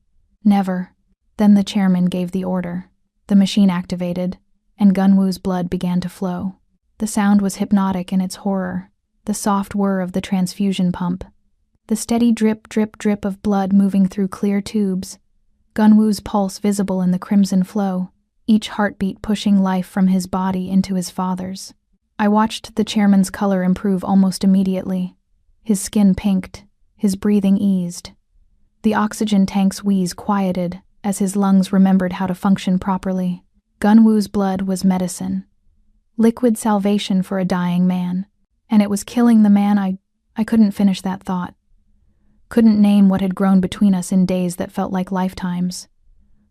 "Never." Then the chairman gave the order. The machine activated, and Gunwoo's blood began to flow. The sound was hypnotic in its horror, the soft whir of the transfusion pump, the steady drip, drip, drip of blood moving through clear tubes, Gunwoo's pulse visible in the crimson flow, each heartbeat pushing life from his body into his father's. I watched the chairman's color improve almost immediately. His skin pinked, his breathing eased. The oxygen tank's wheeze quieted as his lungs remembered how to function properly. Gunwoo's blood was medicine. Liquid salvation for a dying man. And it was killing the man I couldn't finish that thought. Couldn't name what had grown between us in days that felt like lifetimes.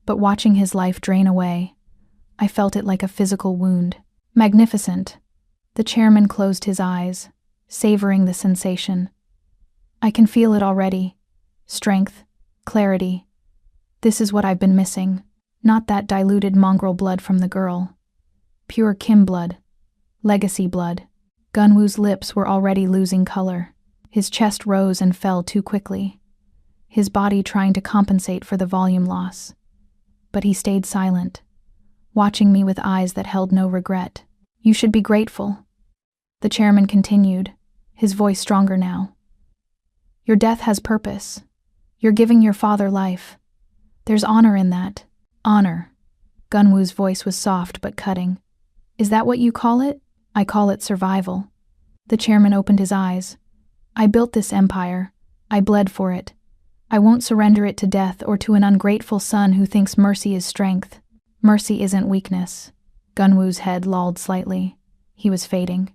But watching his life drain away, I felt it like a physical wound. Magnificent. The chairman closed his eyes, savoring the sensation. I can feel it already. Strength, clarity, This is what I've been missing. Not that diluted mongrel blood from the girl. Pure Kim blood. Legacy blood. Gunwoo's lips were already losing color. His chest rose and fell too quickly, his body trying to compensate for the volume loss. But he stayed silent, watching me with eyes that held no regret. You should be grateful. The chairman continued, his voice stronger now. Your death has purpose. You're giving your father life. There's honor in that. Honor. Gunwoo's voice was soft but cutting. Is that what you call it? I call it survival. The chairman opened his eyes. I built this empire. I bled for it. I won't surrender it to death or to an ungrateful son who thinks mercy is strength. Mercy isn't weakness. Gunwoo's head lolled slightly. He was fading.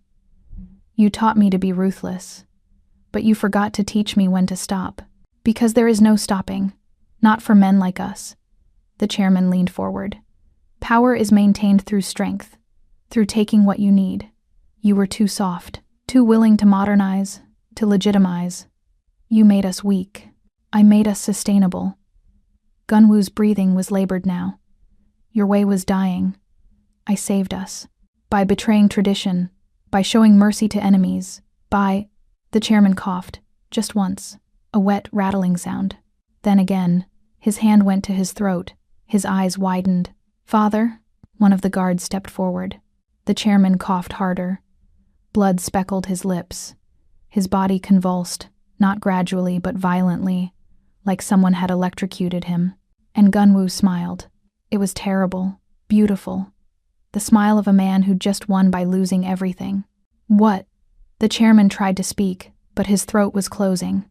You taught me to be ruthless, but you forgot to teach me when to stop. Because there is no stopping. Not for men like us. The chairman leaned forward. Power is maintained through strength, through taking what you need. You were too soft, too willing to modernize, to legitimize. You made us weak. I made us sustainable. Gunwoo's breathing was labored now. Your way was dying. I saved us. By betraying tradition, by showing mercy to enemies, by... The chairman coughed, just once, a wet, rattling sound. Then again, his hand went to his throat, his eyes widened. Father? One of the guards stepped forward. The chairman coughed harder. Blood speckled his lips. His body convulsed, not gradually but violently, like someone had electrocuted him. And Gunwoo smiled. It was terrible, beautiful. The smile of a man who'd just won by losing everything. What? The chairman tried to speak, but his throat was closing.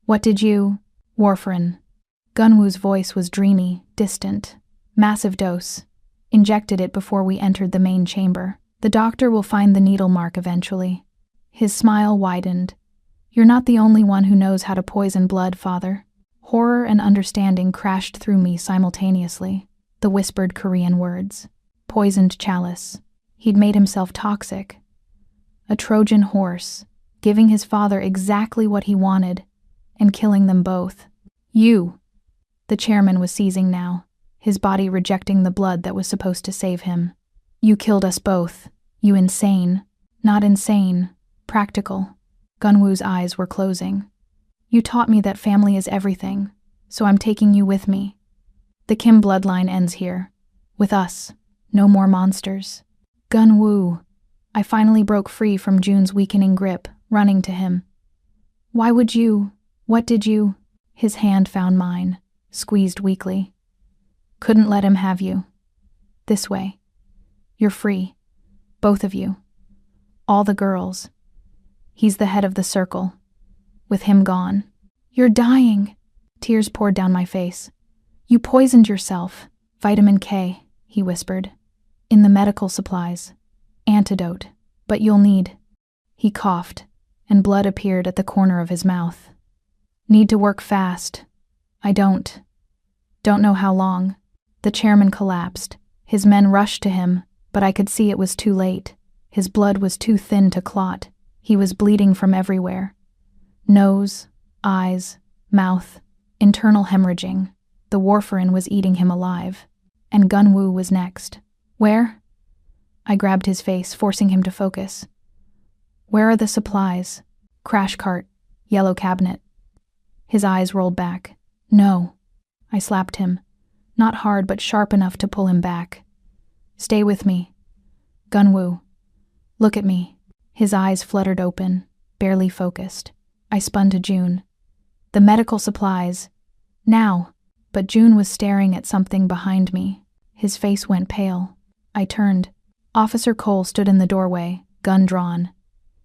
What did you... Warfarin. Gunwoo's voice was dreamy, distant. Massive dose. Injected it before we entered the main chamber. The doctor will find the needle mark eventually. His smile widened. You're not the only one who knows how to poison blood, Father. Horror and understanding crashed through me simultaneously. The whispered Korean words. Poisoned chalice. He'd made himself toxic. A Trojan horse, giving his father exactly what he wanted, and killing them both. You! The chairman was seizing now, his body rejecting the blood that was supposed to save him. You killed us both. You insane. Not insane. Practical. Gunwoo's eyes were closing. You taught me that family is everything, so I'm taking you with me. The Kim bloodline ends here. With us. No more monsters. Gunwoo. I finally broke free from June's weakening grip, running to him. Why would you? What did you? His hand found mine, squeezed weakly. Couldn't let him have you. This way. You're free. Both of you. All the girls. He's the head of the circle. With him gone. You're dying. Tears poured down my face. You poisoned yourself. Vitamin K, he whispered. In the medical supplies. Antidote. But you'll need. He coughed, and blood appeared at the corner of his mouth. Need to work fast. I don't. Don't know how long. The chairman collapsed. His men rushed to him, but I could see it was too late. His blood was too thin to clot. He was bleeding from everywhere. Nose, eyes, mouth, internal hemorrhaging. The warfarin was eating him alive. And Gunwoo was next. Where? I grabbed his face, forcing him to focus. Where are the supplies? Crash cart, yellow cabinet. His eyes rolled back. No. I slapped him. Not hard, but sharp enough to pull him back. Stay with me. Gunwoo. Look at me. His eyes fluttered open, barely focused. I spun to June. The medical supplies. Now. But June was staring at something behind me. His face went pale. I turned. Officer Cole stood in the doorway, gun drawn.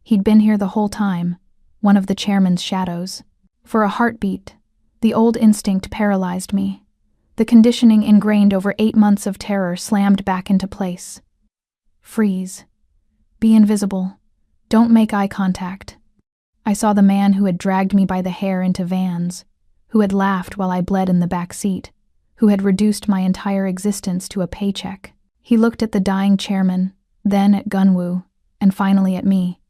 He'd been here the whole time, one of the chairman's shadows. For a heartbeat, the old instinct paralyzed me. The conditioning ingrained over 8 months of terror slammed back into place. Freeze. Be invisible. Don't make eye contact. I saw the man who had dragged me by the hair into vans, who had laughed while I bled in the back seat, who had reduced my entire existence to a paycheck. He looked at the dying chairman, then at Gunwoo, and finally at me.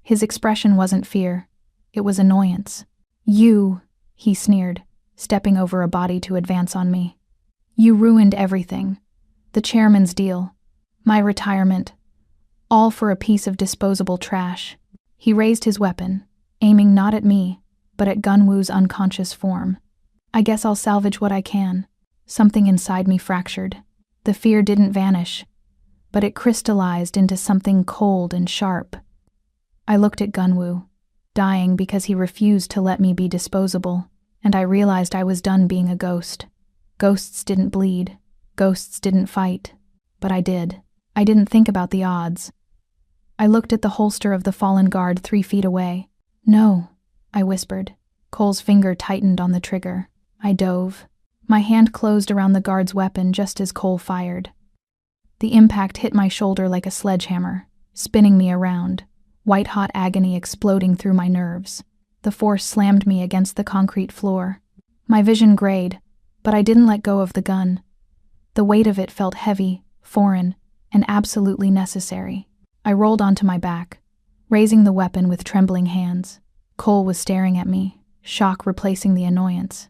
His expression wasn't fear. It was annoyance. You, he sneered, stepping over a body to advance on me. You ruined everything. The chairman's deal. My retirement. All for a piece of disposable trash. He raised his weapon, aiming not at me, but at Gunwoo's unconscious form. I guess I'll salvage what I can. Something inside me fractured. The fear didn't vanish, but it crystallized into something cold and sharp. I looked at Gunwoo, dying because he refused to let me be disposable, and I realized I was done being a ghost. Ghosts didn't bleed. Ghosts didn't fight. But I did. I didn't think about the odds. I looked at the holster of the fallen guard 3 feet away. No, I whispered. Cole's finger tightened on the trigger. I dove. My hand closed around the guard's weapon just as Cole fired. The impact hit my shoulder like a sledgehammer, spinning me around, white-hot agony exploding through my nerves. The force slammed me against the concrete floor. My vision grayed, but I didn't let go of the gun. The weight of it felt heavy, foreign, and absolutely necessary. I rolled onto my back, raising the weapon with trembling hands. Cole was staring at me, shock replacing the annoyance.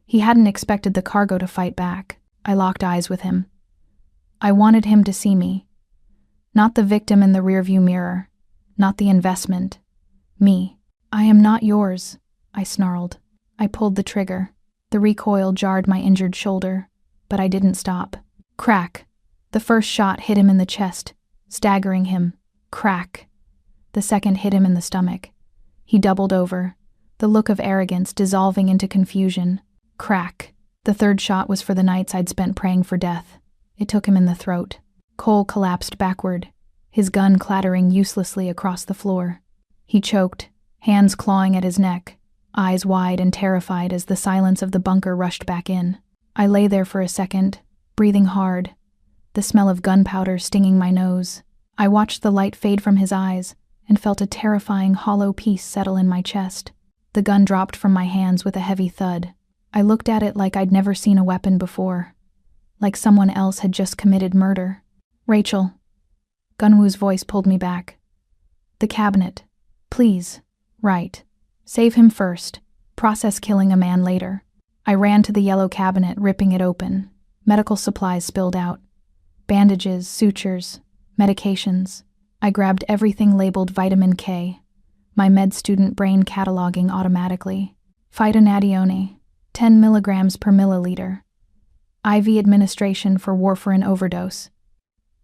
He hadn't expected the cargo to fight back. I locked eyes with him. I wanted him to see me. Not the victim in the rearview mirror. Not the investment. Me. I am not yours, I snarled. I pulled the trigger. The recoil jarred my injured shoulder, but I didn't stop. Crack. The first shot hit him in the chest, staggering him. Crack. The second hit him in the stomach. He doubled over, the look of arrogance dissolving into confusion. Crack. The third shot was for the nights I'd spent praying for death. It took him in the throat. Cole collapsed backward, his gun clattering uselessly across the floor. He choked, hands clawing at his neck, eyes wide and terrified as the silence of the bunker rushed back in. I lay there for a second, breathing hard, the smell of gunpowder stinging my nose. I watched the light fade from his eyes and felt a terrifying hollow peace settle in my chest. The gun dropped from my hands with a heavy thud. I looked at it like I'd never seen a weapon before, like someone else had just committed murder. Rachel. Gunwoo's voice pulled me back. The cabinet. Please. Right. Save him first. Process killing a man later. I ran to the yellow cabinet, ripping it open. Medical supplies spilled out. Bandages, sutures, medications. I grabbed everything labeled vitamin K, my med student brain cataloging automatically. Phytonadione, 10 milligrams per milliliter. IV administration for warfarin overdose.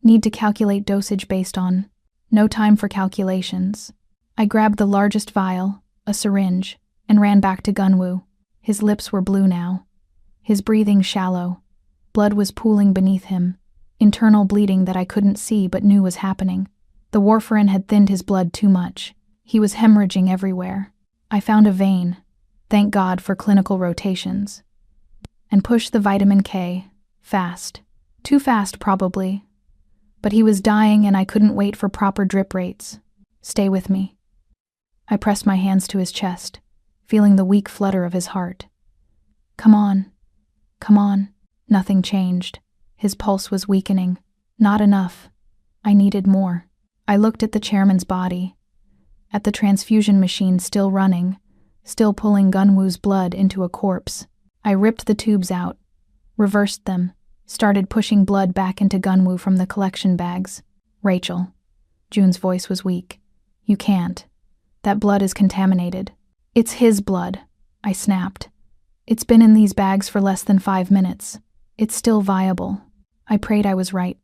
Need to calculate dosage based on. No time for calculations. I grabbed the largest vial, a syringe, and ran back to Gunwoo. His lips were blue now. His breathing shallow. Blood was pooling beneath him. Internal bleeding that I couldn't see but knew was happening. The warfarin had thinned his blood too much. He was hemorrhaging everywhere. I found a vein, thank God for clinical rotations, and pushed the vitamin K, fast. Too fast, probably. But he was dying and I couldn't wait for proper drip rates. Stay with me. I pressed my hands to his chest, feeling the weak flutter of his heart. Come on. Come on. Nothing changed. His pulse was weakening. Not enough. I needed more. I looked at the chairman's body, at the transfusion machine still running, still pulling Gunwoo's blood into a corpse. I ripped the tubes out, reversed them, started pushing blood back into Gunwoo from the collection bags. Rachel. June's voice was weak. You can't. That blood is contaminated. It's his blood, I snapped. It's been in these bags for less than 5 minutes. It's still viable. I prayed I was right.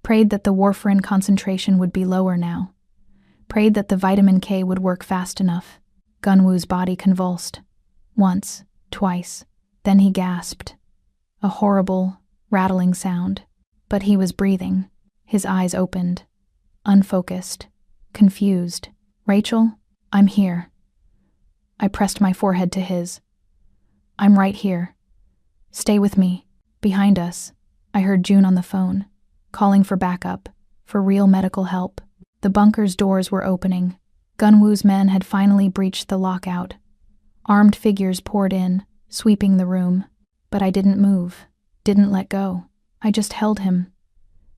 Prayed that the warfarin concentration would be lower now. Prayed that the vitamin K would work fast enough. Gunwoo's body convulsed. Once, twice. Then he gasped. A horrible, rattling sound. But he was breathing. His eyes opened. Unfocused. Confused. Rachel, I'm here. I pressed my forehead to his. I'm right here. Stay with me. Behind us, I heard June on the phone, calling for backup, for real medical help. The bunker's doors were opening. Gunwoo's men had finally breached the lockout. Armed figures poured in, sweeping the room. But I didn't move, didn't let go. I just held him,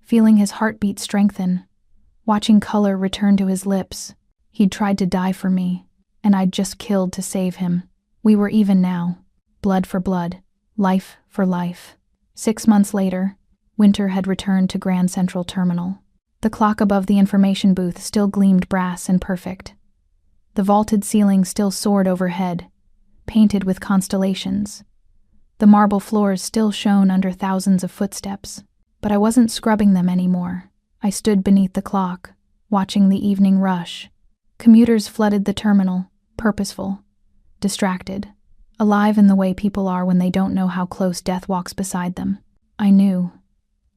feeling his heartbeat strengthen, watching color return to his lips. He'd tried to die for me, and I'd just killed to save him. We were even now. Blood for blood. Life for life. 6 months later, Winter had returned to Grand Central Terminal. The clock above the information booth still gleamed brass and perfect. The vaulted ceiling still soared overhead, painted with constellations. The marble floors still shone under thousands of footsteps, but I wasn't scrubbing them anymore. I stood beneath the clock, watching the evening rush. Commuters flooded the terminal, purposeful, distracted, alive in the way people are when they don't know how close death walks beside them. I knew.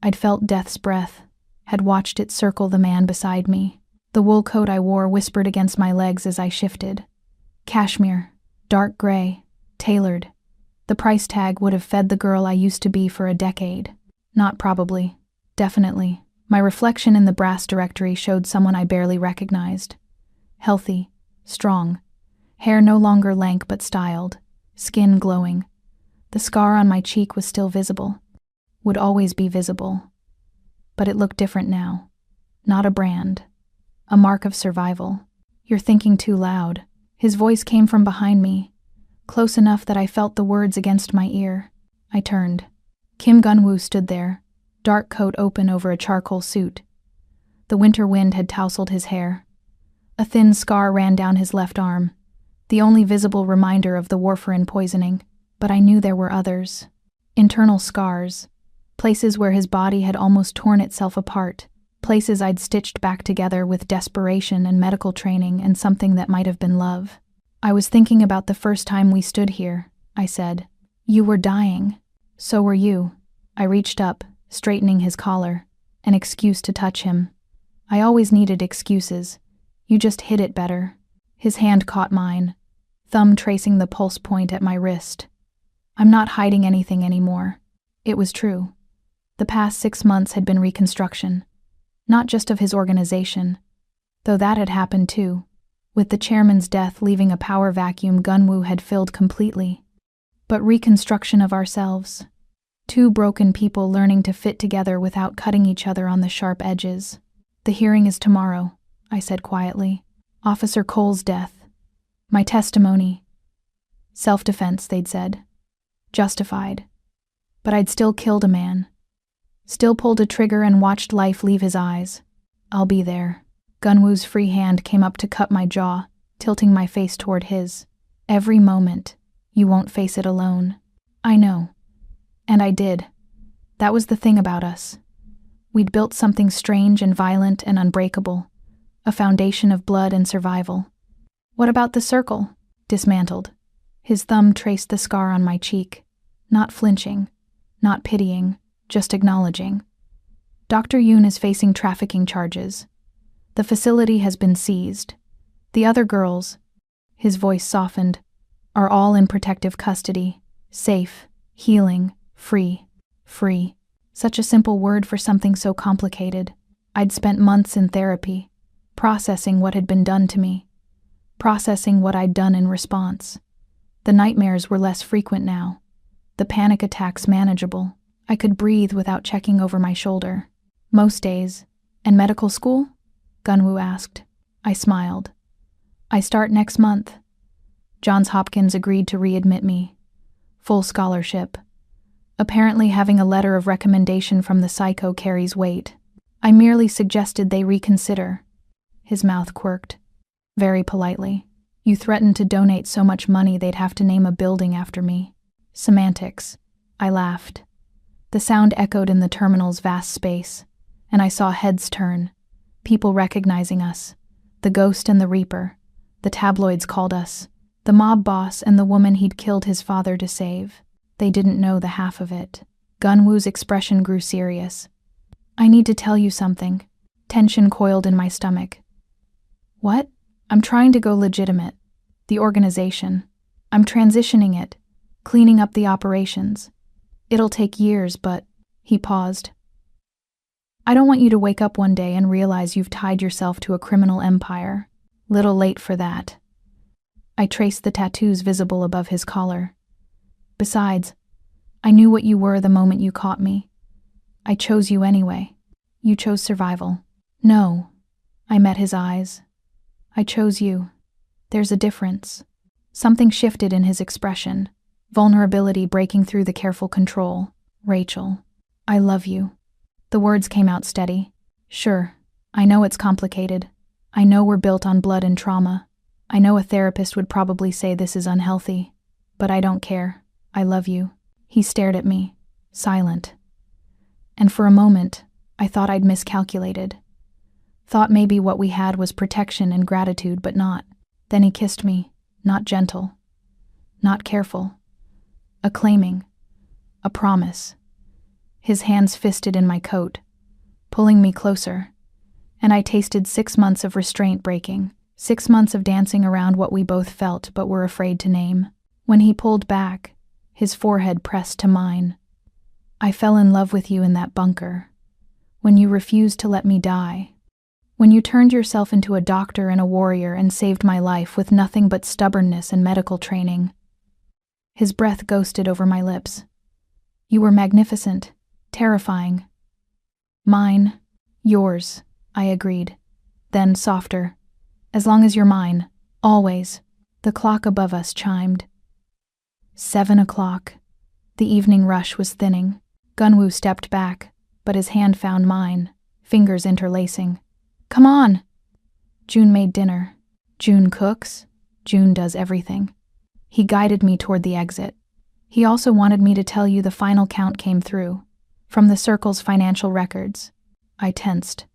I'd felt death's breath, had watched it circle the man beside me. The wool coat I wore whispered against my legs as I shifted. Cashmere, dark gray, tailored. The price tag would have fed the girl I used to be for a decade. Not probably. Definitely. My reflection in the brass directory showed someone I barely recognized. Healthy, strong, hair no longer lank but styled, skin glowing. The scar on my cheek was still visible. Would always be visible. But it looked different now. Not a brand. A mark of survival. You're thinking too loud. His voice came from behind me, close enough that I felt the words against my ear. I turned. Kim Gunwoo stood there, dark coat open over a charcoal suit. The winter wind had tousled his hair. A thin scar ran down his left arm, the only visible reminder of the warfarin poisoning, but I knew there were others. Internal scars, places where his body had almost torn itself apart, places I'd stitched back together with desperation and medical training and something that might have been love. I was thinking about the first time we stood here, I said. You were dying. So were you. I reached up, straightening his collar, an excuse to touch him. I always needed excuses. You just hid it better. His hand caught mine, thumb tracing the pulse point at my wrist. I'm not hiding anything anymore. It was true. The past 6 months had been reconstruction. Not just of his organization, though that had happened too. With the chairman's death leaving a power vacuum Gunwoo had filled completely. But reconstruction of ourselves. 2 broken people learning to fit together without cutting each other on the sharp edges. The hearing is tomorrow, I said quietly. Officer Cole's death. My testimony. Self-defense, they'd said. Justified. But I'd still killed a man. Still pulled a trigger and watched life leave his eyes. I'll be there. Gunwoo's free hand came up to cut my jaw, tilting my face toward his. Every moment. You won't face it alone. I know. And I did. That was the thing about us. We'd built something strange and violent and unbreakable. A foundation of blood and survival. What about the circle? Dismantled. His thumb traced the scar on my cheek. Not flinching. Not pitying. Just acknowledging. Dr. Yoon is facing trafficking charges. The facility has been seized. The other girls, his voice softened, are all in protective custody, safe, healing, free. Free. Such a simple word for something so complicated. I'd spent months in therapy, processing what had been done to me, processing what I'd done in response. The nightmares were less frequent now, the panic attacks manageable. I could breathe without checking over my shoulder. Most days. And medical school? Gunwoo asked. I smiled. I start next month. Johns Hopkins agreed to readmit me. Full scholarship. Apparently having a letter of recommendation from the psycho carries weight. I merely suggested they reconsider. His mouth quirked. Very politely. You threatened to donate so much money they'd have to name a building after me. Semantics. I laughed. The sound echoed in the terminal's vast space, and I saw heads turn, people recognizing us, the ghost and the reaper. The tabloids called us, the mob boss and the woman he'd killed his father to save. They didn't know the half of it. Gunwoo's expression grew serious. I need to tell you something. Tension coiled in my stomach. What? I'm trying to go legitimate. The organization. I'm transitioning it, cleaning up the operations. It'll take years, but... He paused. I don't want you to wake up one day and realize you've tied yourself to a criminal empire. Little late for that. I traced the tattoos visible above his collar. Besides, I knew what you were the moment you caught me. I chose you anyway. You chose survival. No. I met his eyes. I chose you. There's a difference. Something shifted in his expression. vulnerability breaking through the careful control. Rachel, I love you. The words came out steady. Sure, I know it's complicated. I know we're built on blood and trauma. I know a therapist would probably say this is unhealthy. But I don't care. I love you. He stared at me, silent. And for a moment, I thought I'd miscalculated. Thought maybe what we had was protection and gratitude, but not. Then he kissed me, not gentle, not careful. A claiming, a promise. His hands fisted in my coat, pulling me closer, and I tasted 6 months of restraint breaking, 6 months of dancing around what we both felt but were afraid to name. When he pulled back, his forehead pressed to mine. I fell in love with you in that bunker, when you refused to let me die, when you turned yourself into a doctor and a warrior and saved my life with nothing but stubbornness and medical training. His breath ghosted over my lips. You were magnificent, terrifying. Mine, yours, I agreed. Then softer. As long as you're mine, always. The clock above us chimed. 7 o'clock. The evening rush was thinning. Gunwoo stepped back, but his hand found mine, fingers interlacing. Come on! June made dinner. June cooks. June does everything. He guided me toward the exit. He also wanted me to tell you the final count came through, from the Circle's financial records. I tensed.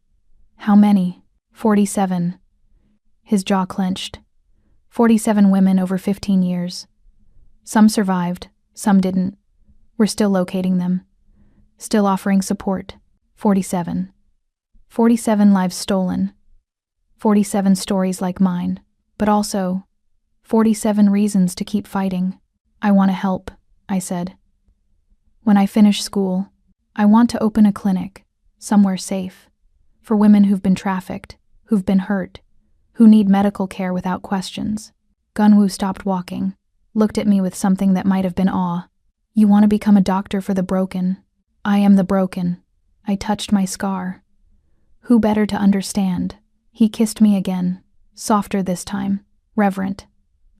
How many? 47. His jaw clenched. 47 women over 15 years. Some survived, some didn't. We're still locating them. Still offering support. 47. 47 lives stolen. 47 stories like mine. But also, 47 reasons to keep fighting. I want to help, I said. When I finish school, I want to open a clinic, somewhere safe, for women who've been trafficked, who've been hurt, who need medical care without questions. Gunwoo stopped walking, looked at me with something that might have been awe. You want to become a doctor for the broken? I am the broken. I touched my scar. Who better to understand? He kissed me again, softer this time, reverent.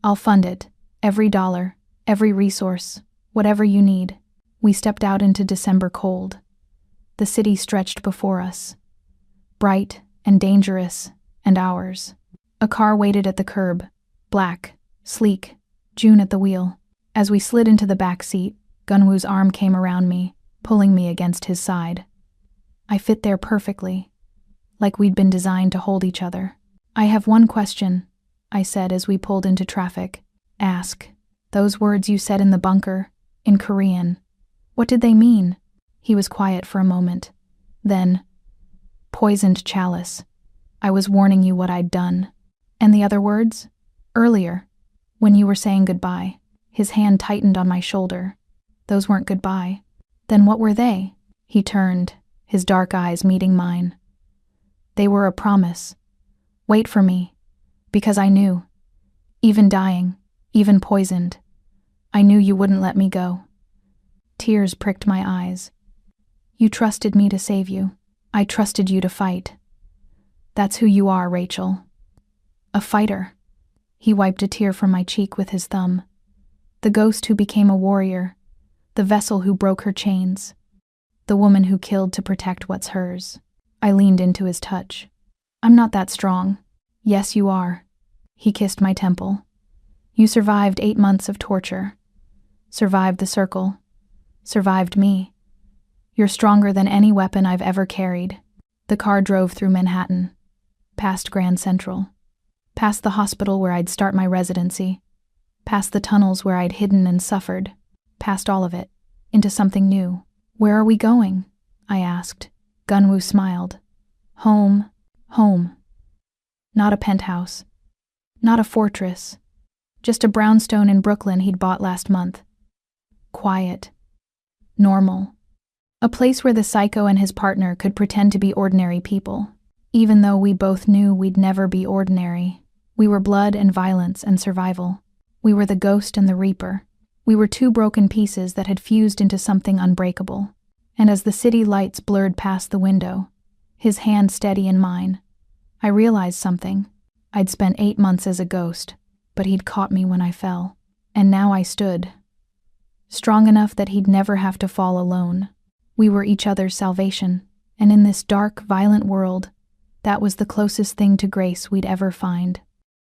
I'll fund it, every dollar, every resource, whatever you need. We stepped out into December cold. The city stretched before us, bright and dangerous, and ours. A car waited at the curb, black, sleek, June at the wheel. As we slid into the back seat, Gunwoo's arm came around me, pulling me against his side. I fit there perfectly, like we'd been designed to hold each other. I have one question, I said as we pulled into traffic. Ask. Those words you said in the bunker, in Korean. What did they mean? He was quiet for a moment. Then, poisoned chalice. I was warning you what I'd done. And the other words? Earlier, when you were saying goodbye. His hand tightened on my shoulder. Those weren't goodbye. Then what were they? He turned, his dark eyes meeting mine. They were a promise. Wait for me. Because I knew. Even dying, even poisoned. I knew you wouldn't let me go. Tears pricked my eyes. You trusted me to save you. I trusted you to fight. That's who you are, Rachel. A fighter. He wiped a tear from my cheek with his thumb. The ghost who became a warrior. The vessel who broke her chains. The woman who killed to protect what's hers. I leaned into his touch. I'm not that strong. Yes, you are. He kissed my temple. You survived 8 months of torture. Survived the Circle. Survived me. You're stronger than any weapon I've ever carried. The car drove through Manhattan. Past Grand Central. Past the hospital where I'd start my residency. Past the tunnels where I'd hidden and suffered. Past all of it. Into something new. Where are we going? I asked. Gunwoo smiled. Home. Home. Not a penthouse. Not a fortress. Just a brownstone in Brooklyn he'd bought last month. Quiet. Normal. A place where the psycho and his partner could pretend to be ordinary people, even though we both knew we'd never be ordinary. We were blood and violence and survival. We were the ghost and the reaper. We were two broken pieces that had fused into something unbreakable. And as the city lights blurred past the window, his hand steady in mine, I realized something. I'd spent 8 months as a ghost, but he'd caught me when I fell. And now I stood, strong enough that he'd never have to fall alone. We were each other's salvation, and in this dark, violent world, that was the closest thing to grace we'd ever find.